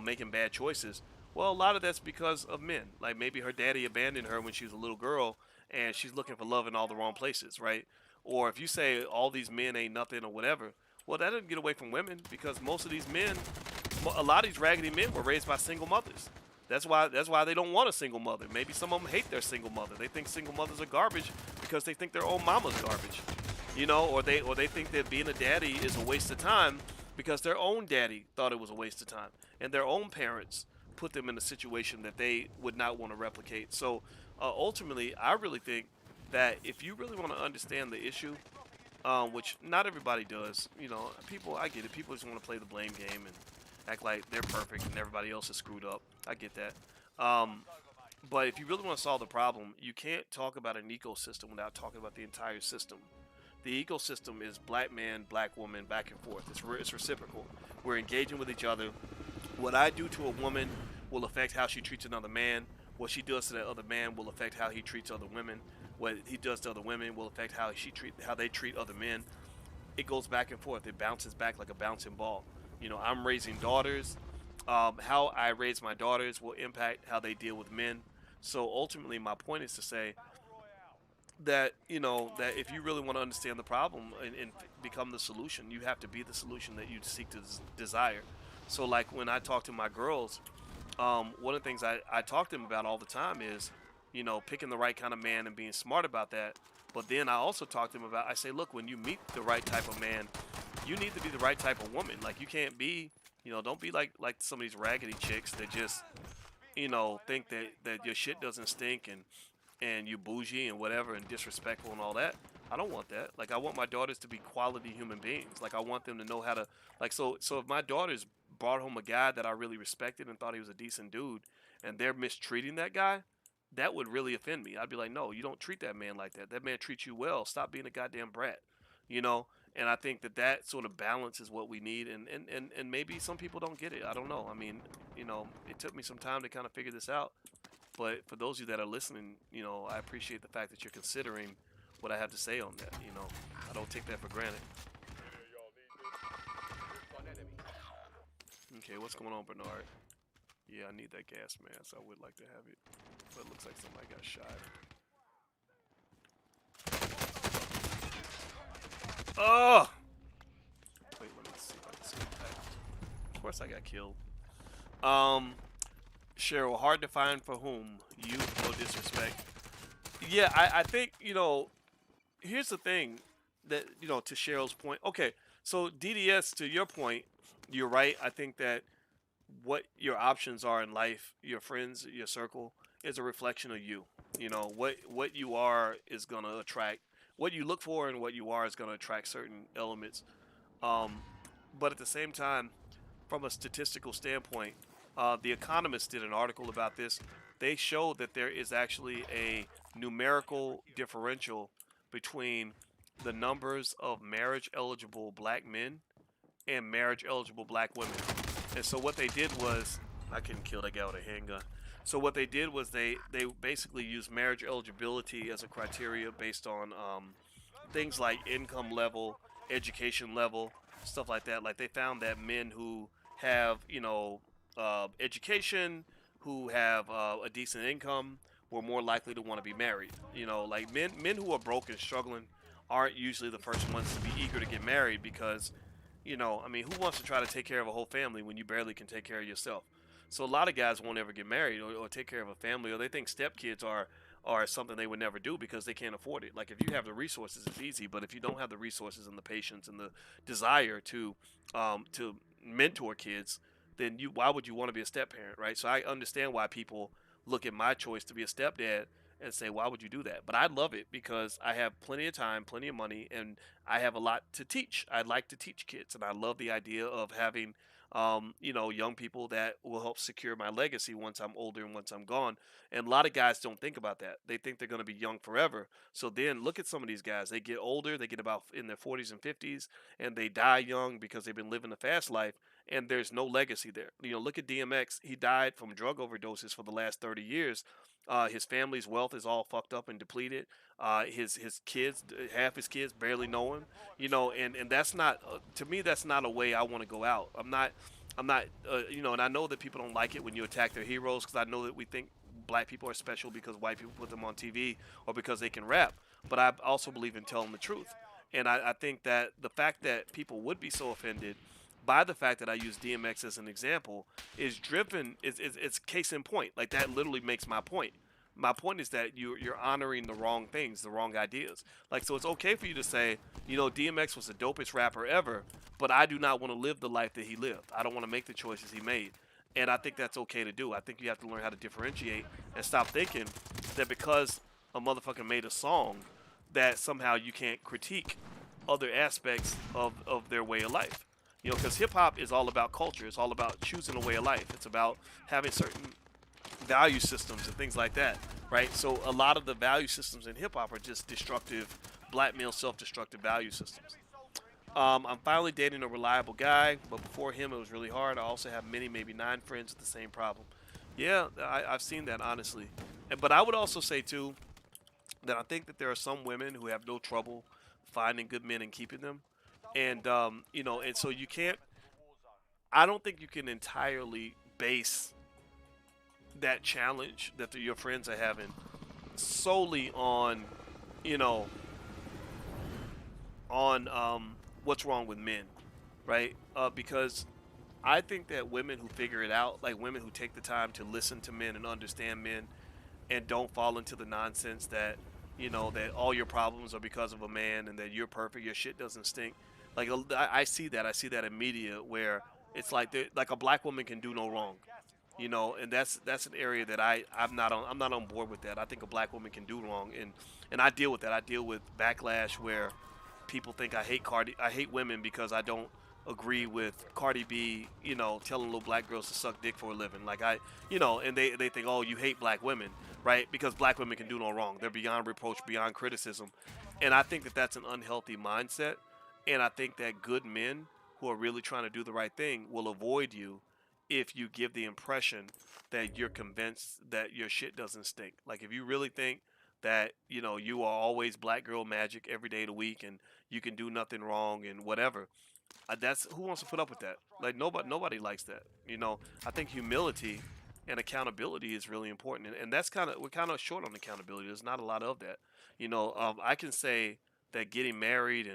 making bad choices, well, a lot of that's because of men. Like maybe her daddy abandoned her when she was a little girl and she's looking for love in all the wrong places, right? Or if you say all these men ain't nothing or whatever, well, that doesn't get away from women because most of these men, a lot of these raggedy men were raised by single mothers. That's why they don't want a single mother. Maybe some of them hate their single mother. They think single mothers are garbage because they think their own mama's garbage. Or they think that being a daddy is a waste of time because their own daddy thought it was a waste of time and their own parents put them in a situation that they would not want to replicate. So ultimately, I really think that if you really want to understand the issue, which not everybody does, people, I get it. People just want to play the blame game and act like they're perfect and everybody else is screwed up. I get that. But if you really want to solve the problem, you can't talk about an ecosystem without talking about the entire system. The ecosystem is black man, black woman, back and forth. It's reciprocal. We're engaging with each other. What I do to a woman will affect how she treats another man. What she does to that other man will affect how he treats other women. What he does to other women will affect how they treat other men. It goes back and forth. It bounces back like a bouncing ball. I'm raising daughters. How I raise my daughters will impact how they deal with men. So ultimately, my point is to say that that if you really want to understand the problem and become the solution, you have to be the solution that you seek to desire. So like when I talk to my girls, one of the things I talk to them about all the time is picking the right kind of man and being smart about that. But then I also talk to them about, I say, look, when you meet the right type of man, you need to be the right type of woman. Like you can't be, don't be like some of these raggedy chicks that just think that your shit doesn't stink and you bougie and whatever and disrespectful and all that. I don't want that. Like I want my daughters to be quality human beings. Like I want them to know how to like so if my daughters brought home a guy that I really respected and thought he was a decent dude and they're mistreating that guy, that would really offend me. I'd be like, "No, you don't treat that man like that. That man treats you well. Stop being a goddamn brat." You know? And I think that that sort of balance is what we need and maybe some people don't get it. I don't know. I mean, it took me some time to kind of figure this out. But for those of you that are listening, I appreciate the fact that you're considering what I have to say on that. I don't take that for granted. Okay, what's going on, Bernard? Yeah, I need that gas mask. I would like to have it, but it looks like somebody got shot. Oh! Wait, let me see if I can see that. Of course I got killed. Cheryl, hard to find for whom? You, no disrespect. Yeah, I think, here's the thing that, to Cheryl's point. Okay, so DDS, to your point, you're right. I think that what your options are in life, your friends, your circle, is a reflection of you. What you are is gonna attract what you look for, and what you are is gonna attract certain elements. Um, but at the same time, from a statistical standpoint, the Economist did an article about this. They showed that there is actually a numerical differential between the numbers of marriage eligible black men and marriage eligible black women. And so what they did was, I couldn't kill that guy with a handgun. So what they did was they basically used marriage eligibility as a criteria based on things like income level, education level, stuff like that. Like they found that men who have education, who have a decent income, were more likely to want to be married. Like men who are broke and struggling aren't usually the first ones to be eager to get married because I mean, who wants to try to take care of a whole family when you barely can take care of yourself? So a lot of guys won't ever get married or take care of a family, or they think stepkids are something they would never do because they can't afford it. Like if you have the resources, it's easy, but if you don't have the resources and the patience and the desire to mentor kids, then why would you want to be a step parent, right? So I understand why people look at my choice to be a stepdad and say, why would you do that? But I love it because I have plenty of time, plenty of money, and I have a lot to teach. I like to teach kids, and I love the idea of having, young people that will help secure my legacy once I'm older and once I'm gone. And a lot of guys don't think about that. They think they're going to be young forever. So then look at some of these guys. They get older, they get about in their 40s and 50s, and they die young because they've been living a fast life, and there's no legacy there. Look at DMX. He died from drug overdoses for the last 30 years. His family's wealth is all fucked up and depleted. His kids, half his kids barely know him. And that's not to me. That's not a way I want to go out. I'm not. And I know that people don't like it when you attack their heroes because I know that we think black people are special because white people put them on TV or because they can rap. But I also believe in telling the truth. And I think that the fact that people would be so offended by the fact that I use DMX as an example is driven it's case in point. Like that literally makes my point. My point is that you're honoring the wrong things, the wrong ideas. Like so it's okay for you to say, DMX was the dopest rapper ever, but I do not want to live the life that he lived. I don't want to make the choices he made. And I think that's okay to do. I think you have to learn how to differentiate and stop thinking that because a motherfucker made a song that somehow you can't critique other aspects of their way of life. Because hip hop is all about culture. It's all about choosing a way of life. It's about having certain value systems and things like that, right? So a lot of the value systems in hip hop are just destructive, black male self-destructive value systems. I'm finally dating a reliable guy, but before him it was really hard. I also have many, maybe 9 friends with the same problem. Yeah, I've seen that honestly. But I would also say too that I think that there are some women who have no trouble finding good men and keeping them, and so you can't. I don't think you can entirely base that challenge that your friends are having solely on, you know, on what's wrong with men, right? Because I think that women who figure it out, like women who take the time to listen to men and understand men, and don't fall into the nonsense that that all your problems are because of a man and that you're perfect, your shit doesn't stink. Like I see that in media where it's like a black woman can do no wrong. You know, and that's an area that I'm not on board with that. I think a black woman can do wrong, and I deal with that. I deal with backlash where people think I hate women because I don't agree with Cardi B, you know, telling little black girls to suck dick for a living. Like you know, and they think, oh, you hate black women, right? Because black women can do no wrong. They're beyond reproach, beyond criticism, and I think that that's an unhealthy mindset. And I think that good men who are really trying to do the right thing will avoid you if you give the impression that you're convinced that your shit doesn't stink. Like if you really think that you know you are always black girl magic every day of the week and you can do nothing wrong and whatever, that's who wants to put up with that. Like nobody likes that. You know, I think humility and accountability is really important, and that's kind of we're kind of short on accountability. There's not a lot of that. You know, I can say that getting married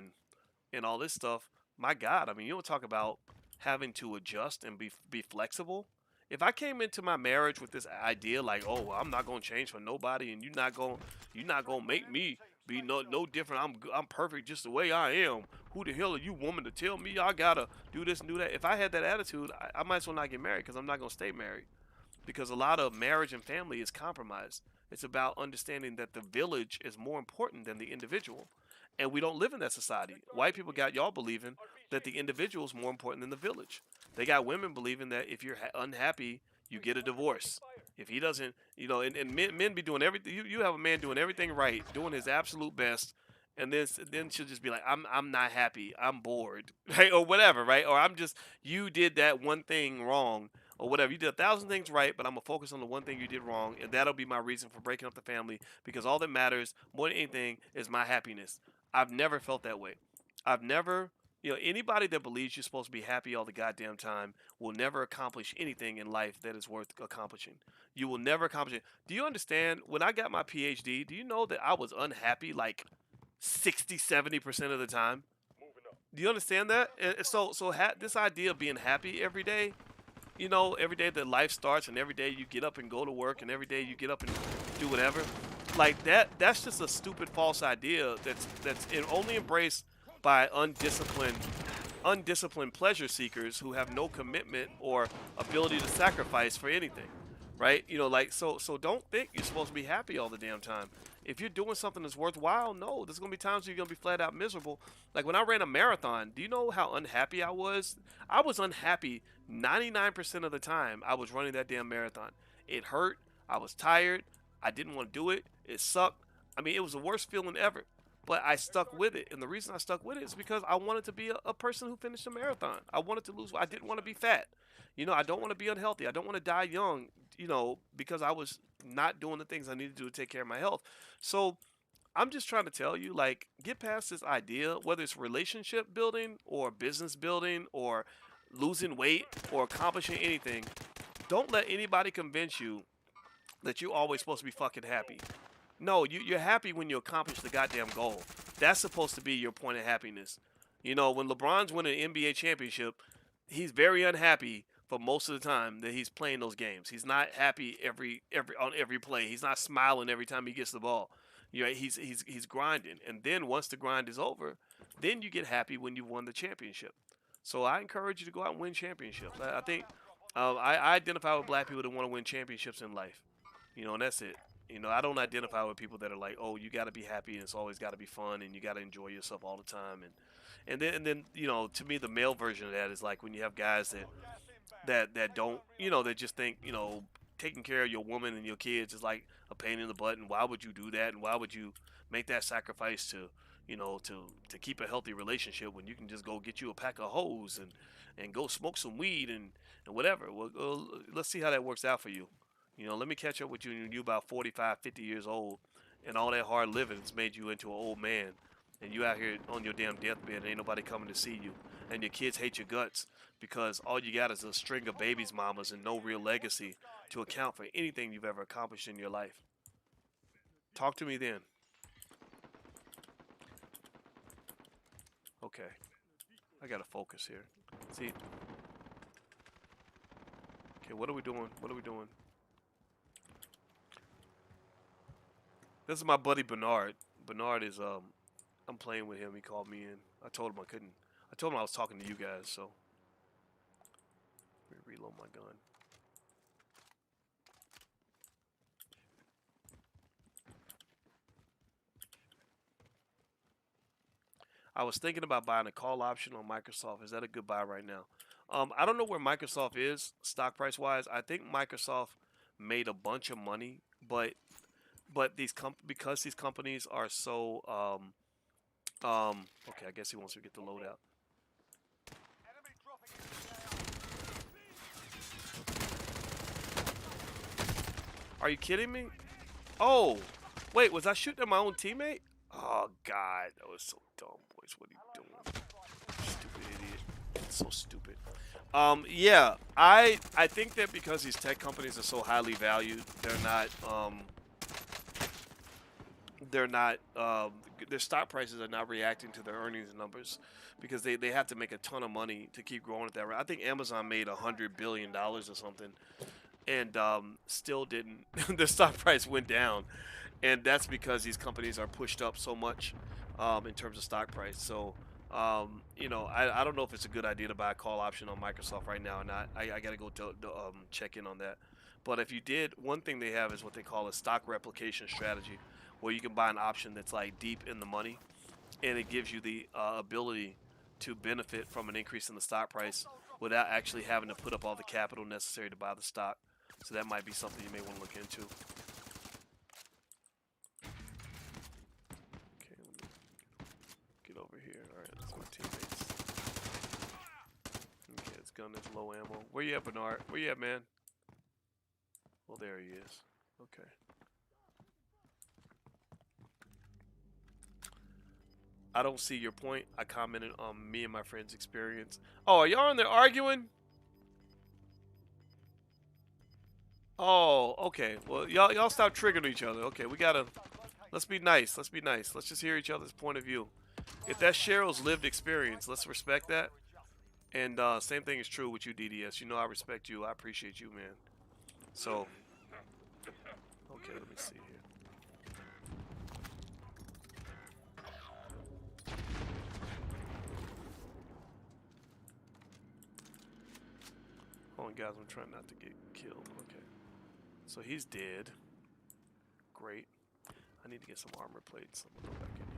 and all this stuff. My God, I mean, you don't talk about having to adjust and be flexible. If I came into my marriage with this idea like, oh, well, I'm not gonna change for nobody, and you're not gonna make me be no different. I'm perfect just the way I am. Who the hell are you, woman, to tell me I gotta do this and do that? If I had that attitude, I might as well not get married because I'm not gonna stay married because a lot of marriage and family is compromised. It's about understanding that the village is more important than the individual. And we don't live in that society. White people got y'all believing that the individual is more important than the village. They got women believing that if you're unhappy, you get a divorce. If he doesn't, you know, and men be doing everything. You have a man doing everything right, doing his absolute best, and then she'll just be like, I'm not happy, I'm bored, right, or whatever, right, or I'm just you did that one thing wrong, or whatever. You did 1,000 things right, but I'm gonna focus on the one thing you did wrong, and that'll be my reason for breaking up the family because all that matters more than anything is my happiness. I've never felt that way. I've never, you know, anybody that believes you're supposed to be happy all the goddamn time will never accomplish anything in life that is worth accomplishing. You will never accomplish it. Do you understand? When I got my PhD, do you know that I was unhappy like 60, 70% of the time? Do you understand that? And this idea of being happy every day, you know, every day that life starts and every day you get up and go to work and every day you get up and do whatever, like that's just a stupid false idea that's only embraced by undisciplined pleasure seekers who have no commitment or ability to sacrifice for anything, right? You know, like so don't think you're supposed to be happy all the damn time. If you're doing something that's worthwhile, no, there's gonna be times where you're gonna be flat out miserable. Like when I ran a marathon, do you know how unhappy I was? I was unhappy 99% of the time I was running that damn marathon. It hurt. I was tired. I didn't want to do it. It sucked. I mean, it was the worst feeling ever. But I stuck with it. And the reason I stuck with it is because I wanted to be a person who finished a marathon. I wanted to lose. I didn't want to be fat. You know, I don't want to be unhealthy. I don't want to die young, you know, because I was not doing the things I needed to do to take care of my health. So I'm just trying to tell you, like, get past this idea, whether it's relationship building or business building or losing weight or accomplishing anything. Don't let anybody convince you that you're always supposed to be fucking happy. No, you're happy when you accomplish the goddamn goal. That's supposed to be your point of happiness. You know, when LeBron's winning an NBA championship, he's very unhappy for most of the time that he's playing those games. He's not happy every on every play. He's not smiling every time he gets the ball. You know, he's grinding. And then once the grind is over, then you get happy when you won the championship. So I encourage you to go out and win championships. I think I identify with black people that want to win championships in life. You know, and that's it. You know, I don't identify with people that are like, oh, you got to be happy and it's always got to be fun and you got to enjoy yourself all the time. And then you know, to me, the male version of that is like when you have guys that don't, you know, that just think, you know, taking care of your woman and your kids is like a pain in the butt. And why would you do that? And why would you make that sacrifice to, you know, to keep a healthy relationship when you can just go get you a pack of hoes and go smoke some weed and whatever. Well, let's see how that works out for you. You know, let me catch up with you when you're about 45, 50 years old, and all that hard living has made you into an old man, and you out here on your damn deathbed, and ain't nobody coming to see you, and your kids hate your guts because all you got is a string of babies mamas and no real legacy to account for anything you've ever accomplished in your life. Talk to me then. Okay, I gotta focus here. See, okay, what are we doing? What are we doing? This is my buddy Bernard. Bernard is I'm playing with him. He called me in. I told him I couldn't. I told him I was talking to you guys, so let me reload my gun. I was thinking about buying a call option on Microsoft. Is that a good buy right now? I don't know where Microsoft is stock price wise. I think Microsoft made a bunch of money, but because these companies are so okay, I guess he wants to get the loadout. Enemy dropping into the AO. Are you kidding me? Oh, wait, was I shooting at my own teammate? Oh God, that was so dumb, boys. What are you doing? Stupid idiot. So stupid. Yeah, I think that because these tech companies are so highly valued, they're not their stock prices are not reacting to their earnings numbers because they have to make a ton of money to keep growing at that rate. I think Amazon made $100 billion or something, and still didn't. The stock price went down, and that's because these companies are pushed up so much in terms of stock price. So I don't know if it's a good idea to buy a call option on Microsoft right now or not. I got to go check in on that. But if you did, one thing they have is what they call a stock replication strategy, where you can buy an option that's like deep in the money, and it gives you the ability to benefit from an increase in the stock price without actually having to put up all the capital necessary to buy the stock. So that might be something you may want to look into. Okay, let me get over here. All right, that's my teammates. Okay, this gun is low ammo. Where you at, Bernard? Where you at, man? Well, there he is. Okay. I don't see your point. I commented on me and my friend's experience. Oh, are y'all in there arguing? Oh, okay. Well, y'all stop triggering each other. Okay, we gotta. Let's be nice. Let's be nice. Let's just hear each other's point of view. If that's Cheryl's lived experience, let's respect that. And same thing is true with you, DDS. You know I respect you. I appreciate you, man. So, okay, let me see here. Hold on, guys. I'm trying not to get killed. Okay. So he's dead. Great. I need to get some armor plates. I'm gonna go back in here.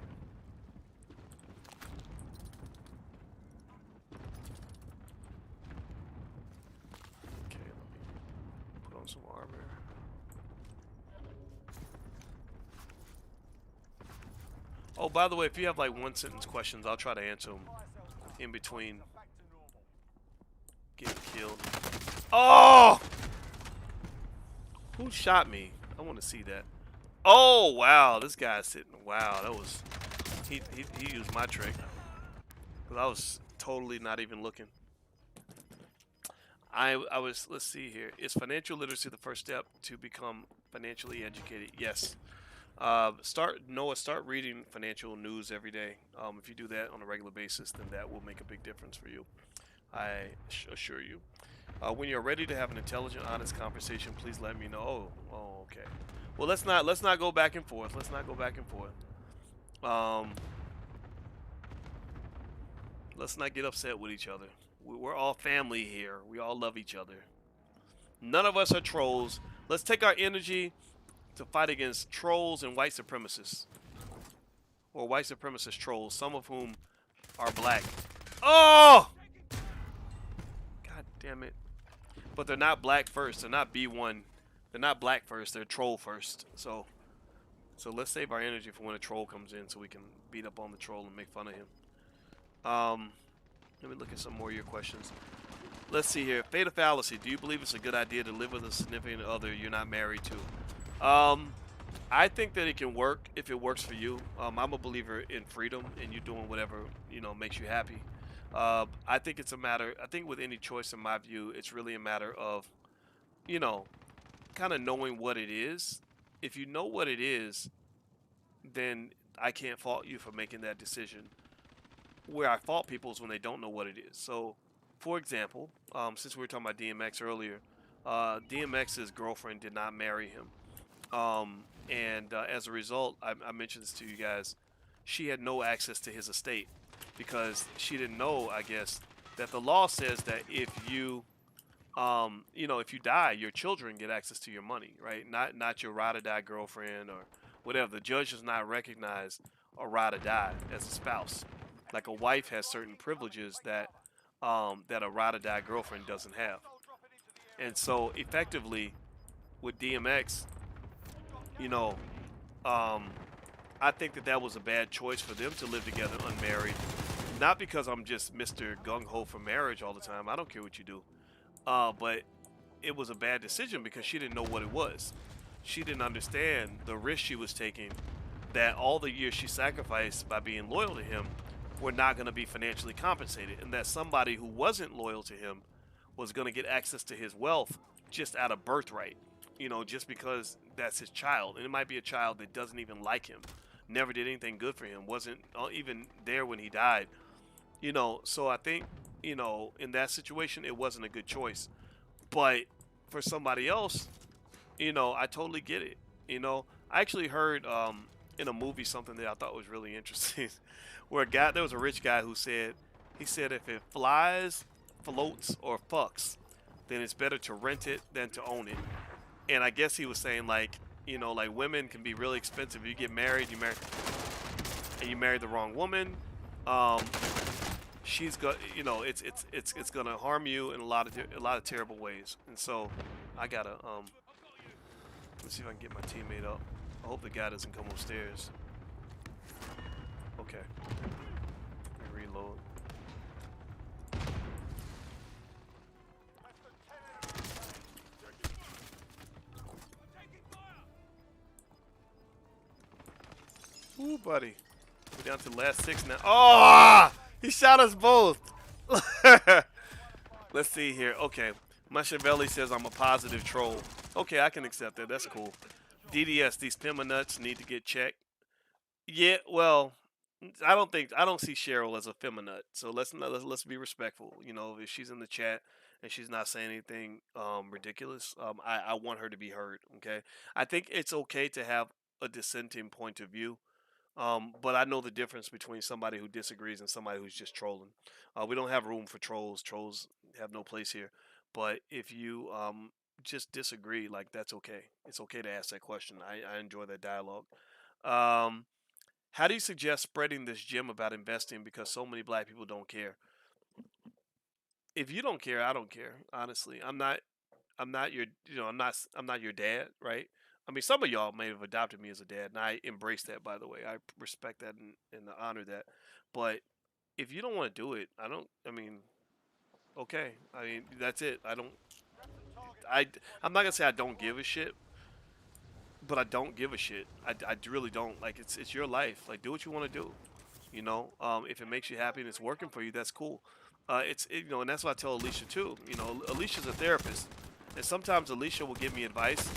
Okay, let me put on some armor. Oh, by the way, if you have like one sentence questions, I'll try to answer them in between getting killed. Oh! Who shot me? I want to see that. Oh, wow. This guy's sitting. Wow, that was... He used my trick. Because I was totally not even looking. I was... Let's see here. Is financial literacy the first step to become financially educated? Yes. Start reading financial news every day. If you do that on a regular basis, then that will make a big difference for you. I assure you. When you're ready to have an intelligent, honest conversation, please let me know. Oh, okay. Well, let's not go back and forth. Let's not go back and forth. Let's not get upset with each other. We're all family here. We all love each other. None of us are trolls. Let's take our energy to fight against trolls and white supremacists. Or white supremacist trolls, some of whom are black. Oh! God damn it. But they're not black first. They're not B1. They're not black first. They're troll first. So let's save our energy for when a troll comes in so we can beat up on the troll and make fun of him. Let me look at some more of your questions. Let's see here. Fatal fallacy. Do you believe it's a good idea to live with a significant other you're not married to? I think that it can work if it works for you. I'm a believer in freedom and you doing whatever, makes you happy. I think it's a matter, I think with any choice in my view, it's really a matter of, kind of knowing what it is. If you know what it is, then I can't fault you for making that decision. Where I fault people is when they don't know what it is. So, for example, since we were talking about DMX earlier, DMX's girlfriend did not marry him. And as a result, I mentioned this to you guys, she had no access to his estate because she didn't know, I guess, that the law says that if you, if you die, your children get access to your money, right? Not your ride or die girlfriend or whatever. The judge does not recognize a ride or die as a spouse. Like a wife has certain privileges that that a ride or die girlfriend doesn't have. And so effectively with DMX, you know, um, I think that that was a bad choice for them to live together unmarried. Not because I'm just Mr. Gung Ho for marriage all the time. I don't care what you do. But it was a bad decision because she didn't know what it was. She didn't understand the risk she was taking, that all the years she sacrificed by being loyal to him were not going to be financially compensated, and that somebody who wasn't loyal to him was going to get access to his wealth just out of birthright, just because that's his child. And it might be a child that doesn't even like him, never did anything good for him, wasn't even there when he died. So I think, in that situation, it wasn't a good choice. But for somebody else, I totally get it. I actually heard in a movie something that I thought was really interesting, where there was a rich guy who said, he said if it flies, floats, or fucks, then it's better to rent it than to own it. And I guess he was saying like, like women can be really expensive. You get married, and you marry the wrong woman. Um, she's got, it's gonna harm you in a lot of terrible ways. And so I gotta let's see if I can get my teammate up. I hope the guy doesn't come upstairs. Okay. Let me reload. Ooh, buddy. We're down to the last 6 now. Oh! He shot us both. Let's see here. Okay. Machiavelli says I'm a positive troll. Okay, I can accept that. That's cool. DDS, these feminists need to get checked. Yeah, well, I don't see Cheryl as a feminist. So let's be respectful. If she's in the chat and she's not saying anything ridiculous, I want her to be heard. Okay, I think it's okay to have a dissenting point of view. But I know the difference between somebody who disagrees and somebody who's just trolling. We don't have room for trolls. Trolls have no place here. But if you just disagree, like that's okay. It's okay to ask that question. I enjoy that dialogue. Um, how do you suggest spreading this gem about investing because so many black people don't care? If you don't care, I don't care. Honestly, I'm not your I'm not your dad, right? I mean, some of y'all may have adopted me as a dad, and I embrace that. By the way, I respect that and honor that. But if you don't want to do it, I don't. I mean, okay. I mean, that's it. I don't. I'm not gonna say I don't give a shit, but I don't give a shit. I really don't. Like it's your life. Like do what you want to do. If it makes you happy and it's working for you, that's cool. And that's what I tell Alicia too. Alicia's a therapist, and sometimes Alicia will give me advice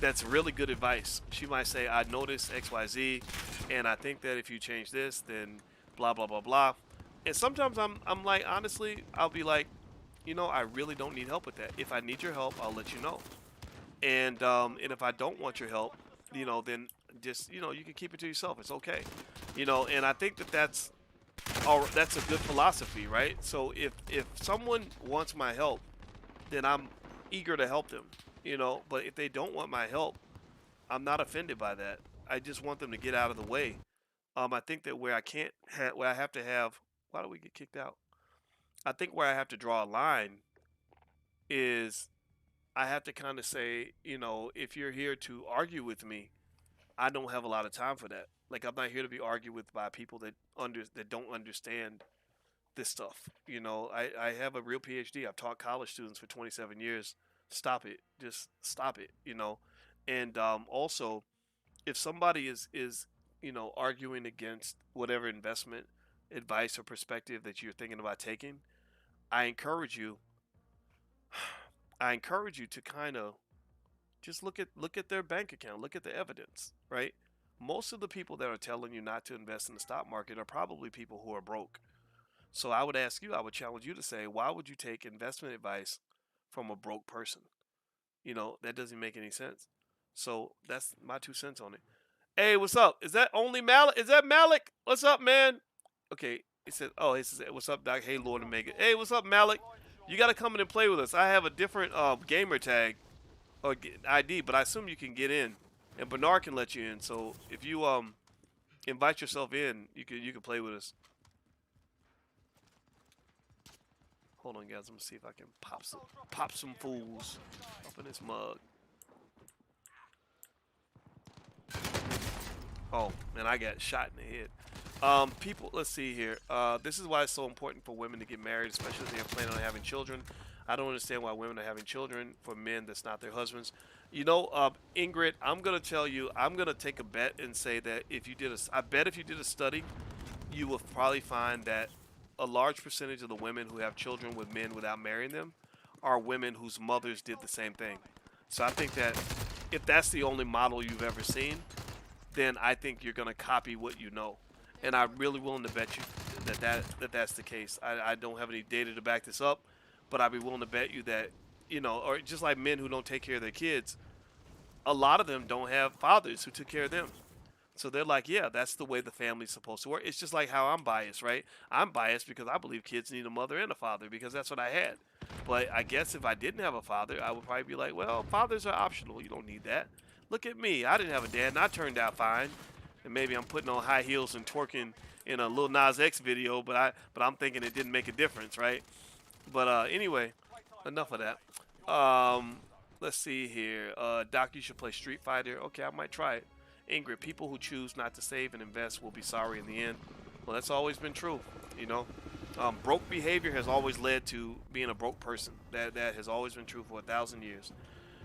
that's really good advice. She might say, "I noticed X, Y, Z, and I think that if you change this, then blah blah blah blah." And sometimes I'm like, honestly, I'll be like, I really don't need help with that. If I need your help, I'll let you know. And if I don't want your help, then just you can keep it to yourself. It's okay. And I think that that's a good philosophy, right? So if someone wants my help, then I'm eager to help them. But if they don't want my help, I'm not offended by that. I just want them to get out of the way. I think that where I have to have, why do we get kicked out? I think where I have to draw a line is I have to kind of say, if you're here to argue with me, I don't have a lot of time for that. Like I'm not here to be argued with by people that don't understand this stuff. I have a real PhD. I've taught college students for 27 years. Stop it. Just stop it. And also, if somebody is arguing against whatever investment advice or perspective that you're thinking about taking, I encourage you. I encourage you to kind of just look at their bank account, look at the evidence, right? Most of the people that are telling you not to invest in the stock market are probably people who are broke. So I would challenge you to say, why would you take investment advice from a broke person? That doesn't make any sense. So that's my 2 cents on it. Hey, what's up? Is that only Malik? Is that Malik? What's up, man? Okay, he says, what's up, Doc? Hey, Lord and Megan. Hey, what's up, Malik? You got to come in and play with us. I have a different gamer tag or ID, but I assume you can get in, and Bernard can let you in. So if you invite yourself in, you can play with us. Hold on, guys. I'm gonna see if I can pop some fools up in this mug. Oh, man, I got shot in the head. People, let's see here. This is why it's so important for women to get married, especially if they're planning on having children. I don't understand why women are having children for men that's not their husbands. You know, Ingrid, I'm gonna tell you, I'm gonna take a bet and say that I bet if you did a study, you will probably find that a large percentage of the women who have children with men without marrying them are women whose mothers did the same thing. So I think that if that's the only model you've ever seen, then I think you're going to copy what you know. And I'm really willing to bet you that's the case. I don't have any data to back this up, but I'd be willing to bet you that, or just like men who don't take care of their kids, a lot of them don't have fathers who took care of them. So they're like, yeah, that's the way the family's supposed to work. It's just like how I'm biased, right? I'm biased because I believe kids need a mother and a father because that's what I had. But I guess if I didn't have a father, I would probably be like, well, fathers are optional. You don't need that. Look at me. I didn't have a dad, and I turned out fine. And maybe I'm putting on high heels and twerking in a Lil Nas X video, but I'm thinking it didn't make a difference, right? But anyway, enough of that. Let's see here. Doc, you should play Street Fighter. Okay, I might try it. Ingrid, people who choose not to save and invest will be sorry in the end. Well, that's always been true, you know. Broke behavior has always led to being a broke person. That has always been true for 1,000 years.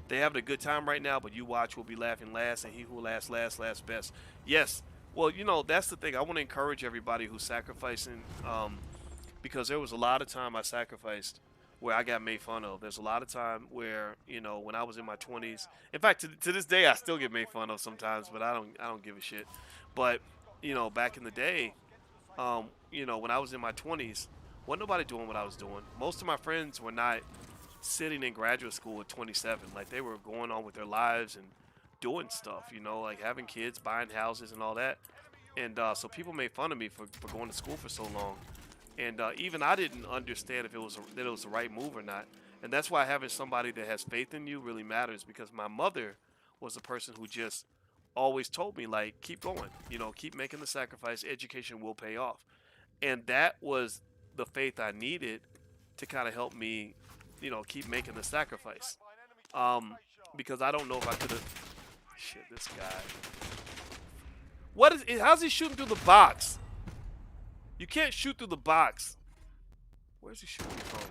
They having a good time right now, but you watch will be laughing last, and he who laughs last laughs best. Yes. Well, that's the thing. I want to encourage everybody who's sacrificing, because there was a lot of time I sacrificed where I got made fun of. There's a lot of time where, when I was in my 20s. In fact, to this day, I still get made fun of sometimes, but I don't give a shit. But, back in the day, when I was in my 20s, wasn't nobody doing what I was doing. Most of my friends were not sitting in graduate school at 27. Like, they were going on with their lives and doing stuff, like having kids, buying houses and all that. And so people made fun of me for going to school for so long. And even I didn't understand if that it was the right move or not. And that's why having somebody that has faith in you really matters, because my mother was the person who just always told me, like, keep going, keep making the sacrifice. Education will pay off. And that was the faith I needed to kind of help me, keep making the sacrifice. Because I don't know if I could have. Shit, this guy. How's he shooting through the box? You can't shoot through the box. Where's he shooting me from?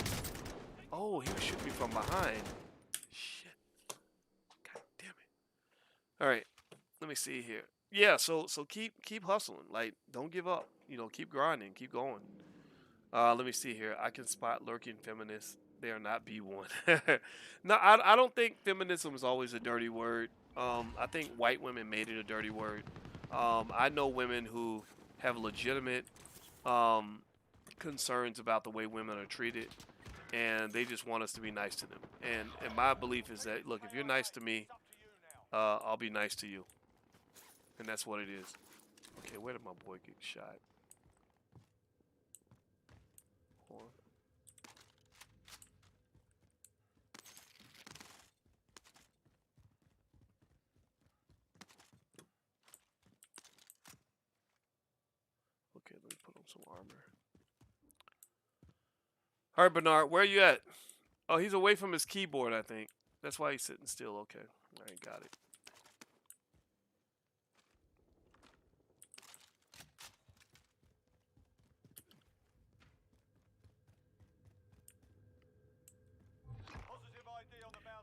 Oh, he was shooting me from behind. Shit. God damn it. All right. Let me see here. Yeah, so keep hustling. Like, don't give up. Keep grinding. Keep going. Let me see here. I can spot lurking feminists. They are not B1. No, I don't think feminism is always a dirty word. I think white women made it a dirty word. I know women who have legitimate concerns about the way women are treated, and they just want us to be nice to them. And my belief is that, look, if you're nice to me, I'll be nice to you. And that's what it is. Okay, where did my boy get shot? Hold on. Okay, let me put on some armor. All right, Bernard, where are you at? Oh, he's away from his keyboard, I think. That's why he's sitting still. Okay. All right, got it.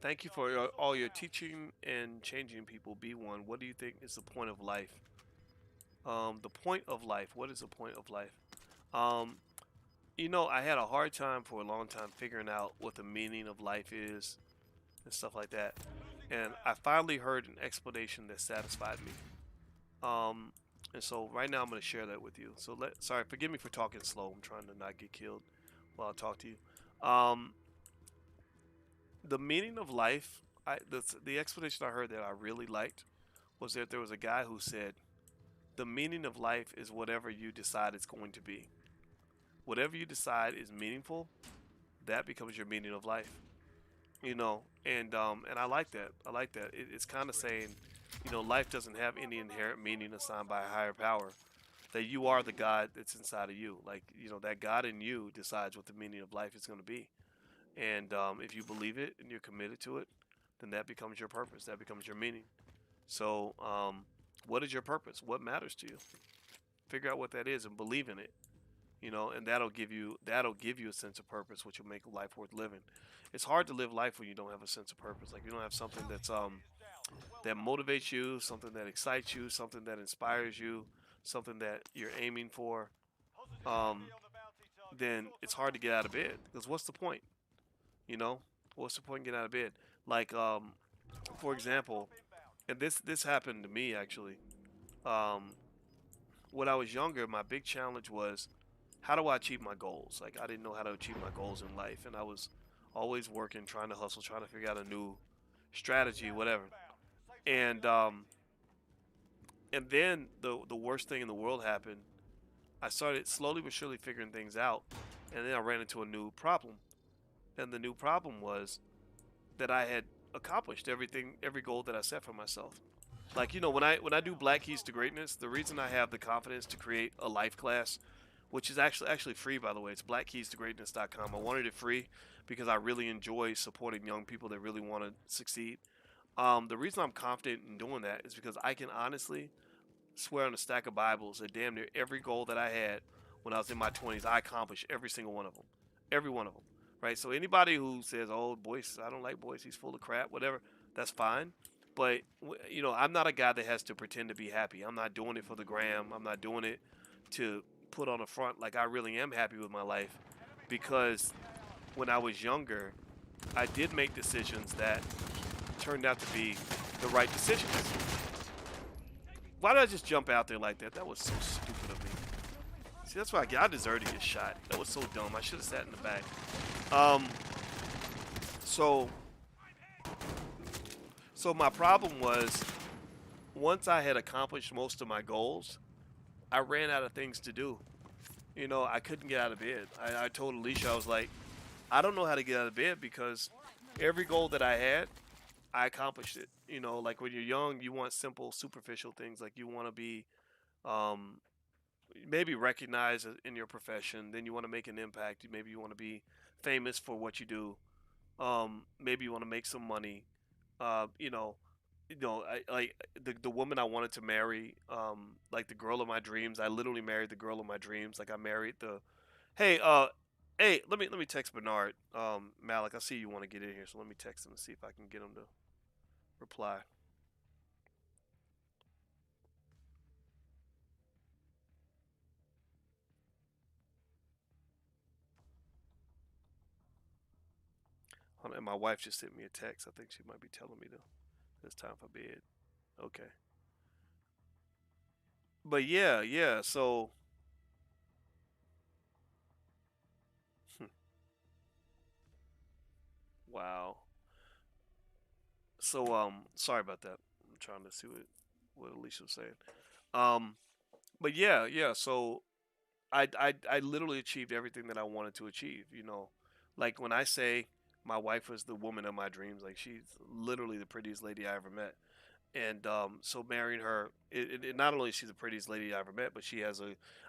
Thank you for all your teaching and changing people. B1, what do you think is the point of life? The point of life. What is the point of life? I had a hard time for a long time figuring out what the meaning of life is and stuff like that. And I finally heard an explanation that satisfied me. And so right now I'm going to share that with you. So sorry, forgive me for talking slow. I'm trying to not get killed while I talk to you. The meaning of life, the explanation I heard that I really liked was that there was a guy who said, the meaning of life is whatever you decide it's going to be. Whatever you decide is meaningful, that becomes your meaning of life. And I like that. I like that. It's kind of saying, life doesn't have any inherent meaning assigned by a higher power. that you are the God that's inside of you. Like, you know, that God in you decides what the meaning of life is going to be. And if you believe it and you're committed to it, then that becomes your purpose. That becomes your meaning. So, what is your purpose? What matters to you? Figure out what that is and believe in it. You know, and that'll give you a sense of purpose, which will make life worth living. It's hard to live life when you don't have a sense of purpose. Like you don't have something that motivates you, something that excites you, something that inspires you, something that you're aiming for. Um, then it's hard to get out of bed because what's the point? You know, what's the point in getting out of bed? Like, for example, and this happened to me actually. Um, when I was younger, my big challenge was how do I achieve my goals? Like I didn't know how to achieve my goals in life, and I was always working, trying to hustle, trying to figure out a new strategy, whatever. And then the worst thing in the world happened. I started slowly but surely figuring things out, and then I ran into a new problem. And the new problem was that I had accomplished everything, every goal that I set for myself. Like you know, when I do Black Keys to Greatness, the reason I have the confidence to create a life class, which is actually free by the way, it's blackkeystogreatness.com. I wanted it free because I really enjoy supporting young people that really want to succeed. The reason I'm confident in doing that is because I can honestly swear on a stack of Bibles that damn near every goal that I had when I was in my 20s, I accomplished every single one of them. Every one of them. Right? So anybody who says, oh, Boyce, I don't like Boyce, he's full of crap, whatever, that's fine. But, you know, I'm not a guy that has to pretend to be happy. I'm not doing it for the gram. I'm not doing it to put on a front like I really am happy with my life because when I was younger, I did make decisions that turned out to be the right decisions. Why did I just jump out there like that? That was so stupid of me. See, that's why I deserved to get shot. That was so dumb. I should have sat in the back. Um, so, so my problem was once I had accomplished most of my goals, I ran out of things to do. You know, I couldn't get out of bed. I told Alicia, I was like, I don't know how to get out of bed because every goal that I had, I accomplished it. You know, like when you're young, you want simple, superficial things. Like you want to be um, maybe recognized in your profession. Then you want to make an impact. Maybe you want to be famous for what you do. Maybe you want to make some money. You know, like the woman I wanted to marry, like the girl of my dreams. I literally married the girl of my dreams. Like I married the. Hey, hey, let me text Bernard. Malik, I see you want to get in here, so let me text him and see if I can get him to reply. And my wife just sent me a text. I think she might be telling me to. It's time for bed. Okay. But yeah, yeah. So, wow. So, sorry about that. I'm trying to see what Alicia was saying. Um, but yeah, yeah. So I literally achieved everything that I wanted to achieve. You know, like when I say my wife was the woman of my dreams, like she's literally the prettiest lady I ever met. And so marrying her, not only is she the prettiest lady I ever met, but she has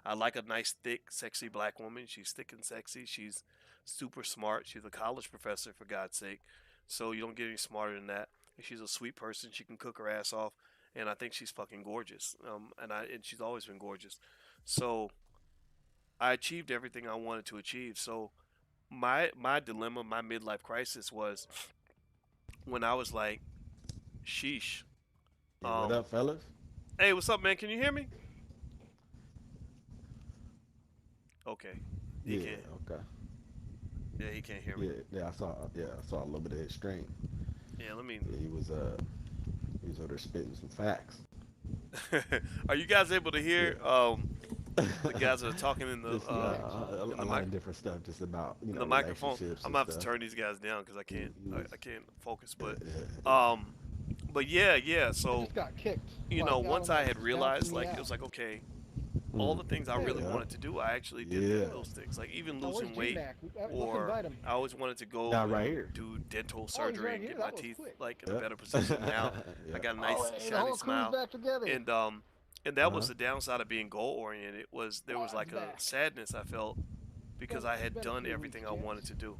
I like a nice, thick, sexy black woman. She's thick and sexy. She's super smart. She's a college professor, for God's sake. So you don't get any smarter than that. And she's a sweet person. She can cook her ass off, and I think she's fucking gorgeous. And she's always been gorgeous. So I achieved everything I wanted to achieve. So my dilemma, my midlife crisis was when I was like, sheesh. Yeah, what Um, up, fellas? hey, what's up, man? Can you hear me? Okay, he Yeah, can't. okay. Yeah, he can't hear me. Yeah, I saw a little bit of his stream. Yeah, let me. Yeah, he was over there spitting some facts. Are you guys able to Yeah. hear the guys that are talking Just in a the lot mic of different stuff, just about in the microphone? relationships I'm and gonna have to stuff. turn these guys down because I can't. He was, I can't focus. yeah, yeah, Um, but yeah, yeah. I So just got kicked. you Like, know, I don't once know, I it's had just bouncing realized, me like, it out. was like, okay, all mm, the things I Yeah. really yeah, wanted to do, I actually did yeah. those things. Like even Now, where's losing weight, G-Mac? Let's or invite him. I always wanted to go Not right and here. do dental Oh, he's surgery right and here. get my That was teeth quick. like in a Yep. better position. Now I Yep. got a Oh, nice and the shiny whole crew's smile, back together. and And that was Uh-huh. the downside of being goal oriented. Was there was like a Back. sadness I felt because I It's had been a done few weeks, everything I wanted gents. to do,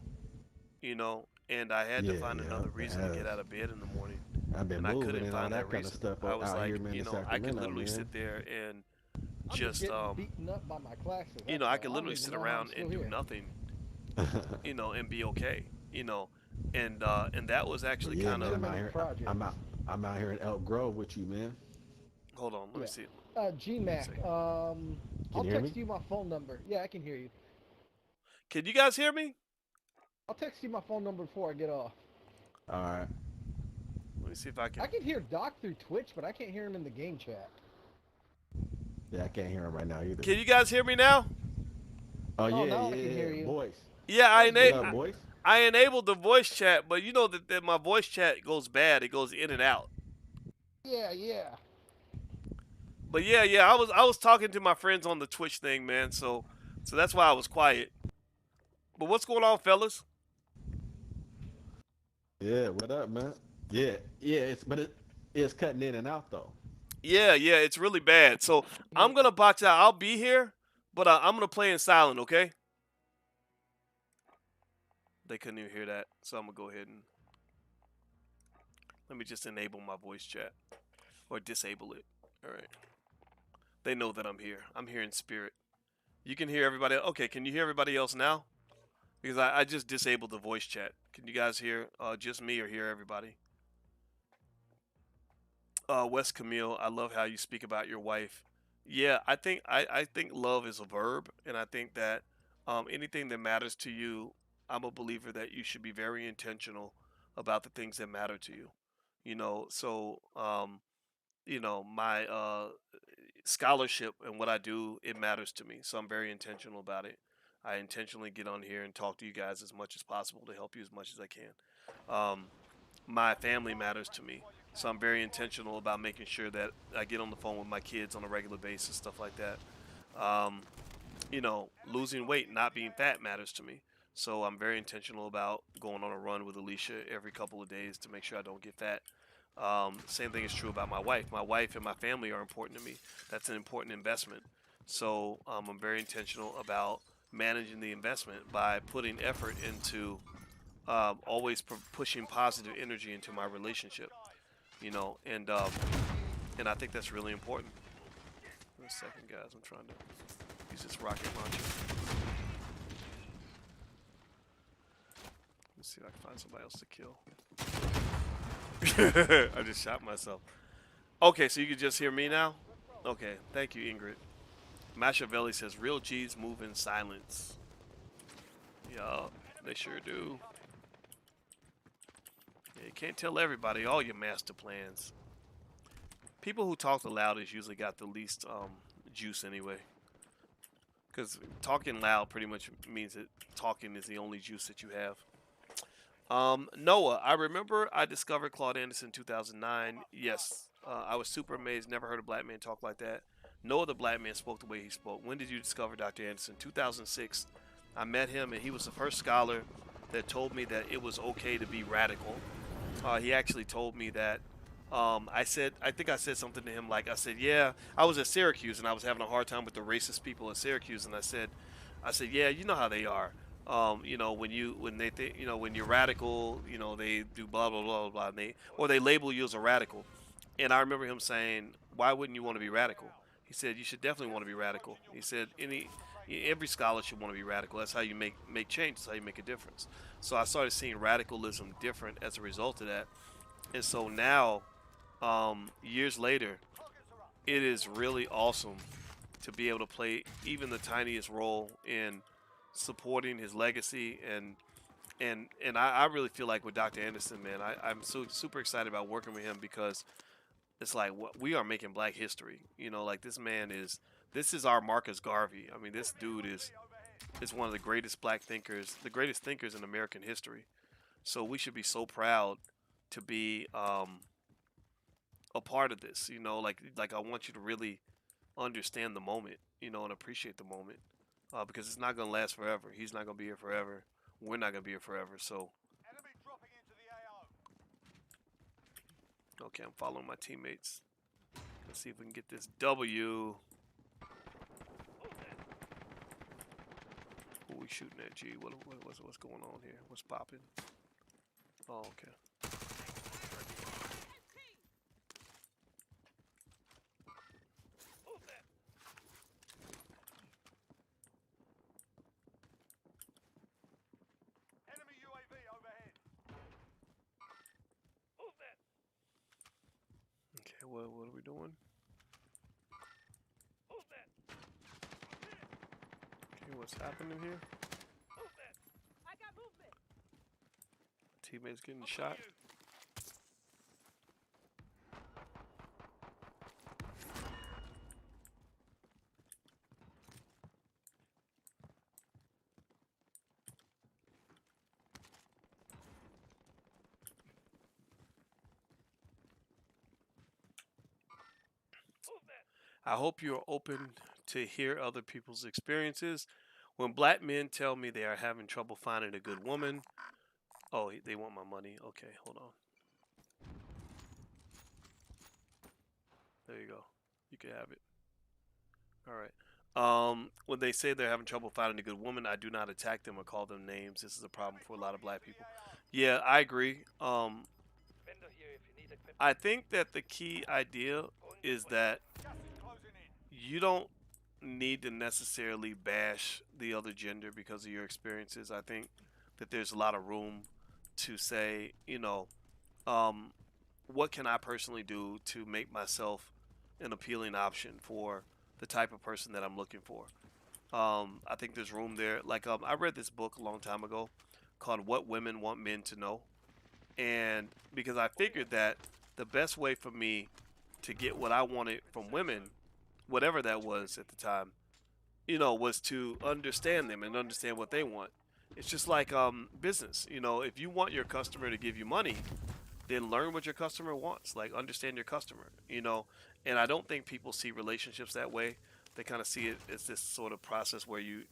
you know, and I had to Yeah, find yeah, another it reason to has. get out of bed in the morning, I've been and I moving couldn't and all find that that kind of reason. stuff I was out here, like, man, you in know, I could Sacramento, literally man. sit there and I'm just just, getting beaten up by my classes. you know, That's I all. could I don't literally even sit know how I'm around still and do here. nothing, you know, and be okay, you know, and that was But actually yeah, kind man, of. Too I'm out many here. projects. I'm out here in Elk Grove with you, man. Hold on, let me Yeah. see. Let me see. GMAC. Can I'll you hear me? text you my phone number. Yeah, I can hear you. Can you guys hear me? I'll text you my phone number before I get off. All right. Let me see if I I can. can hear Doc through Twitch, but I can't hear him in the game chat. Yeah, I can't hear him right now either. Can you guys hear me now? Oh Oh, yeah, now yeah, I can yeah. hear you. Boys, Yeah, That's what good. up, boys? I enabled the voice chat, but you know that my voice chat goes bad. It goes in and out. Yeah, yeah. But yeah, I was talking to my friends on the Twitch thing, man. So that's why I was quiet. But what's going on, fellas? Yeah, what up, man? Yeah, yeah. It's cutting in and out though. Yeah, it's really bad. So I'm gonna box out. I'll be here, but I'm gonna play in silent, okay? They couldn't even hear that, so I'm gonna go ahead and let me just enable my voice chat or disable it. All right. They know that I'm here. I'm here in spirit. You can hear everybody. Okay, can you hear everybody else now? Because I just disabled the voice chat. Can you guys hear just me or hear everybody? Wes Camille, I love how you speak about your wife. Yeah, I think love is a verb, and I think that anything that matters to you, I'm a believer that you should be very intentional about the things that matter to you. You know, so you know my scholarship and what I do, it matters to me. So I'm very intentional about it. I intentionally get on here and talk to you guys as much as possible to help you as much as I can. Um, my family matters to me. So I'm very intentional about making sure that I get on the phone with my kids on a regular basis, stuff like that. Um, you know, losing weight, not being fat matters to me. So I'm very intentional about going on a run with Alicia every couple of days to make sure I don't get fat. Same thing is true about my wife. My wife and my family are important to me. That's an important investment. So I'm very intentional about managing the investment by putting effort into always pushing positive energy into my relationship. You know, and I think that's really important. Wait a second, guys. I'm trying to use this rocket launcher. Let's see if I can find somebody else to kill. I just shot myself. Okay, so you can just hear me now? Okay, thank you, Ingrid. Machiavelli says, real G's move in silence. Yeah, they sure do. Yeah, you can't tell everybody all your master plans. People who talk the loudest usually got the least juice anyway. Because talking loud pretty much means that talking is the only juice that you have. Noah, I remember I discovered Claude Anderson in 2009. Yes, I was super amazed. Never heard a black man talk like that. No other black man spoke the way he spoke. When did you discover Dr. Anderson? 2006. I met him, and he was the first scholar that told me that it was okay to be radical. He actually told me that. I think I said something to him like, I said, yeah, I was at Syracuse and I was having a hard time with the racist people at Syracuse, and I said, yeah, you know how they are. You know, when you're radical, you know, they do blah blah blah blah, or they label you as a radical. And I remember him saying, why wouldn't you want to be radical? He said, you should definitely want to be radical. He said, every scholar should want to be radical. That's how you make change. That's how you make a difference. So I started seeing radicalism different as a result of that. And so now, years later, it is really awesome to be able to play even the tiniest role in supporting his legacy and I really feel like with Dr. Anderson, man, I'm so super excited about working with him because it's like we are making Black history. You know, like this is our Marcus Garvey. I mean, this dude is one of the greatest Black thinkers, the greatest thinkers in American history. So we should be so proud to be a part of this. You know, like I want you to really understand the moment, you know, and appreciate the moment, because it's not gonna last forever. He's not gonna be here forever. We're not gonna be here forever. So, Enemy dropping into the AO. okay, I'm following my teammates. Let's see if we can get this W. Who we shooting at, G? What's going on here? What's popping? Oh, okay. Enemy UAV overhead. Okay, what are we doing? Okay, what's happening here? I got movement. Teammates getting shot. I hope you're open to hear other people's experiences. When black men tell me they are having trouble finding a good woman. Oh, they want my money. Okay, hold on. There you go. You can have it. All right. When they say they're having trouble finding a good woman, I do not attack them or call them names. This is a problem for a lot of black people. Yeah, I agree. I think that the key idea is that Gas is closing in. you don't need to necessarily bash the other gender because of your experiences. I think that there's a lot of room to say, what can I personally do to make myself an appealing option for the type of person that I'm looking for. I think there's room there. Like I read this book a long time ago called What Women Want Men to Know. And because I figured that the best way for me to get what I wanted from women, whatever that was at the time, was to understand them and understand what they want. It's just like business. If you want your customer to give you money, then learn what your customer wants. Like understand your customer. And I don't think people see relationships that way. They kind of see it as this sort of process where you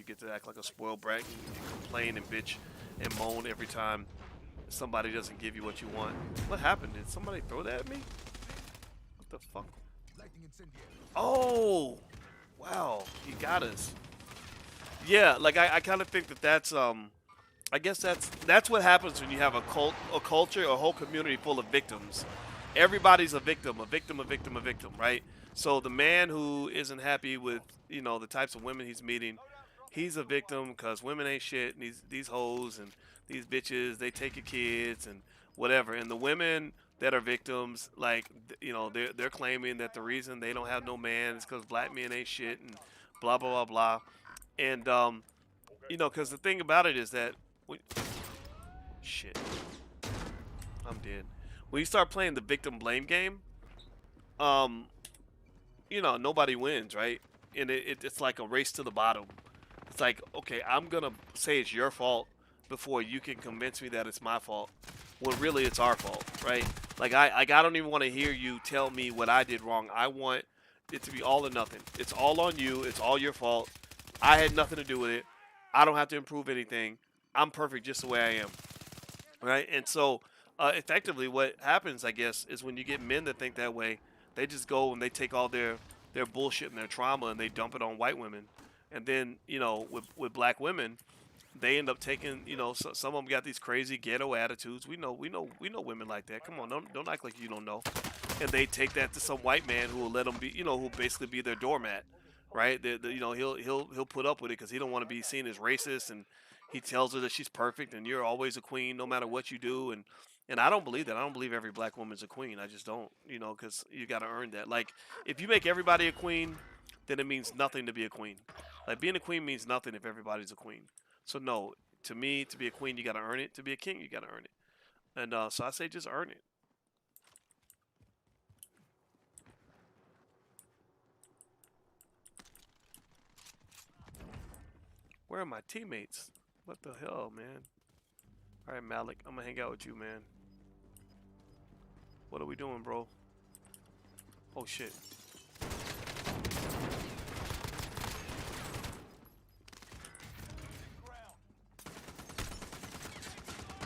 get to act like a spoiled brat and you complain and bitch and moan every time somebody doesn't give you what you want. What happened? Did somebody throw that at me? What the fuck? Oh, wow, he got us. Yeah, like I kind of think that's I guess that's what happens when you have a culture, a whole community full of victims. Everybody's a victim, a victim, a victim, a victim, right? So the man who isn't happy with the types of women he's meeting, he's a victim because women ain't shit, and these hoes and these bitches, they take your kids and whatever. And the women that are victims, like they're claiming that the reason they don't have no man is because black men ain't shit and blah blah blah blah. And because the thing about it is that shit, I'm dead. When you start playing the victim blame game, nobody wins, right? And it's like a race to the bottom. It's like, okay, I'm gonna say it's your fault before you can convince me that it's my fault. Well, really, it's our fault, right? Like I don't even want to hear you tell me what I did wrong. I want it to be all or nothing. It's all on you. It's all your fault. I had nothing to do with it. I don't have to improve anything. I'm perfect just the way I am, right? And so, effectively, what happens, I guess, is when you get men that think that way, they just go and they take all their bullshit and their trauma and they dump it on white women. And then, with black women, they end up taking, some of them got these crazy ghetto attitudes. We know women like that. Come on, don't act like you don't know. And they take that to some white man who will let them be, who basically be their doormat, right? He'll put up with it because he don't want to be seen as racist, and he tells her that she's perfect and you're always a queen no matter what you do. And I don't believe that. I don't believe every black woman's a queen. I just don't, because you got to earn that. Like, if you make everybody a queen, then it means nothing to be a queen. Like, being a queen means nothing if everybody's a queen. So, no, to me, to be a queen, you got to earn it. To be a king, you got to earn it. And so I say just earn it. Where are my teammates? What the hell, man? All right, Malik, I'm going to hang out with you, man. What are we doing, bro? Oh, shit.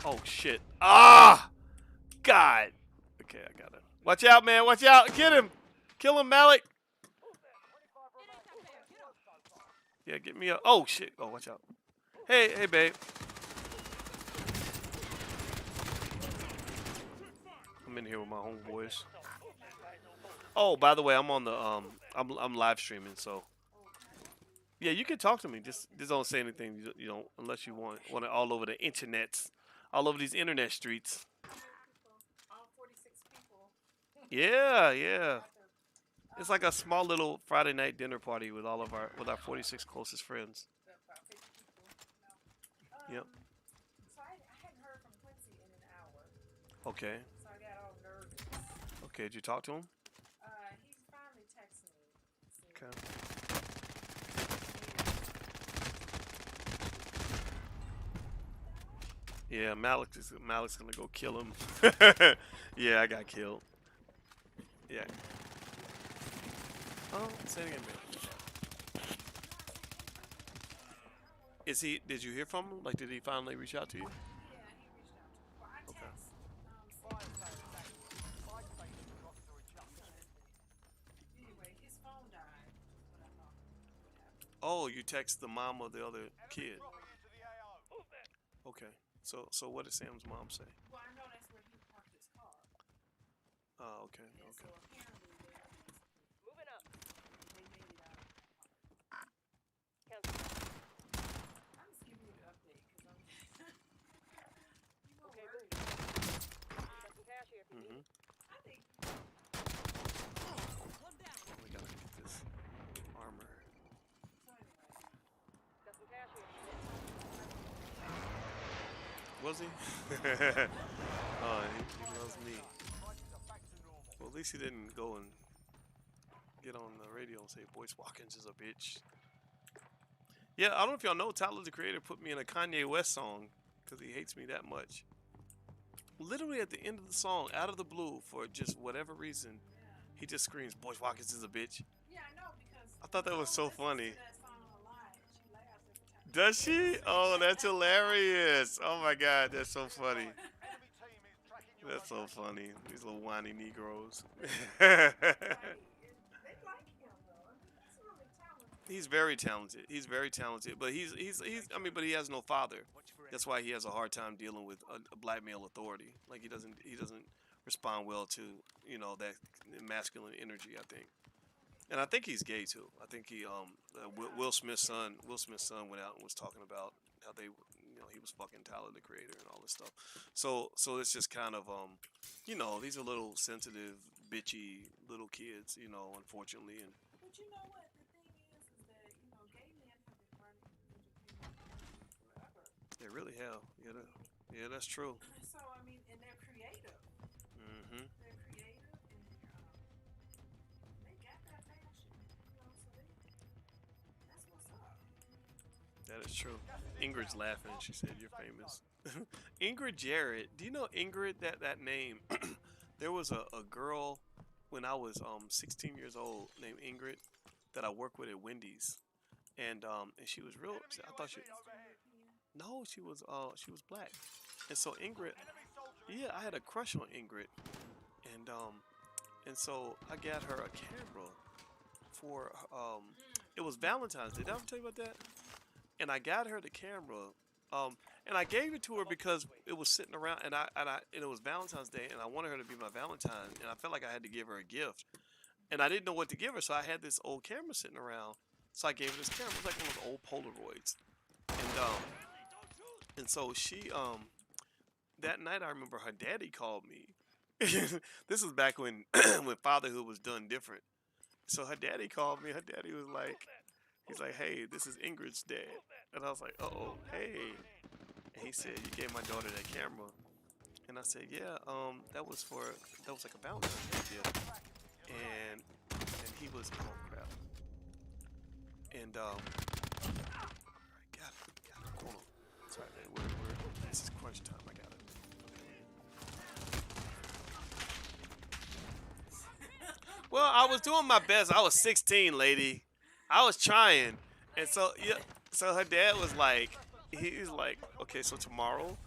Oh, shit. Ah! God! Okay, I got it. Watch out, man. Watch out. Get him. Kill him, Malik. Yeah, get me up. Oh shit. Oh, watch out. Hey, hey, babe. I'm in here with my homeboys. Oh, by the way, I'm on the I'm live streaming, so yeah, you can talk to me. Just don't say anything. You don't unless you want it all over the internets, all over these internet streets. Yeah, yeah. It's like a small little Friday night dinner party with all of our 46 closest friends. Yep. Okay. Okay. Did you talk to him? Okay. Yeah, Malik's gonna go kill him. Yeah, I got killed. Yeah. Oh, say it again, man. Is he? Did you hear from him? Like, did he finally reach out to you? Okay. Oh, you text the mom of the other kid. Okay. So what did Sam's mom say? Oh, okay. Okay. Moving up. Okay, move. Got some cash here if you need it. We gotta get this armor. Got some cash here if you need it. Was he? Oh, he loves me. Well, at least he didn't go and get on the radio and say Boyce Watkins is a bitch. Yeah, I don't know if y'all know, Tyler the Creator put me in a Kanye West song because he hates me that much. Literally at the end of the song, out of the blue, for just whatever reason, he just screams, Boyce Watkins is a bitch. Yeah, I know, because I thought that was so funny. that song a lot. She laughs every time. Does she? Oh, that's hilarious. Oh my God, that's so funny. Enemy team is tracking you. That's so funny. These little whiny Negroes. They like him though. He's really talented. He's very talented. He's very talented, but he's I mean, but he has no father. That's why he has a hard time dealing with a black male authority. Like he doesn't respond well to, you know, that masculine energy, I think. And I think he's gay too. I think he Will Smith's son went out and was talking about how they, you know, he was fucking Tyler the Creator and all this stuff. So it's just kind of you know, these are little sensitive, bitchy little kids, you know, unfortunately. And But you know what? The thing is that, you know, gay men have been running entertainment forever. they really have. Yeah, that's true. So, I mean, and they're creative. Mhm. They're creative and they got that passion. You know, so that's what's up. That is true. Ingrid's laughing. She said, "You're famous." Ingrid Jarrett. Do you know Ingrid? That name. There was a girl when I was 16 years old named Ingrid that I worked with at Wendy's, and she was real. I thought she. No, she was black, and so Ingrid. Yeah, I had a crush on Ingrid, and so I got her a camera for it was Valentine's Day. Did I ever tell you about that? And I got her the camera, and I gave it to her because it was sitting around, and it was Valentine's Day, and I wanted her to be my Valentine, and I felt like I had to give her a gift, and I didn't know what to give her, so I had this old camera sitting around, so I gave her this camera. It was like one of those old Polaroids, and so she that night I remember her daddy called me. This was back when when fatherhood was done different. So her daddy called me. Her daddy was like, he's like, "Hey, this is Ingrid's dad." And I was like, "Uh-oh, hey." And he said, "You gave my daughter that camera." And I said, "Yeah, that was like a Valentine's Day gift." And he was, oh crap. And got it. Hold on. Sorry, man. This is crunch time. I got it. Well, I was doing my best. I was 16, lady. I was trying. And so, yeah, so her dad was like, he's like, "Okay, so tomorrow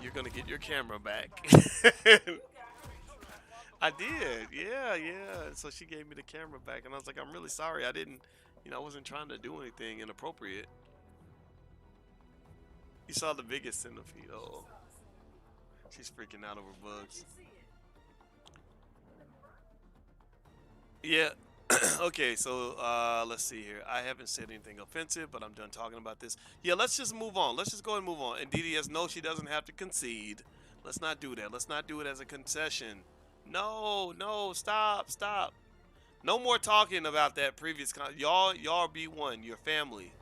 you're going to get your camera back." I did. Yeah, yeah. So she gave me the camera back, and I was like, I'm really sorry. I didn't, I wasn't trying to do anything inappropriate. You saw the biggest centipede. Oh, she's freaking out over bugs. Yeah. Okay, so let's see here. I haven't said anything offensive, but I'm done talking about this. Yeah, let's just move on. Let's just go and move on. And DDS, no, she doesn't have to concede. Let's not do that. Let's not do it as a concession. No, no, stop, stop. No more talking about that previous y'all be one, your family.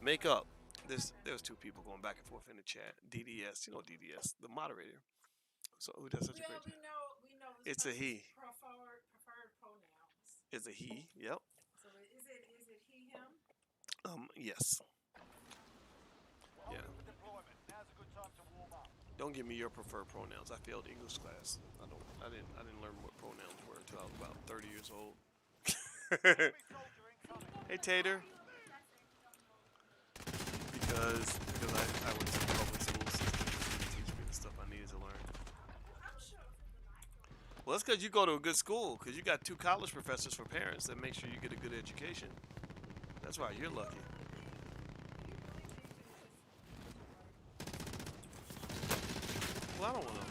Make up. There's two people going back and forth in the chat. DDS, DDS, the moderator. So who does such a great job? We know this It's a he. preferred pronouns. It's a he. Yep. So is it he him? Yes. Yeah. For deployment. Now's a good time to warm up. Don't give me your preferred pronouns. I failed English class. I didn't learn what pronouns were until I was about 30 years old. Enemy soldier incoming. Hey Tater. Because I went to the public school system to teach me the stuff I needed to learn. Well, that's because you go to a good school, because you got 2 college professors for parents that make sure you get a good education. That's why you're lucky. Well, I don't want to.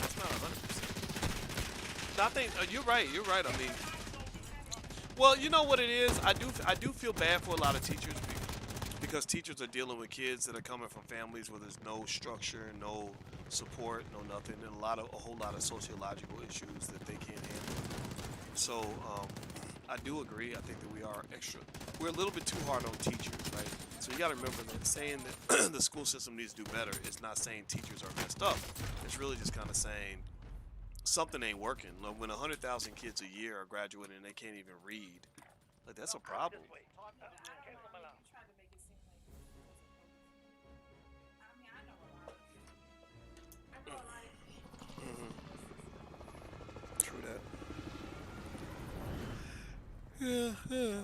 That's not 100%. I think you're right. You're right. I mean, well, you know what it is. I do feel bad for a lot of teachers because teachers are dealing with kids that are coming from families where there's no structure, no support, no nothing, and a whole lot of sociological issues that they can't handle. So I do agree. I think that we're a little bit too hard on teachers, right? So you got to remember that saying that the school system needs to do better is not saying teachers are messed up. It's really just kind of saying something ain't working. Like when 100,000 kids a year are graduating and they can't even read, like that's a problem. Time to cancel my alarm. You tried to make it seem like I mean, I know a lot of people. I know a lot of True that. Yeah, yeah.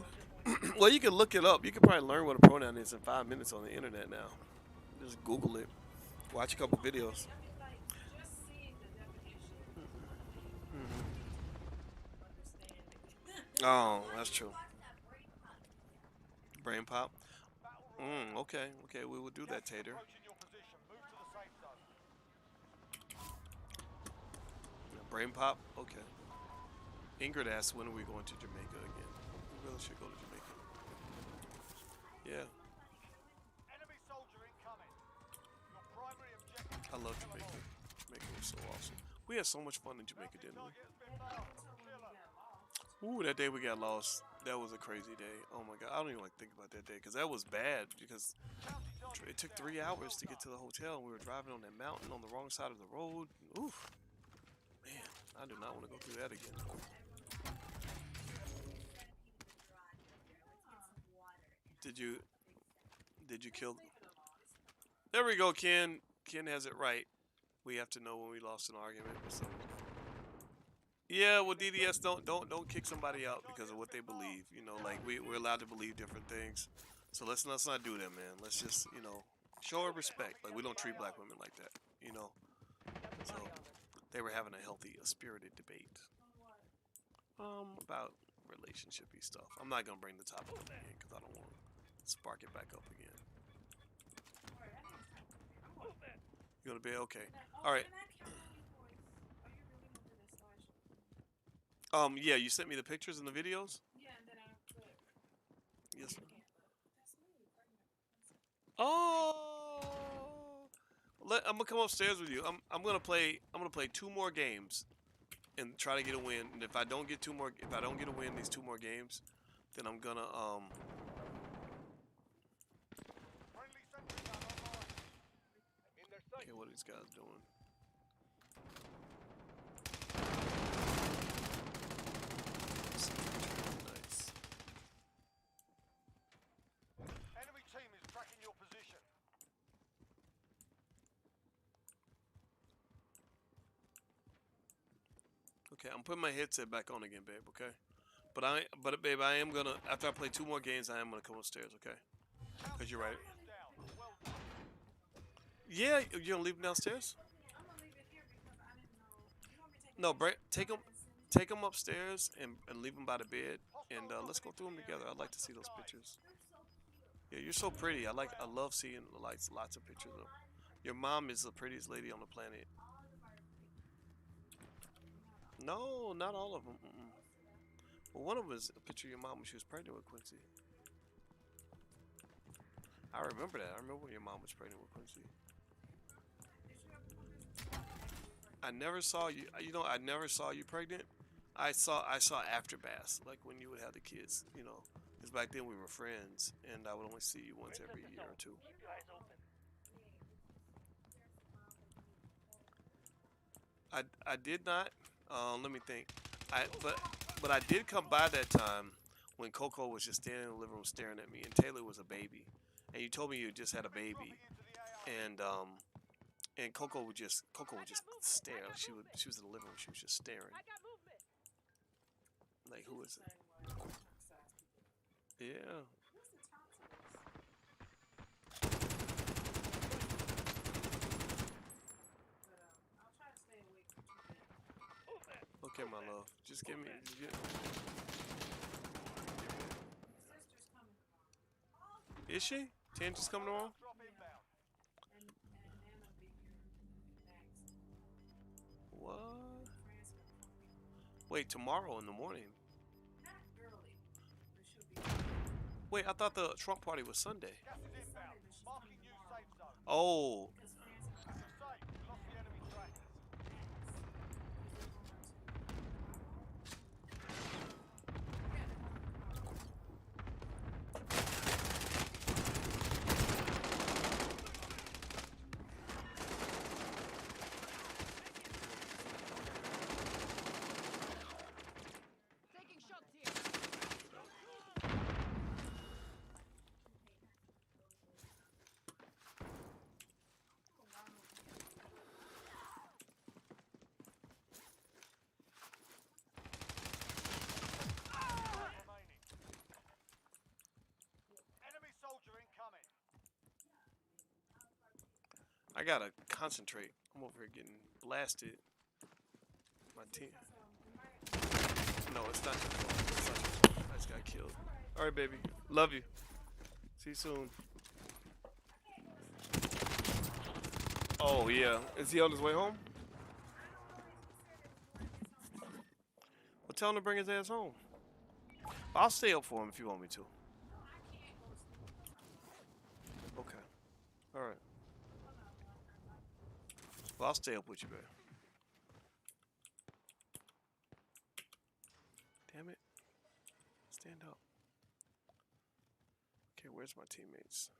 Well, you can look it up. You can probably learn what a pronoun is in 5 minutes on the internet now. Just Google it. Watch a couple videos. I mean, like, just seeing the definition, understand it. Oh, that's true. Brain pop. Okay, okay. We will do that, Tater. Approaching your position. Move to the safe zone. Brain pop. Okay. Ingrid asks, when are we going to Jamaica again? We really should go to Jamaica. Yeah, Enemy soldier incoming. Your primary objective. I love Jamaica. Jamaica was so awesome. We had so much fun in Jamaica, didn't we? Target has been marked. Ooh, that day we got lost. That was a crazy day. Oh my god, I don't even like think about that day because that was bad. Because it took 3 hours to get to the hotel, and we were driving on that mountain on the wrong side of the road. Oof, man, I do not want to go through that again. Did you kill? There we go, Ken. Ken has it right. We have to know when we lost an argument. So. Yeah, well, DDS, don't kick somebody out because of what they believe. Like we're allowed to believe different things. So let's not do that, man. Let's just show our respect. Like we don't treat black women like that. So they were having a spirited debate. About relationshipy stuff. I'm not gonna bring the topic up again because I don't want to spark it back up again. You gonna be okay? All right. Yeah, you sent me the pictures and the videos. Yeah, and then I put. Yes, sir. That's me. Oh, I'm gonna come upstairs with you. I'm gonna play 2 more games, and try to get a win. And if I don't get a win these 2 more games, then I'm gonna Friendly sentry gun online. In their sight. Okay, what are these guys doing? Nice. Enemy team is tracking your position. Okay, I'm putting my headset back on again, babe. Okay, but babe, I am gonna after I play 2 more games, I am gonna come upstairs. Okay, because you're right. Down. Well done. Yeah, you gonna leave them downstairs? I'm gonna leave it here because I didn't know. You want me to take No, take them upstairs and leave them by the bed, and let's go through them together. I'd like to see those pictures. Yeah, you're so pretty. I love seeing like lots of pictures of. Your mom is the prettiest lady on the planet. No, not all of them. Mm-mm. Well, one of them is a picture of your mom when she was pregnant with Quincy. I remember that. I remember when your mom was pregnant with Quincy. I never saw you. You know, I never saw you pregnant. I saw aftermath, like when you would have the kids. You know, because back then we were friends, and I would only see you once every year or two. Keep your eyes open. I did not. Let me think. But I did come by that time when Coco was just standing in the living room staring at me, and Taylor was a baby, and you told me you just had a baby, and Coco would just stare. She was in the living room. She was just staring. Like, who is it? Yeah. Okay, my love. Just give me. Is she? Tangi's coming tomorrow? Drop inbound. What? Wait, tomorrow in the morning? Wait, I thought the Trump party was Sunday. Gas is inbound. Marking new safe zone. Oh. You're safe. We lost the enemy trackers. Remaining. Enemy soldier incoming. I gotta concentrate. I'm over here getting blasted. My team. No, it's not your fault. It's not your fault. I just got killed. Alright, baby. Love you. See you soon. Oh, yeah. Is he on his way home? Well, tell him to bring his ass home. I'll stay up for him if you want me to. Okay. Alright. Well, I'll stay up with you, babe. Damn it. Stand up. Okay, where's my teammates?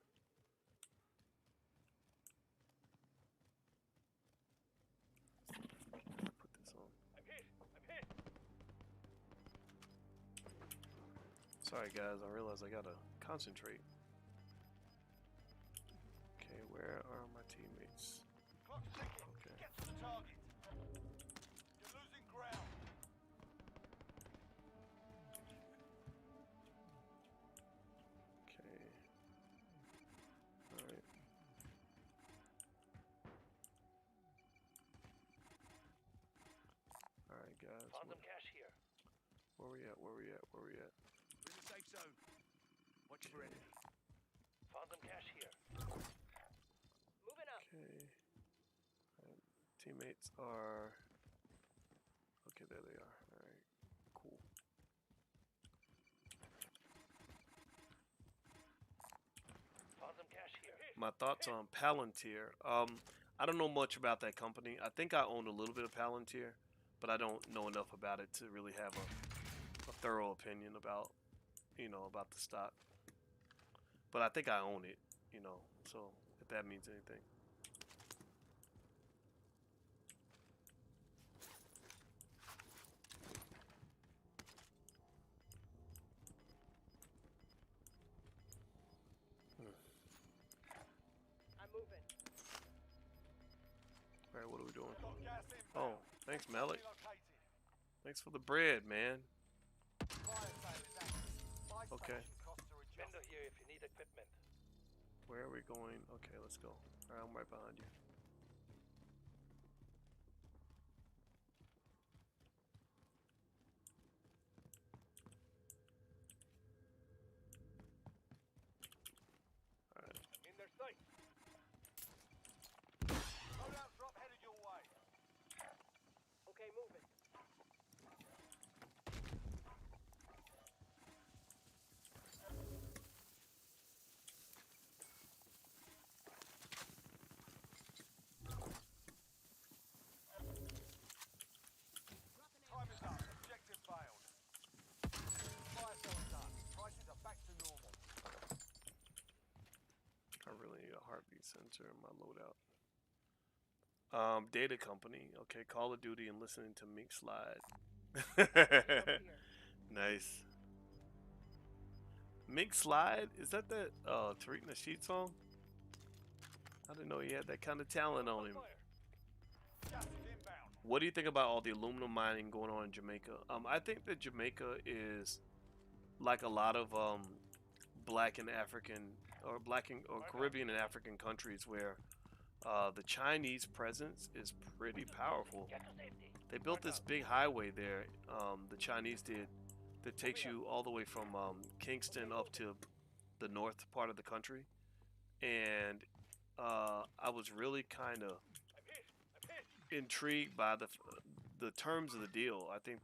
Put this on. I'm hit. I'm hit. Sorry, guys. I realize I gotta concentrate. Okay, where are my teammates? Clock's ticking. Okay. Get to the target. You're losing ground. Okay. Alright. Alright, guys. Found some cash here. Where we at? Where we at? Where we at? We're in the safe zone. Watch for enemies. Found some cash here. Moving up. Okay. Teammates are. Okay, there they are. Alright. Cool. Found some cash here. My thoughts on Palantir. I don't know much about that company. I think I own a little bit of Palantir, but I don't know enough about it to really have a thorough opinion about, about the stock. But I think I own it, so if that means anything. I'm moving. Alright, what are we doing? Got gas inbound. Oh, thanks, Malik. Relocated. Thanks for the bread, man. Fire sale is active. Buy Okay. station costs are adjusted. Vendor here if you need equipment. Where are we going? Okay, let's go. Alright, I'm right behind you. really need a heartbeat sensor in my loadout. Data company. Okay, Call of Duty and listening to Mink Slide. Nice. Mink Slide? Is that Tariq Nasheed song? I didn't know he had that kind of talent on him. Gas is inbound. What do you think about all the aluminum mining going on in Jamaica? I think that Jamaica is like a lot of black and African or Caribbean and African countries where the Chinese presence is pretty powerful. Get to safety. They built this big highway there, the Chinese did, that takes you all the way from Kingston up to the north part of the country. And I was really kind of intrigued by the terms of the deal. I think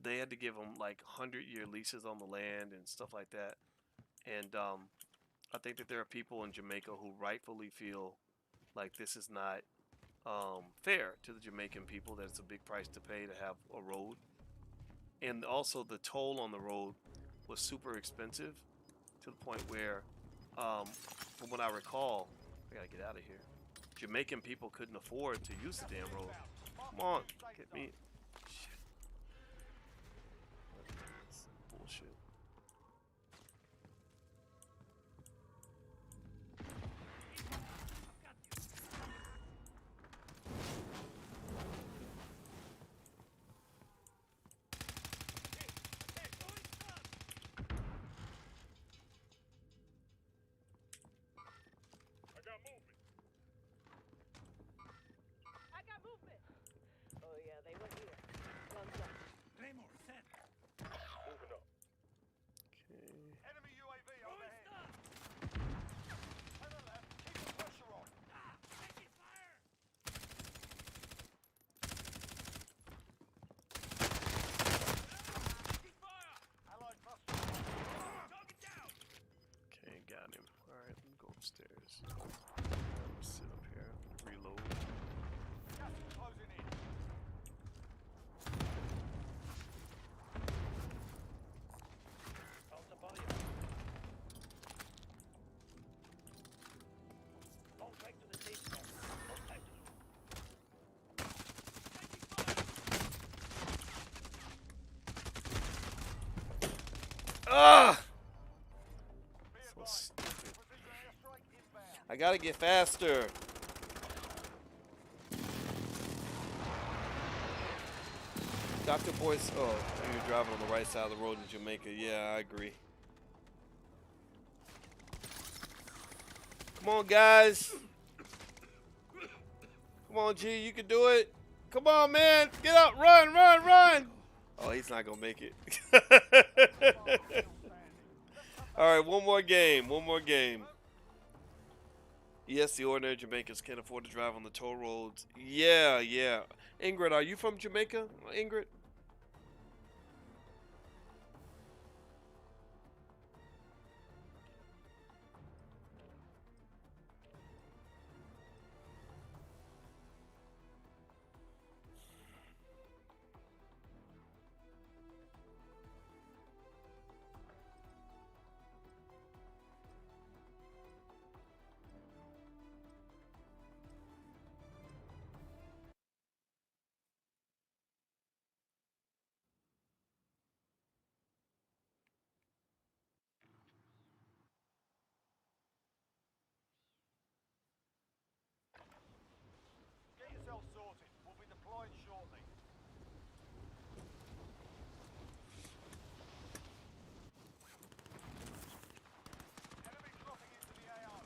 they had to give them like 100-year leases on the land and stuff like that. And I think that there are people in Jamaica who rightfully feel like this is not fair to the Jamaican people, that it's a big price to pay to have a road. And also the toll on the road was super expensive to the point where, from what I recall, I gotta get out of here, Jamaican people couldn't afford to use the damn road. Come on, get me. Shit. That's bullshit. I got movement. Oh yeah, they went here. Guns up. Claymore set. Moving up. Okay. Enemy UAV overhead. To the left. Keep the pressure on. Taking fire. Taking fire. Allied cluster. Target down. Okay, got him. Alright, let me go upstairs. Let me sit up here. Reload. Gas is closing in. Found somebody. Don't track to the safe zone. No time to lose. Ah! So Be advised. stupid. Precision airstrike inbound. I gotta get faster. Dr. Boyce, oh, you're driving on the right side of the road in Jamaica. Yeah, I agree. Come on, guys. Come on, G, you can do it. Come on, man. Get up, run, run, run. Oh, he's not gonna make it. All right, one more game, one more game. Yes, the ordinary Jamaicans can't afford to drive on the toll roads. Yeah, yeah. Ingrid, are you from Jamaica? Ingrid? Get yourself sorted. We'll be deployed shortly. Enemy dropping into the AO.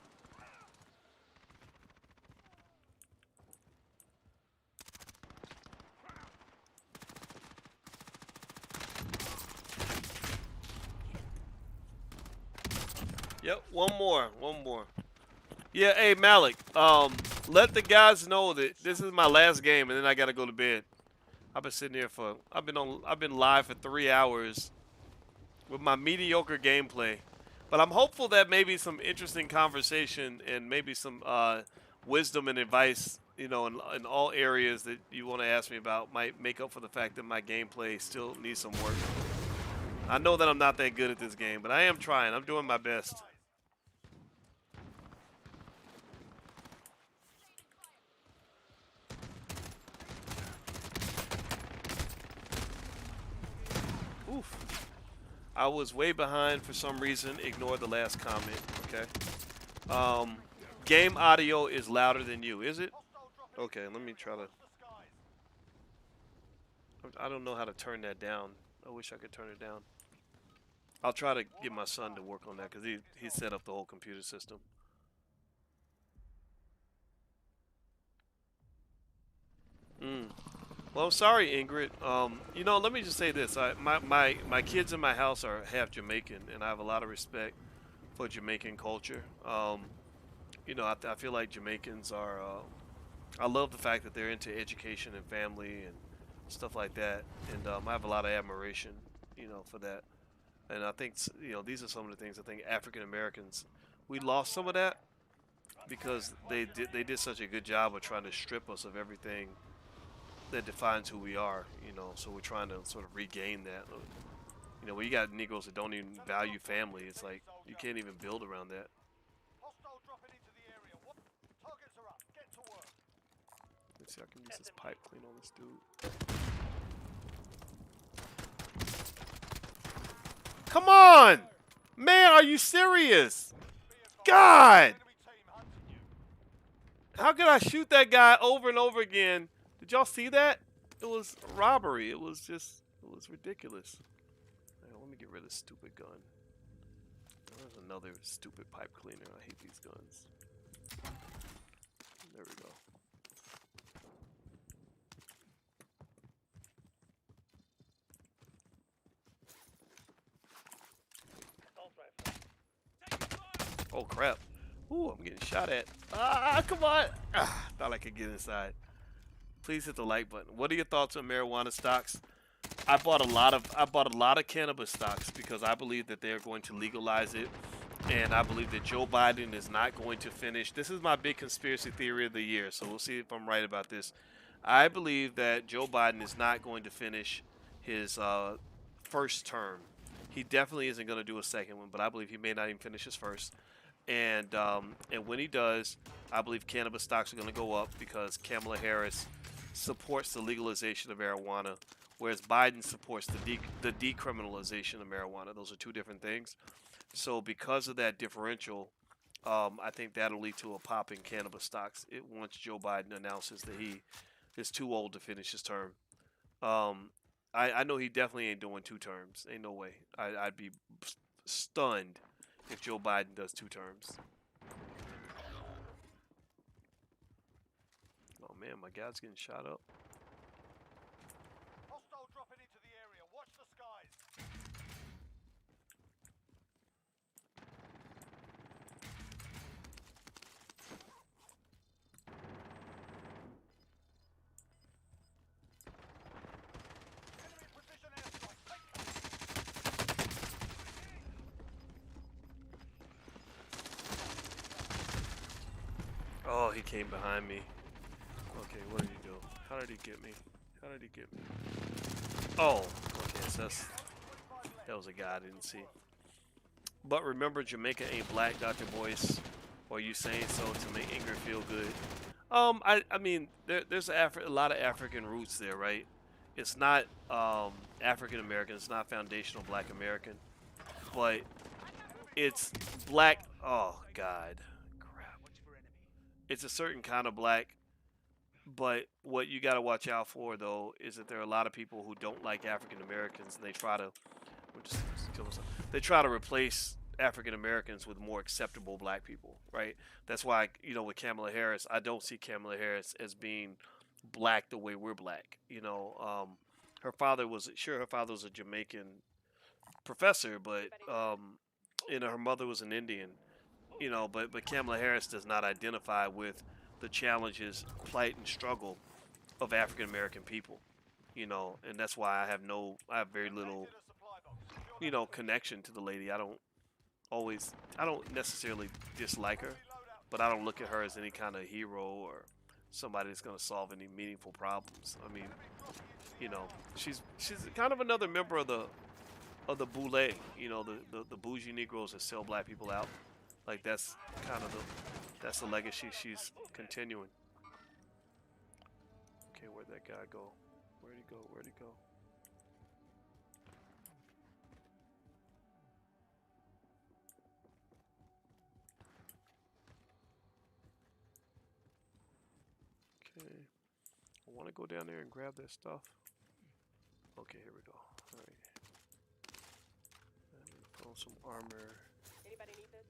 Yep, one more, one more. Yeah, hey Malik, let the guys know that this is my last game, and then I gotta go to bed. I've been sitting here I've been live for 3 hours with my mediocre gameplay, but I'm hopeful that maybe some interesting conversation and maybe some wisdom and advice, you know, in all areas that you want to ask me about might make up for the fact that my gameplay still needs some work. I know that I'm not that good at this game, but I am trying. I'm doing my best. I was way behind for some reason. Ignore the last comment. Okay. Game audio is louder than you. Is it? Okay. Let me try to. I don't know how to turn that down. I wish I could turn it down. I'll try to get my son to work on that because he set up the whole computer system. Well, I'm sorry, Ingrid. You know, let me just say this. My kids in my house are half Jamaican, and I have a lot of respect for Jamaican culture. You know, I feel like Jamaicans are. I love the fact that they're into education and family and stuff like that, and I have a lot of admiration, you know, for that. And I think you know these are some of the things I think African Americans we lost some of that because they did such a good job of trying to strip us of everything that defines who we are, you know. So we're trying to sort of regain that. You know, when you got Negroes that don't even value family, it's like you can't even build around that. Hostile dropping into the area. What? Targets are up. Get to work. Let's see, I can use this pipe clean on this dude. Come on! Man, are you serious? God! Enemy team hunting you. How could I shoot that guy over and over again? Did y'all see that? It was robbery. It was ridiculous. Right, let me get rid of this stupid gun. There's another stupid pipe cleaner. I hate these guns. There we go. Assault rifle. Oh crap. Ooh, I'm getting shot at. Ah, come on. Ah, thought I could get inside. Please hit the like button. What are your thoughts on marijuana stocks? I bought a lot of cannabis stocks because I believe that they're going to legalize it, and I believe that Joe Biden is not going to finish. This is my big conspiracy theory of the year, so we'll see if I'm right about this. I believe that Joe Biden is not going to finish his first term. He definitely isn't going to do a second one, but I believe he may not even finish his first. And when he does, I believe cannabis stocks are going to go up because Kamala Harris supports the legalization of marijuana, whereas Biden supports the decriminalization of marijuana. Those are two different things. So because of that differential, I think that'll lead to a pop in cannabis stocks once Joe Biden announces that he is too old to finish his term. I know he definitely ain't doing 2 terms. Ain't no way. I'd be stunned if Joe Biden does 2 terms. Oh man, my guy's getting shot up. Hostile dropping into the area. Watch the skies. Enemy precision airstrike. Take cover. Oh, he came behind me. Okay, what did he do? How did he get me? How did he get me? Oh, okay, so that was a guy I didn't see. But remember, Jamaica ain't black, Dr. Boyce. Or you saying so to make Ingrid feel good? I mean, there's a lot of African roots there, right? It's not African American. It's not foundational Black American, but it's black. Oh God, crap! It's a certain kind of black. But what you got to watch out for, though, is that there are a lot of people who don't like African Americans, and they try to, they try to replace African Americans with more acceptable black people, right? That's why, you know, with Kamala Harris, I don't see Kamala Harris as being black the way we're black. You know, her father was a Jamaican professor, but you know, her mother was an Indian. You know, but Kamala Harris does not identify with the challenges, plight, and struggle of African American people. You know, and that's why I have very little, you know, connection to the lady. I don't necessarily dislike her, but I don't look at her as any kind of hero or somebody that's going to solve any meaningful problems. I mean, you know, she's kind of another member of the boule, you know, the bougie Negroes that sell black people out. Like that's kind of that's the legacy she's continuing. Okay, where'd that guy go? Where'd he go? Where'd he go? Okay. I want to go down there and grab that stuff. Okay, here we go. All right. Let me put on some armor. Anybody need this?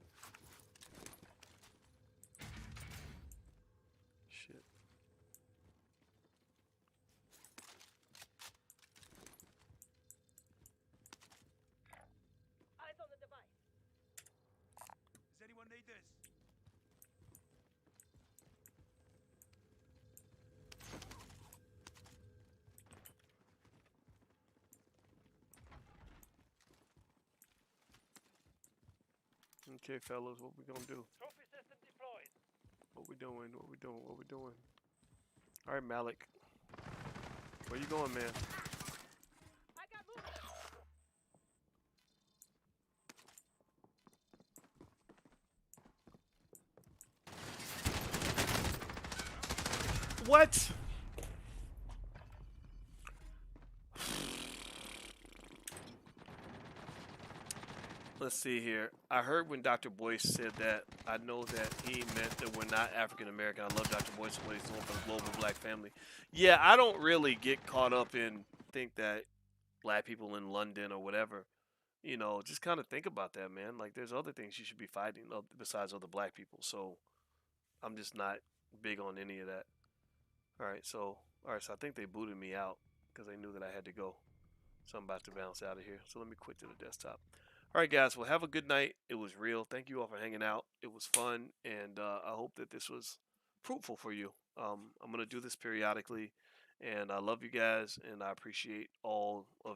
Shit. Eyes on the device. Does anyone need this? Okay, fellas, what we gonna do? Trophy system deployed. What we doing? What we doing? What we doing? All right, Malik. Where you going, man? I got movement. What? Let's see here. I heard when Dr. Boyce said that. I know that he meant that we're not African American. I love Dr. Boyce and what he's doing for the global black family. Yeah, I don't really get caught up in think that black people in London or whatever. You know, just kind of think about that, man. Like, there's other things you should be fighting besides other black people. So I'm just not big on any of that. All right, so I think they booted me out because they knew that I had to go. So I'm about to bounce out of here. So let me quit to the desktop. All right, guys. Well, have a good night. It was real. Thank you all for hanging out. It was fun, and I hope that this was fruitful for you. I'm gonna do this periodically, and I love you guys, and I appreciate all of you.